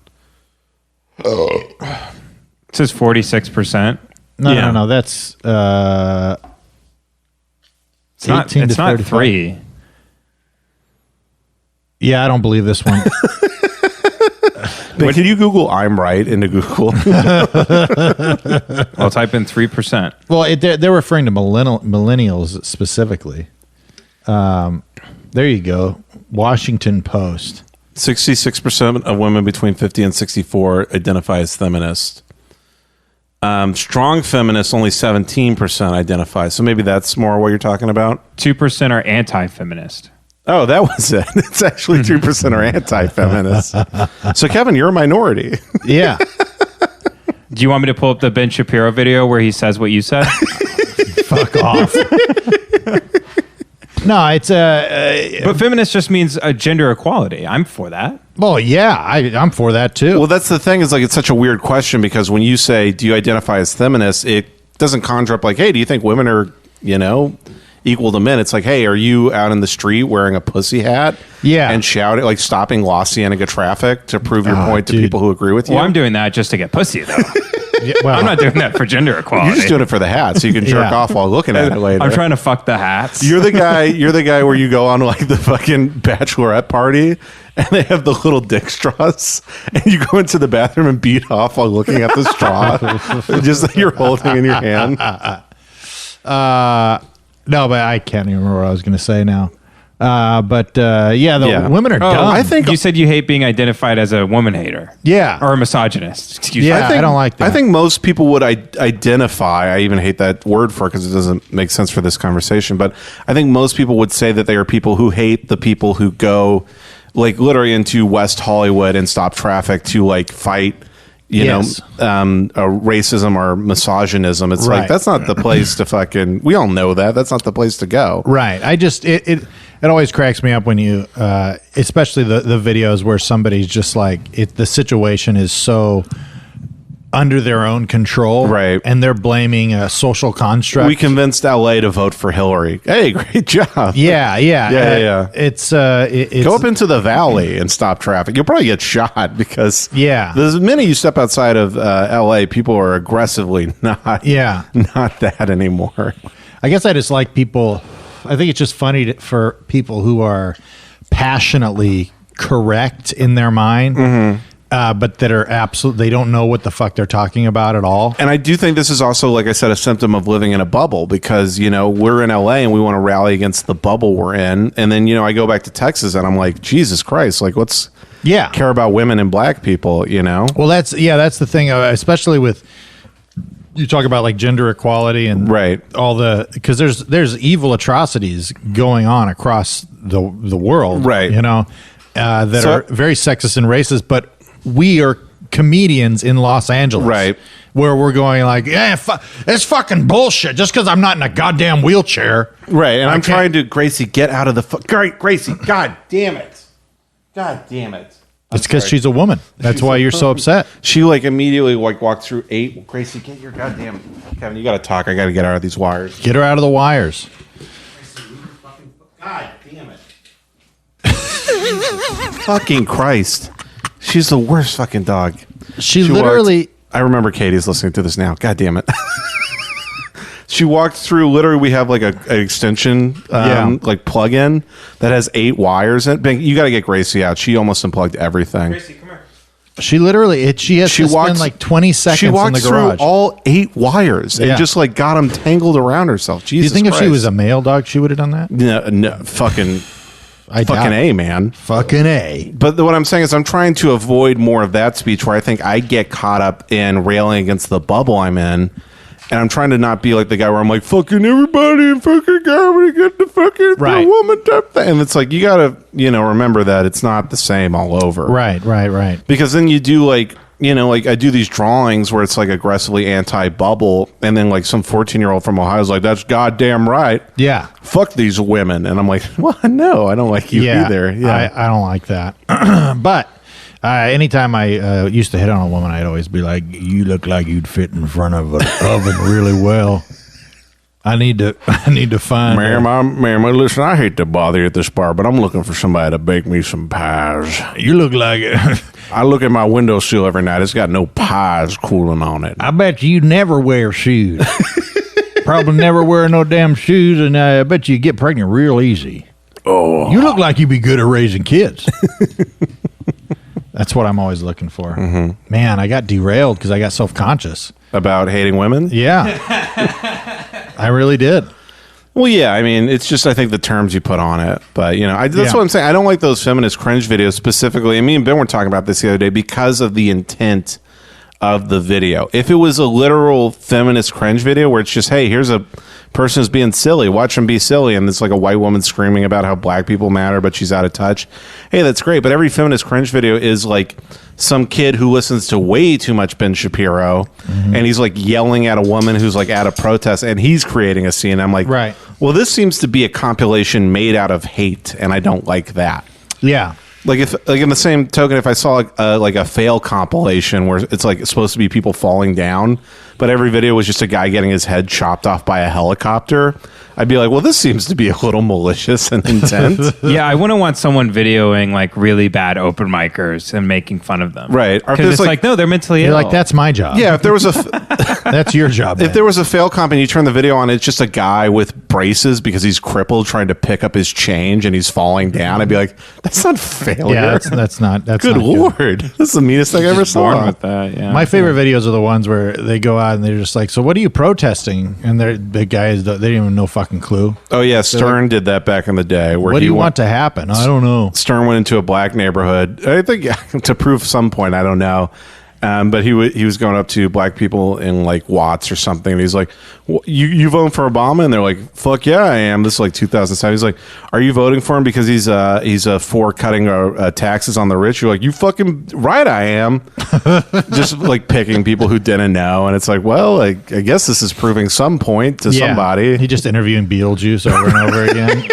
It says 46%. No, that's It's not 18 to 35. 3. Yeah, I don't believe this one. Can you Google "I'm right" into Google? I'll type in 3%. Well, they're referring to millennials specifically. There you go. Washington Post. 66% of women between 50 and 64 identify as feminist. Strong feminists, only 17% identify. So maybe that's more what you're talking about. 2% are anti-feminist. Oh, that was it. It's actually 3% are anti-feminists. So Kevin, you're a minority. Yeah. Do you want me to pull up the Ben Shapiro video where he says what you said? Fuck off. No, it's But feminist just means gender equality. I'm for that. well, yeah, I'm for that too. Well, that's the thing is like it's such a weird question because when you say, do you identify as feminist, it doesn't conjure up like, hey, do you think women are, equal to men? It's like, hey, are you out in the street wearing a pussy hat? Yeah. And shouting, like stopping La Cienega traffic to prove your point to dude. people who agree with you? Well, I'm doing that just to get pussy, though. Yeah, well, I'm not doing that for gender equality. You're just doing it for the hat so you can jerk Yeah. off while looking at it later. I'm trying to fuck the hats. You're the guy where you go on like the fucking bachelorette party and they have the little dick straws and you go into the bathroom and beat off while looking at the straw. Just like you're holding in your hand. No, but I can't even remember what I was going to say now. Women are dumb. I think you said you hate being identified as a woman hater. Yeah. Or a misogynist. Excuse Yeah. me. I don't like that. I think most people would identify. I even hate that word for it because it doesn't make sense for this conversation. But I think most people would say that they are people who hate the people who go, like, literally into West Hollywood and stop traffic to like fight. Racism or misogynism. It's Right. like that's not the place to fucking. We all know that. That's not the place to go. Right. I just it always cracks me up when you, especially the videos where somebody's just like the situation is so under their own control, Right. And they're blaming a social construct. We convinced LA to vote for Hillary. Hey, great job. Yeah. It's Go up into the valley and stop traffic. You'll probably get shot because the minute you step outside of LA, people are aggressively not that anymore. I guess I just like people. I think it's just funny for people who are passionately correct in their mind, but that are they don't know what the fuck they're talking about at all. And I do think this is also, like I said, a symptom of living in a bubble because, we're in LA and we want to rally against the bubble we're in. And then, I go back to Texas and I'm like, Jesus Christ, like let's care about women and black people, Well, that's the thing, especially with, you talk about like gender equality and all because there's evil atrocities going on across the world, that are very sexist and racist, but we are comedians in Los Angeles, where we're going like, it's fucking bullshit just because I'm not in a goddamn wheelchair, and I'm trying to Gracie get out of the Gracie, god damn it. It's because she's a woman. That's why you're so upset. She like immediately like walked through 8. Gracie, get your goddamn Kevin. You got to talk. I got to get out of these wires. Get her out of the wires. God damn it! Fucking Christ! She's the worst fucking dog. She literally. I remember Katie's listening to this now. God damn it! She walked through. Literally, we have like an extension, like plug-in that has 8 wires in it. You got to get Gracie out. She almost unplugged everything. Gracie, come here. She literally, she has to spend like 20 seconds she walked in the garage. through all 8 wires and just like got them tangled around herself. Jesus Do you think Christ. if she was a male dog, she would have done that? No, fucking A, man. Fucking A. But what I'm saying is I'm trying to avoid more of that speech where I think I get caught up in railing against the bubble I'm in. And I'm trying to not be like the guy where I'm like, fucking everybody and fucking garbage, get the fucking the woman type thing. And it's like, you got to, remember that it's not the same all over. Right. Because then you do like, you know, like I do these drawings where it's like aggressively anti-bubble, and then like some 14-year-old from Ohio is like, "That's goddamn right. Yeah. Fuck these women," and I'm like, "Well, no, I don't like you either." Yeah, I don't like that. But anytime I used to hit on a woman, I'd always be like, "You look like you'd fit in front of an oven really well. I need to find." Ma'am, listen, I hate to bother you at this bar, but I'm looking for somebody to bake me some pies. You look like it. I look at my windowsill every night. It's got no pies cooling on it. I bet you never wear shoes. Probably never wear no damn shoes, and I bet you get pregnant real easy. Oh, You look like you'd be good at raising kids. That's what I'm always looking for. Mm-hmm. Man, I got derailed because I got self-conscious. about hating women? Yeah. I really did. Well, yeah, I mean, it's just, I think, the terms you put on it. But, you know, that's what I'm saying. I don't like those feminist cringe videos specifically. And me and Ben were talking about this the other day because of the intent of the video. If it was a literal feminist cringe video where it's just, hey, here's a person who's being silly, watch them be silly, and it's like a white woman screaming about how black people matter, but she's out of touch. Hey, that's great. But every feminist cringe video is like some kid who listens to way too much Ben Shapiro, and he's like yelling at a woman who's like at a protest, and he's creating a scene. I'm like, right. Well, this seems to be a compilation made out of hate, and I don't like that. Yeah. Like if, like in the same token, if I saw like a fail compilation where it's like it's supposed to be people falling down, but every video was just a guy getting his head chopped off by a helicopter, I'd be like, well, this seems to be a little malicious and intent. Yeah, I wouldn't want someone videoing like really bad open micers and making fun of them. Right. Or if Because there's it's like, no, they're mentally You're ill. like, that's my job. Yeah, if there was a That's your job. if there was a fail comp and you turn the video on, it's just a guy with braces because he's crippled trying to pick up his change and he's falling down. I'd be like, that's not failure. Yeah, that's not Good not Lord. That's the meanest thing I ever born saw. with that. Yeah. My favorite videos are the ones where they go out and they're just like, so what are you protesting? And they're the guys, they didn't even know fucking clue. Oh, yeah. Stern did that back in the day. Where What do you want to happen? I don't know. Stern went into a black neighborhood. I think to prove some point, I don't know. But he was going up to black people in like Watts or something. And he's like, you voting for Obama? And they're like, fuck yeah, I am. This is like 2007. He's like, are you voting for him because he's for cutting taxes on the rich? You're like, you fucking right, I am. Just like picking people who didn't know. And it's like, well, I guess this is proving some point to somebody. He just interviewing Beetlejuice over and over again.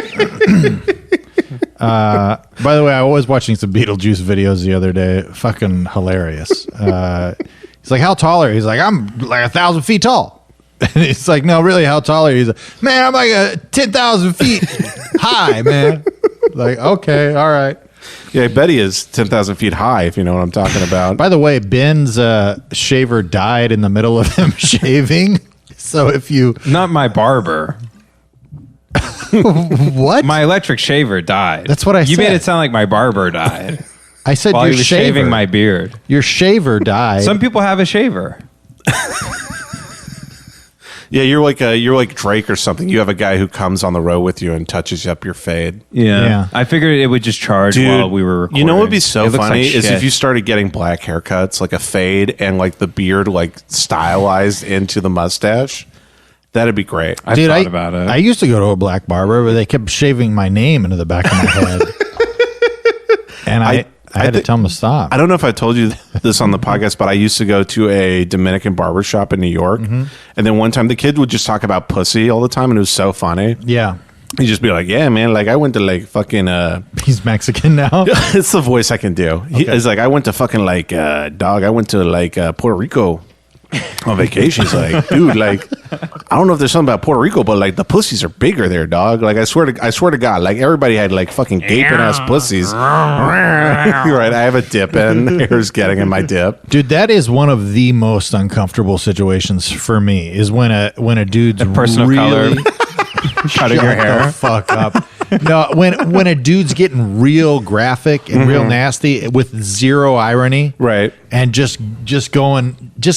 By the way, I was watching some Beetlejuice videos the other day. Fucking hilarious. He's like, how tall are you? He's like, I'm like 1,000 feet tall. And he's like, no, really, how tall are you? He's like, man, I'm like 10,000 feet high, man. Like, okay, all right. Yeah, I bet he is 10,000 feet high, if you know what I'm talking about. By the way, Ben's shaver died in the middle of him shaving. So if you... Not my barber. What? My electric shaver died. That's what I You said. made it sound like my barber died. I said while your he was shaver. shaving my beard. Your shaver died. Some people have a shaver. Yeah, you're like Drake or something. You have a guy who comes on the road with you and touches up your fade. Yeah. I figured it would just charge while we were recording. You know what would be so It looks funny like is shit. if you started getting black haircuts, like a fade and like the beard like stylized into the mustache. That'd be great. I thought about it. I used to go to a black barber, but they kept shaving my name into the back of my head. And I had to tell them to stop. I don't know if I told you this on the podcast, but I used to go to a Dominican barbershop in New York. And then one time the kid would just talk about pussy all the time, and it was so funny. Yeah. He'd just be like, yeah, man, like I went to like fucking... He's Mexican now. It's the voice I can do. He's like, I went to fucking like, dog, I went to like Puerto Rico on vacation. He's like, dude, like, I don't know if there's something about Puerto Rico, but like the pussies are bigger there, dog. Like I swear to God, like everybody had like fucking gaping ass pussies. Right, I have a dip in. Hair's getting in my dip. Dude, that is one of the most uncomfortable situations for me is when a dude's person of color cutting your hair. The fuck up. No, when a dude's getting real graphic and real nasty with zero irony, right, and just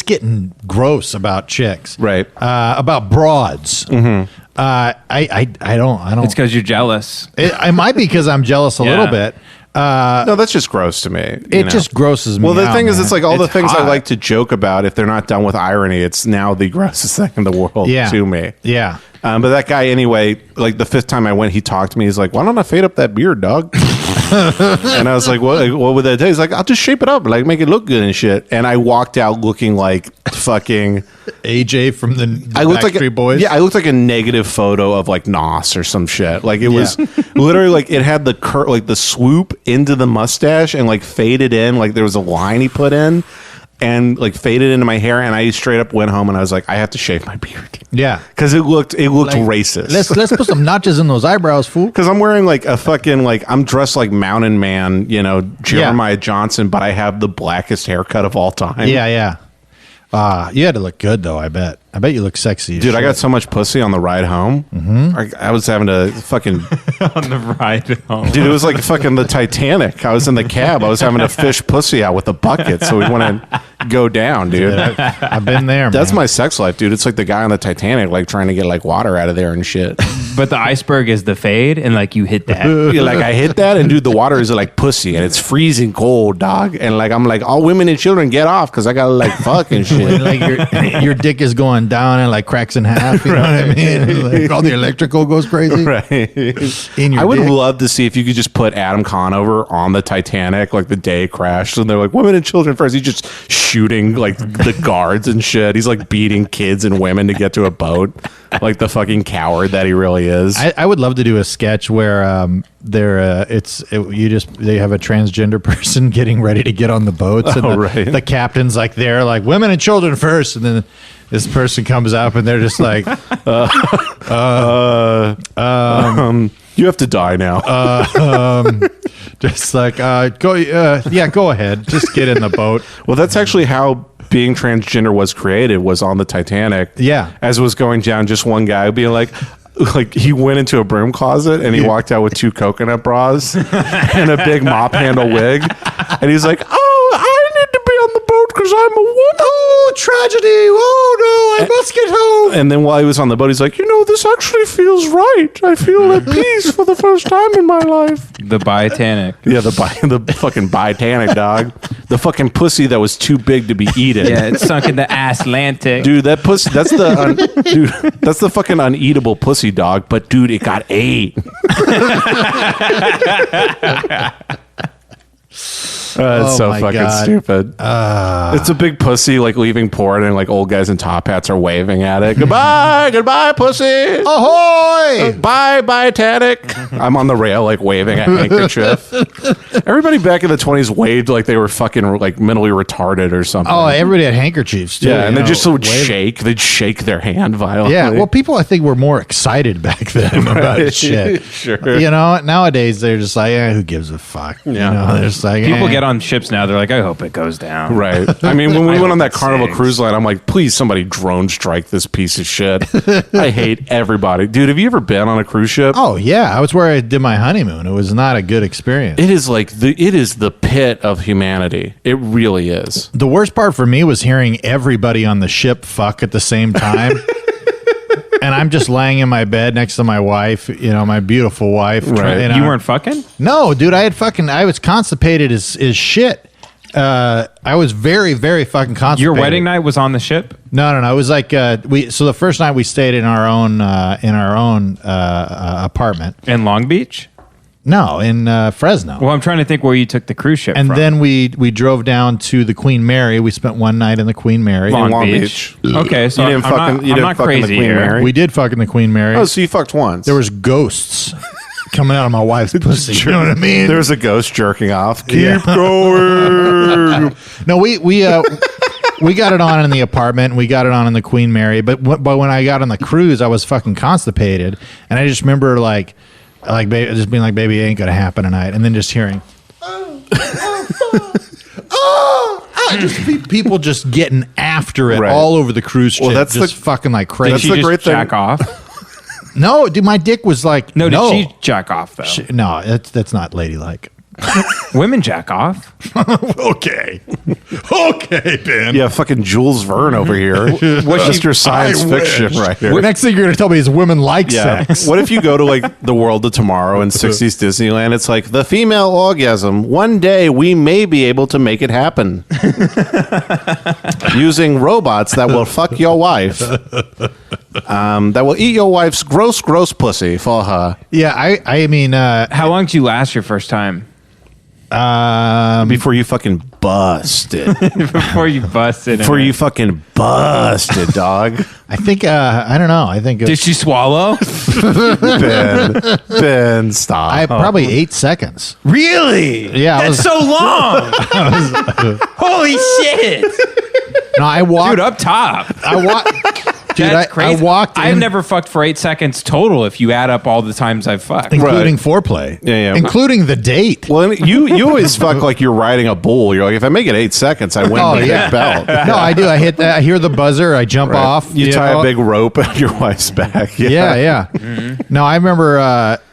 getting gross about chicks, right, about broads. I don't. It's because you're jealous. It might be because I'm jealous a little bit. No, that's just gross to me. It just grosses me. Well, the out, thing is, man. it's like all the things hot. I like to joke about. If they're not done with irony, it's now the grossest thing in the world to me. Yeah. But that guy, anyway, like the fifth time I went, he talked to me. He's like, "Why don't I fade up that beard, dog?" And I was like, what would that do? He's like, I'll just shape it up, like make it look good and shit. And I walked out looking like fucking AJ from the I looked like Backstreet Boys. Yeah, I looked like a negative photo of like Nos or some shit. Like it was literally like it had the like the swoop into the mustache and like faded in, like there was a line he put in and like faded into my hair, and I straight up went home and I was like, I have to shave my beard. Yeah, because it looked like, racist. Let's put some notches in those eyebrows, fool. Because I'm wearing like a fucking like I'm dressed like Mountain Man, you know, Jeremiah Johnson, but I have the blackest haircut of all time. Yeah. You had to look good though. I bet you look sexy, dude. I got so much pussy on the ride home. I was having to fucking on the ride home, dude. It was like fucking the Titanic. I was in the cab. I was having to fish pussy out with a bucket so we want to go down, dude. I've been there. That's man. my sex life, dude. It's like the guy on the Titanic, like trying to get like water out of there and shit. But the iceberg is the fade, and like you hit that. Like I hit that, and dude, the water is like pussy, and it's freezing cold, dog. And like I'm like, all women and children get off because I gotta like fucking shit. Like your dick is going down and like cracks in half. You know what I mean? Like all the electrical goes crazy. Right. In your I would dick. love to see if you could just put Adam Conover on the Titanic like the day it crashed, and they're like women and children first. He's just shooting like the guards and shit. He's like beating kids and women to get to a boat, like the fucking coward that he really is. I would love to do a sketch where they have a transgender person getting ready to get on the boats, and the captain's like there like women and children first, and then this person comes up and they're just like you have to die now. Just like go ahead, just get in the boat. Well, that's actually how being transgender was created, was on the Titanic. Yeah, as it was going down, just one guy being like he went into a broom closet and he walked out with 2 coconut bras and a big mop handle wig, and he's like, oh, I need to be on the boat because I'm a woman. Oh, tragedy. Oh no, I must get home. And then while he was on the boat, he's like, this actually feels right. I feel at peace for the first time in my life. The Titanic. Yeah, the fucking Titanic, dog. The fucking pussy that was too big to be eaten. Yeah, it's sunk in the Atlantic. Dude, that pussy, that's the fucking uneatable pussy, dog. But dude, it got ate. It's so fucking God. stupid. It's a big pussy like leaving port, and like old guys in top hats are waving at it. Goodbye, pussy. Ahoy! Bye, Titanic. I'm on the rail like waving a handkerchief. Everybody back in the 20s waved like they were fucking like mentally retarded or something. Oh, everybody had handkerchiefs too. Yeah, and they just would shake. They'd shake their hand violently. Yeah, well, people I think were more excited back then about shit. Sure. You know, nowadays they're just like, who gives a fuck? Yeah. You know, they're just like, People get on ships now. They're like, I hope it goes down. Right. I mean, when we went on that it Carnival sinks. cruise line, I'm like, please, somebody drone strike this piece of shit. I hate everybody. Dude, have you ever been on a cruise ship? Oh yeah, I was where I did my honeymoon. It was not a good experience. It is like it is the pit of humanity. It really is. The worst part for me was hearing everybody on the ship fuck at the same time. And I'm just laying in my bed next to my wife, my beautiful wife. Right. And You weren't fucking? No, dude, I was constipated as shit. I was very, very fucking constipated. Your wedding night was on the ship? No. It was like so the first night we stayed in our own apartment. In Long Beach? No, in Fresno. Well, I'm trying to think where you took the cruise ship And from. then we drove down to the Queen Mary. We spent one night in the Queen Mary. Long Beach. Okay, so You didn't I'm not fuck in the crazy Queen here. Mary? We did fuck in the Queen Mary. Oh, so you fucked once. There was ghosts coming out of my wife's pussy. You know what I mean? There was a ghost jerking off. Keep going. No, we got it on in the apartment. And we got it on in the Queen Mary. But when I got on the cruise, I was fucking constipated, and I just remember just being like, "Baby, it ain't gonna happen tonight," and then just hearing, just people just getting after it Right. all over the cruise ship. Well, that's just fucking like crazy. that's Did the she great just thing. jack off? No, dude, my dick was like No, did she jack off, though? No, that's not ladylike. Women jack off. Okay, Ben. Yeah, fucking Jules Verne over here. What's your science fiction right here? Next thing you're gonna tell me is women like sex. What if you go to like the World of Tomorrow in 60s Disneyland? It's like the female orgasm. One day we may be able to make it happen using robots that will fuck your wife. That will eat your wife's gross pussy for her. Yeah, I mean, How long did you last your first time? Before you fucking busted. Before you busted. Before you fucking busted, dog. I think I don't know. I think Did she swallow? Ben, stop. probably 8 seconds. Really? Yeah, That's so long. Holy shit. No, I walked. Dude, up top. I walked. Dude, That's crazy. I walked. I've in- never fucked for 8 seconds total if you add up all the times I've fucked. including foreplay. Yeah. Including the date. Well, you always fuck like you're riding a bull. You're like, if I make it 8 seconds, I win the big belt. No, I do. I hit that. I hear the buzzer. I jump off. You tie know. a big rope on your wife's back. Yeah. No, I remember.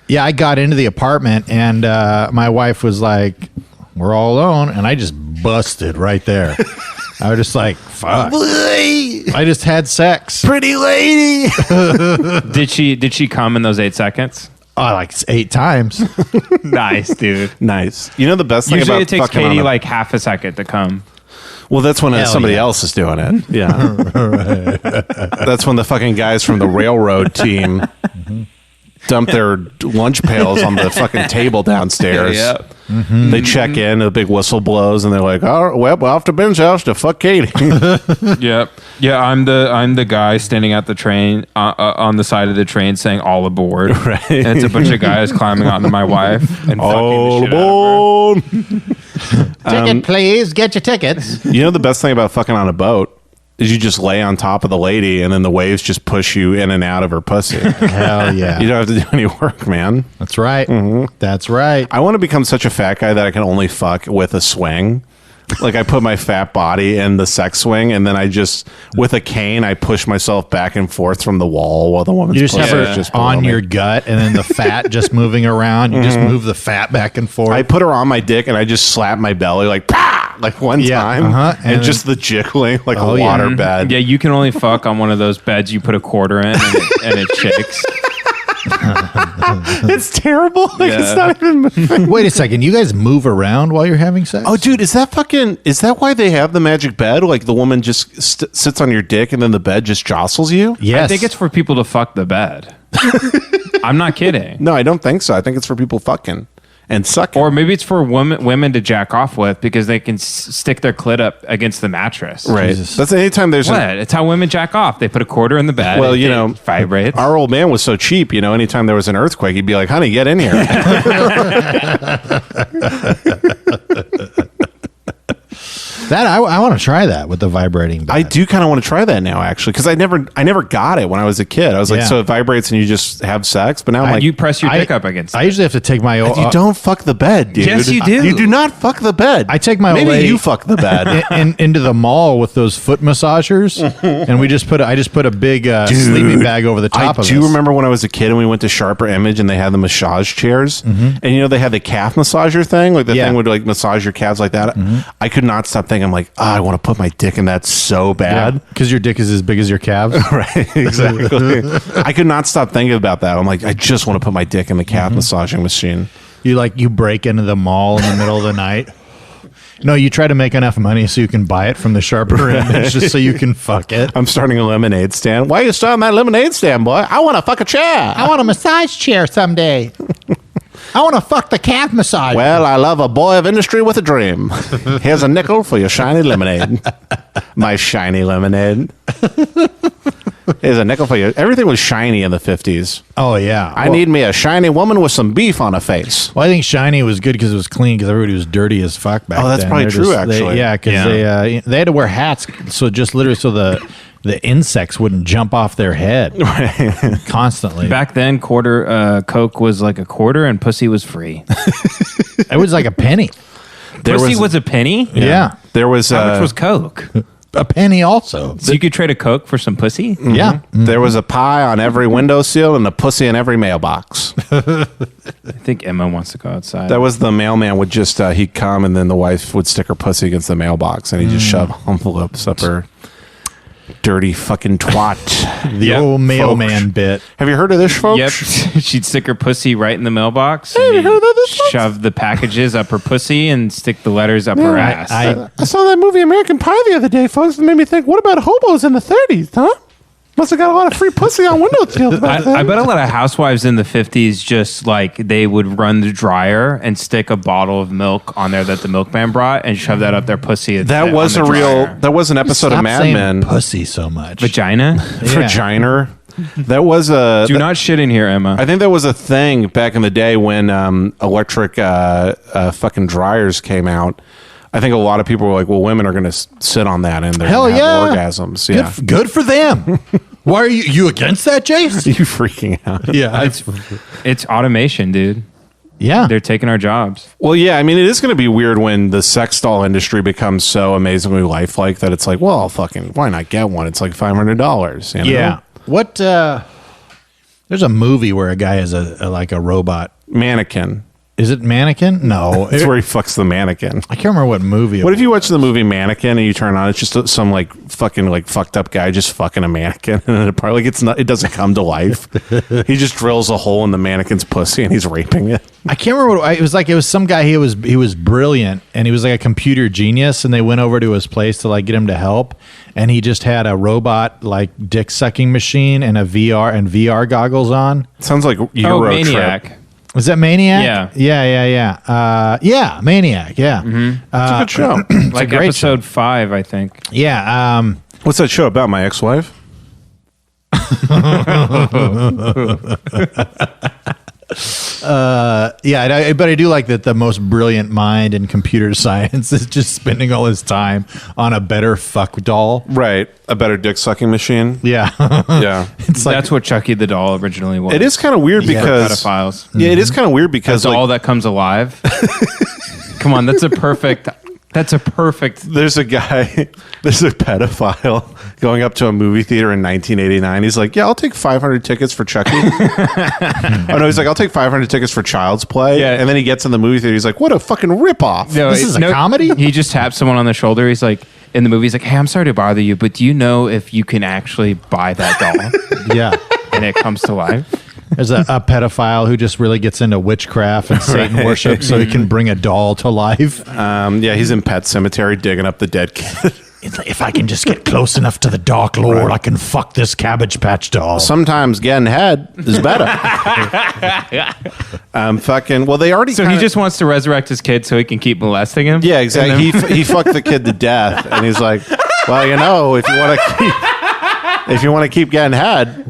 I got into the apartment and my wife was like, "We're all alone," and I just busted right there. I was just like, "Fuck!" I just had sex. Pretty lady. Did she come in those 8 seconds? Oh, like 8 times. Nice, dude. Nice. You know the best thing Usually about it takes fucking Katie on a- like half a second to come. Well, that's when somebody yeah. else is doing it. Yeah. That's when the fucking guys from the railroad team dump their lunch pails on the fucking table downstairs. Yep. They check in, the big whistle blows, and they're like, "Oh, well, we're off to Ben's house to fuck Katie." Yep. Yeah, I'm the guy standing at the train on the side of the train saying all aboard. Right. And it's a bunch of guys climbing onto my wife and All fucking the shit out of her. aboard. Ticket, please. Get your tickets. You know the best thing about fucking on a boat is you just lay on top of the lady, and then the waves just push you in and out of her pussy. Hell yeah. You don't have to do any work, man. That's right. That's right. I want to become such a fat guy that I can only fuck with a swing. Like I put my fat body in the sex swing, and then I just, with a cane, I push myself back and forth from the wall while the woman's You just pussy have is her just below on me. your gut and then the fat just moving around. You just move the fat back and forth. I put her on my dick, and I just slap my belly like, "Pah!" like one Yeah, time, and and then- just the jiggling like Oh, a yeah. water bed. Yeah, you can only fuck on one of those beds you put a quarter in and it shakes. It's terrible. Like Yeah. it's not even. Wait a second. You guys move around while you're having sex? Oh, dude, is that why they have the magic bed? Like the woman just sits on your dick and then the bed just jostles you? yes. I think it's for people to fuck the bed. I'm not kidding. No, I don't think so. I think it's for people fucking and sucking. Or maybe it's for women to jack off with because they can stick their clit up against the mattress. Right. Jesus. That's anytime there's What? It's how women jack off. They put a quarter in the bed. Well, and you it know, vibrates. our old man was so cheap, you know, anytime there was an earthquake, he'd be like, "Honey, get in here." That I want to try that with the vibrating bed. I do kind of want to try that now, actually, because I never got it when I was a kid. I was like, Yeah. so it vibrates and you just have sex, but now I'm like, you press your dick up against I it. usually have to take my you don't fuck the bed, dude. Yes, you do. You do not fuck the bed. I take my old maybe lady- you fuck the bed. into the mall with those foot massagers, and I just put a big sleeping bag over the top I of it. do remember when I was a kid and we went to Sharper Image and they had the massage chairs, and you know they had the calf massager thing, like the Yeah. thing would like massage your calves like that. I could not stop thinking, I'm like, I want to put my dick in that so bad. because your dick is as big as your calves. Right, exactly. I could not stop thinking about that. I'm like, I just want to put my dick in the calf massaging machine. You break into the mall in the middle of the night. No, you try to make enough money so you can buy it from the Sharper Image just so you can fuck it. I'm starting a lemonade stand. Why are you starting that lemonade stand, boy? I want to fuck a chair. I want a massage chair someday. I want to fuck the calf massage. Well, I love a boy of industry with a dream. Here's a nickel for your shiny lemonade. My shiny lemonade. Here's a nickel for you. Everything was shiny in the 50s. Oh yeah, I need me a shiny woman with some beef on her face. Well, I think shiny was good because it was clean because everybody was dirty as fuck back then. Oh, that's probably They're true, they- actually. yeah, because they had to wear hats, so just literally so the insects wouldn't jump off their head constantly. Back then, quarter Coke was like a quarter and pussy was free. It was like a penny. Pussy was a penny? Yeah, There was How much was Coke? a penny also. So you could trade a Coke for some pussy? Yeah, there was a pie on every windowsill and a pussy in every mailbox. I think Emma wants to go outside. That was the mailman would just he'd come and then the wife would stick her pussy against the mailbox and he'd just shove envelopes up her dirty fucking twat. the old mailman bit. Have you heard of this, folks? Yep. She'd stick her pussy right in the mailbox. Hey, you heard of this, folks? Shove the packages up her pussy and stick the letters up her ass. I saw that movie American Pie the other day, folks. It made me think, what about hobos in the 30s, huh? Must have got a lot of free pussy on Windows. I bet a lot of housewives in the 50s just like they would run the dryer and stick a bottle of milk on there that the milkman brought and shove that up their pussy. That was that was an episode of Mad Men. Pussy so much. Vagina? Vagina. That was Do not shit in here, Emma. I think that was a thing back in the day when electric fucking dryers came out. I think a lot of people were like, well, women are going to sit on that and they're going to have orgasms. Yeah. Good for them. Why are you against that, Jace? You freaking out. Yeah. It's automation, dude. Yeah. They're taking our jobs. Well, yeah. I mean, it is going to be weird when the sex doll industry becomes so amazingly lifelike that it's like, well, fucking, why not get one? It's like $500. You know? Yeah. What? There's a movie where a guy is a robot mannequin. Is it Mannequin? No, it's where he fucks the mannequin. I can't remember what movie. What if you watch the movie Mannequin and you turn on? It's just some like fucking like fucked up guy just fucking a mannequin, and it probably it doesn't come to life. He just drills a hole in the mannequin's pussy and he's raping it. I can't remember what it was like. It was some guy. He was brilliant, and he was like a computer genius. And they went over to his place to like get him to help, and he just had a robot like dick sucking machine and VR goggles on. Sounds like Euro Maniac. Trip. Was that Maniac? Yeah. Maniac. Yeah. It's a good show. Like episode 5, I think. Yeah. What's that show about? My ex-wife? But I do like that the most brilliant mind in computer science is just spending all his time on a better fuck doll. Right. A better dick sucking machine. Yeah. Yeah. It's like, That's what Chucky the doll originally was. It is kind of weird because pedophiles. Yeah, it is kind of weird because a doll that comes alive. Come on, that's a perfect. There's a pedophile going up to a movie theater in 1989. He's like, yeah, I'll take 500 tickets for Chucky. Oh no, he's like, I'll take 500 tickets for Child's Play. Yeah. And then he gets in the movie theater. He's like, what a fucking ripoff. No, this is a comedy? He just taps someone on the shoulder. He's like, in the movie, he's like, hey, I'm sorry to bother you, but do you know if you can actually buy that doll? Yeah. And it comes to life? There's a pedophile who just really gets into witchcraft and Satan worship so he can bring a doll to life. Yeah, he's in Pet Cemetery digging up the dead kid. It's like, if I can just get close enough to the Dark Lord, I can fuck this Cabbage Patch doll. Sometimes getting head is better. Well, they already. So he just wants to resurrect his kid so he can keep molesting him? Yeah, exactly. He fucked the kid to death, and he's like, well, you know, if you want to keep getting head,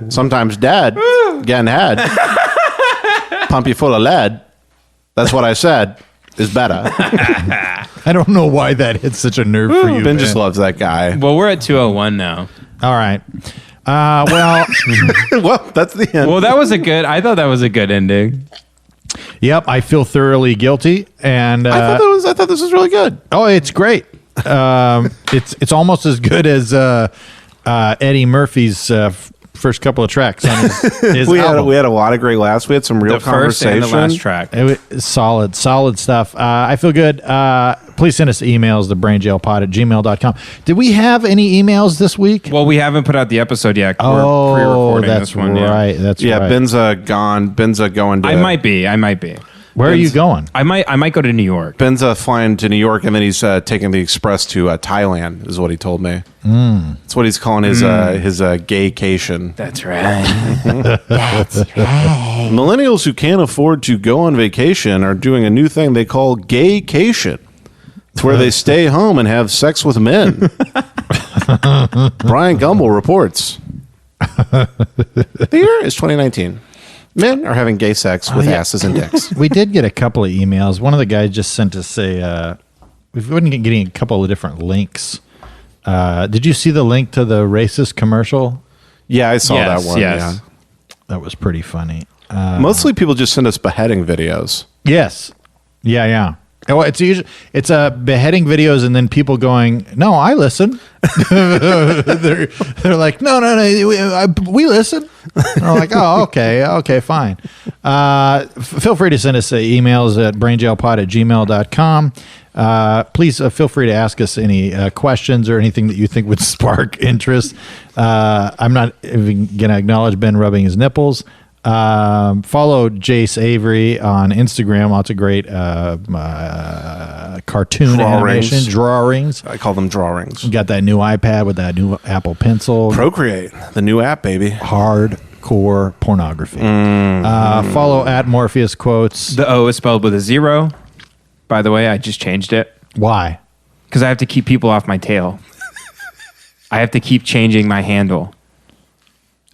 sometimes dad getting head, pump you full of lead. That's what I said is better. I don't know why that hits such a nerve for you. Ben just loves that guy. Well, we're at 201 now. All right. Well, that's the end. Well, I thought that was a good ending. Yep, I feel thoroughly guilty, and I thought this was really good. Oh, it's great. It's almost as good as Eddie Murphy's first couple of tracks on his we album. had a lot of great laughs. We had some real The first conversation. and the last track. It was solid stuff. I feel good. Please send us emails, thebrainjailpod@gmail.com. Did we have any emails this week? Well, we haven't put out the episode yet. Oh, We're pre-recording that's this one. right. That's right. Ben's gone. Ben's going to. I might be. Where are you going? I might go to New York. Ben's flying to New York, and then he's taking the express to Thailand, is what he told me. That's what he's calling his gaycation. That's right. Millennials who can't afford to go on vacation are doing a new thing they call gaycation. It's where they stay home and have sex with men. Brian Gumbel reports. The year is 2019. Men are having gay sex with asses and dicks. We did get a couple of emails. One of the guys just sent us we've been getting a couple of different links. Did you see the link to the racist commercial? Yeah, I saw that one. Yes. Yeah. That was pretty funny. Mostly people just send us beheading videos. Yes. Yeah. Oh, it's a beheading videos and then people going, no, I listen. they're like, no, we listen. And we're like, oh, okay, fine. Feel free to send us emails at brainjailpod@gmail.com. Please feel free to ask us any questions or anything that you think would spark interest. I'm not even going to acknowledge Ben rubbing his nipples. Follow Jace Avery on Instagram. Lots of great cartoon animation drawings. I call them drawings. You got that new iPad with that new Apple Pencil. Procreate, the new app, baby. Hardcore pornography. Follow at Morpheus Quotes. The O is spelled with a 0. By the way, I just changed it. Why? Because I have to keep people off my tail. I have to keep changing my handle.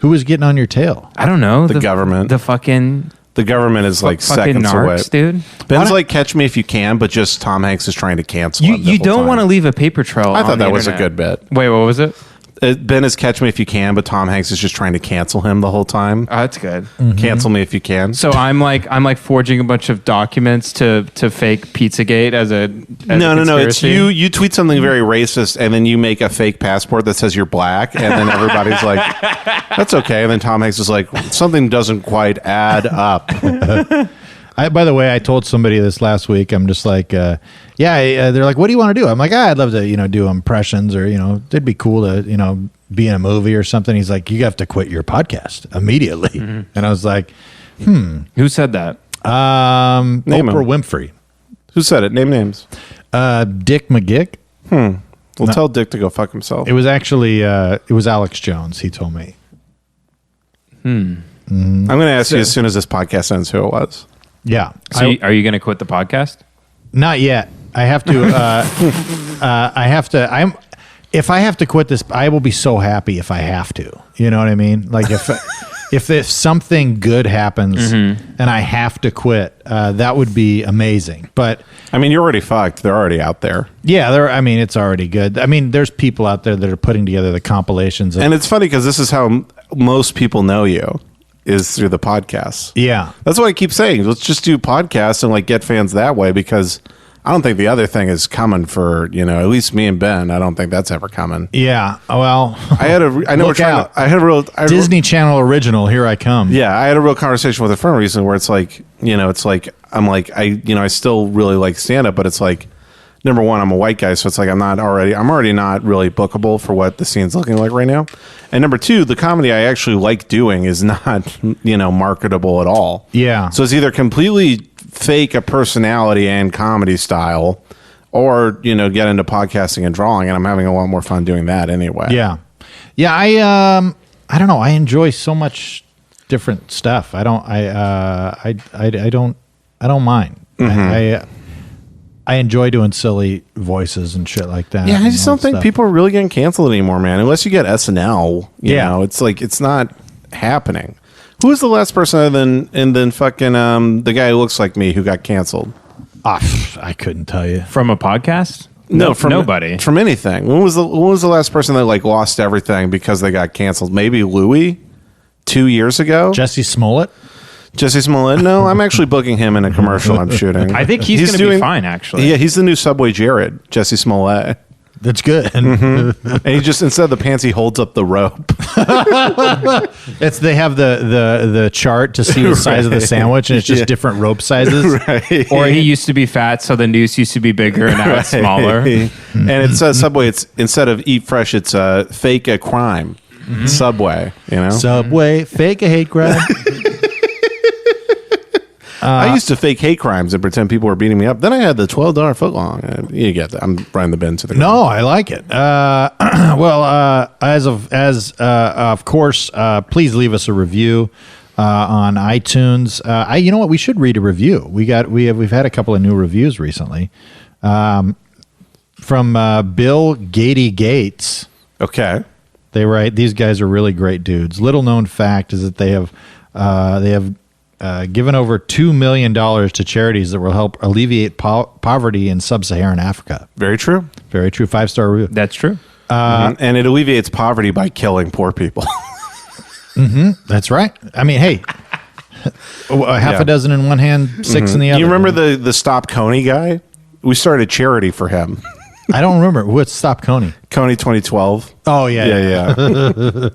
Who is getting on your tail? I don't know. The government. The government is like fucking seconds away. narcs, dude. Ben's like Catch Me If You Can, but just Tom Hanks is trying to cancel him. You don't want to leave a paper trail. I thought on the that was a internet. good bit. Wait, what was it? Ben is Catch Me If You Can, but Tom Hanks is just trying to cancel him the whole time. Oh, that's good. Cancel me if you can. So I'm like forging a bunch of documents to fake Pizzagate as a No. It's conspiracy? you tweet something very racist, and then you make a fake passport that says you're black, and then everybody's like, "That's okay." And then Tom Hanks is like, "Something doesn't quite add up." By the way, I told somebody this last week. I'm just like, they're like, "What do you want to do?" I'm like, I'd love to, do impressions, or it'd be cool to, be in a movie or something. He's like, "You have to quit your podcast immediately." And I was like, Who said that? Oprah him. Winfrey, Who said it? Name names. Dick McGick. We'll tell Dick to go fuck himself. It was actually it was Alex Jones. He told me. I'm going to ask you as soon as this podcast ends who it was. Yeah. So are you going to quit the podcast? Not yet. I have to. If I have to quit this, I will be so happy if I have to. You know what I mean? Like if something good happens and I have to quit, that would be amazing. But I mean, you're already fucked. They're already out there. yeah, it's already good. I mean, there's people out there that are putting together the compilations. And it's funny because this is how most people know you, is through the podcasts. Yeah. That's what I keep saying. Let's just do podcasts and like get fans that way, because I don't think the other thing is coming for, at least me and Ben. I don't think that's ever coming. Yeah. Well, I know we're Look trying out. to, I had a real Disney Channel original. Here I come. Yeah, I had a real conversation with a friend recently where it's like, it's like I still really like stand up, but it's like, number one, I'm a white guy, so it's like I'm already not really bookable for what the scene's looking like right now. And number two, the comedy I actually like doing is not, marketable at all. Yeah. So it's either completely fake a personality and comedy style, or, get into podcasting and drawing, and I'm having a lot more fun doing that anyway. Yeah. Yeah, I don't know. I enjoy so much different stuff. I don't mind. I enjoy doing silly voices and shit like that. Yeah, I just and all don't think stuff. people are really getting canceled anymore, man. Unless you get SNL, Yeah. it's like it's not happening. Who was the last person other than fucking the guy who looks like me who got canceled? I couldn't tell you. From a podcast? No, from nobody. From anything. When was the last person that like lost everything because they got canceled? Maybe Louis 2 years ago. Jesse Smollett. Jesse Smollett. No, I'm actually booking him in a commercial I'm shooting. I think he's going to be fine, actually. Yeah, he's the new Subway Jared, Jesse Smollett. That's good. And he just, instead of the pants, he holds up the rope. They have the chart to see the size of the sandwich, and it's just different rope sizes. Right. Or he used to be fat, so the noose used to be bigger, and now it's smaller. And it says Subway, it's instead of eat fresh, it's fake a crime. Subway, Subway, fake a hate crime. I used to fake hate crimes and pretend people were beating me up. Then I had the $12 footlong. You get that. I'm Brian the Ben to the ground. No, I like it. Of course, please leave us a review on iTunes. You know what? We should read a review. We've had a couple of new reviews recently from Bill Gatey Gates. Okay. They write, "These guys are really great dudes. Little known fact is that they have given over $2 million to charities that will help alleviate poverty in sub-Saharan Africa." Very true. Very true. 5-star review. That's true. And it alleviates poverty by killing poor people. That's right. I mean, hey, half a dozen in one hand, 6 in the other. You remember the Stop Coney guy? We started a charity for him. I don't remember. What's Stop Coney? Coney 2012. Oh, yeah.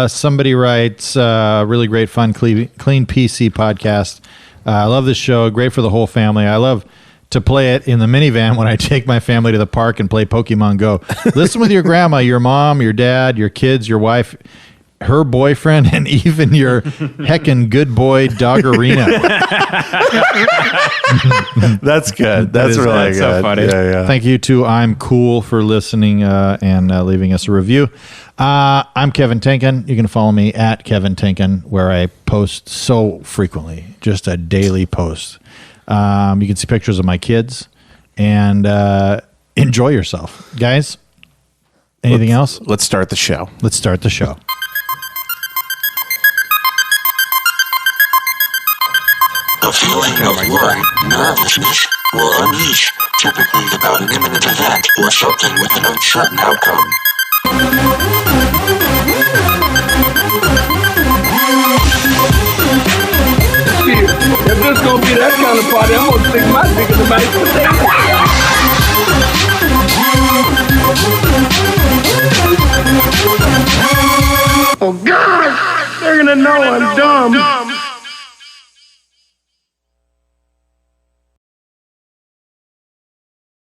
Somebody writes, really great fun, clean PC podcast. I love this show. Great for the whole family. I love to play it in the minivan when I take my family to the park and play Pokemon Go. Listen with your grandma, your mom, your dad, your kids, your wife. her boyfriend, and even your heckin' good boy Doggerino. That's good. That's really that's good. so funny. Yeah. Thank you to I'm Cool for listening and leaving us a review. I'm Kevin Tinkin. You can follow me at Kevin Tinkin, where I post so frequently, just a daily post. You can see pictures of my kids and enjoy yourself. Guys, anything else? Let's start the show. Let's start the show. A feeling of worry, nervousness, or unease, typically about an imminent event or something with an uncertain outcome. Shit, if this gonna be that kind of party, I'm gonna stick my dick in the mashed potato. Oh God, they're gonna know I'm dumb.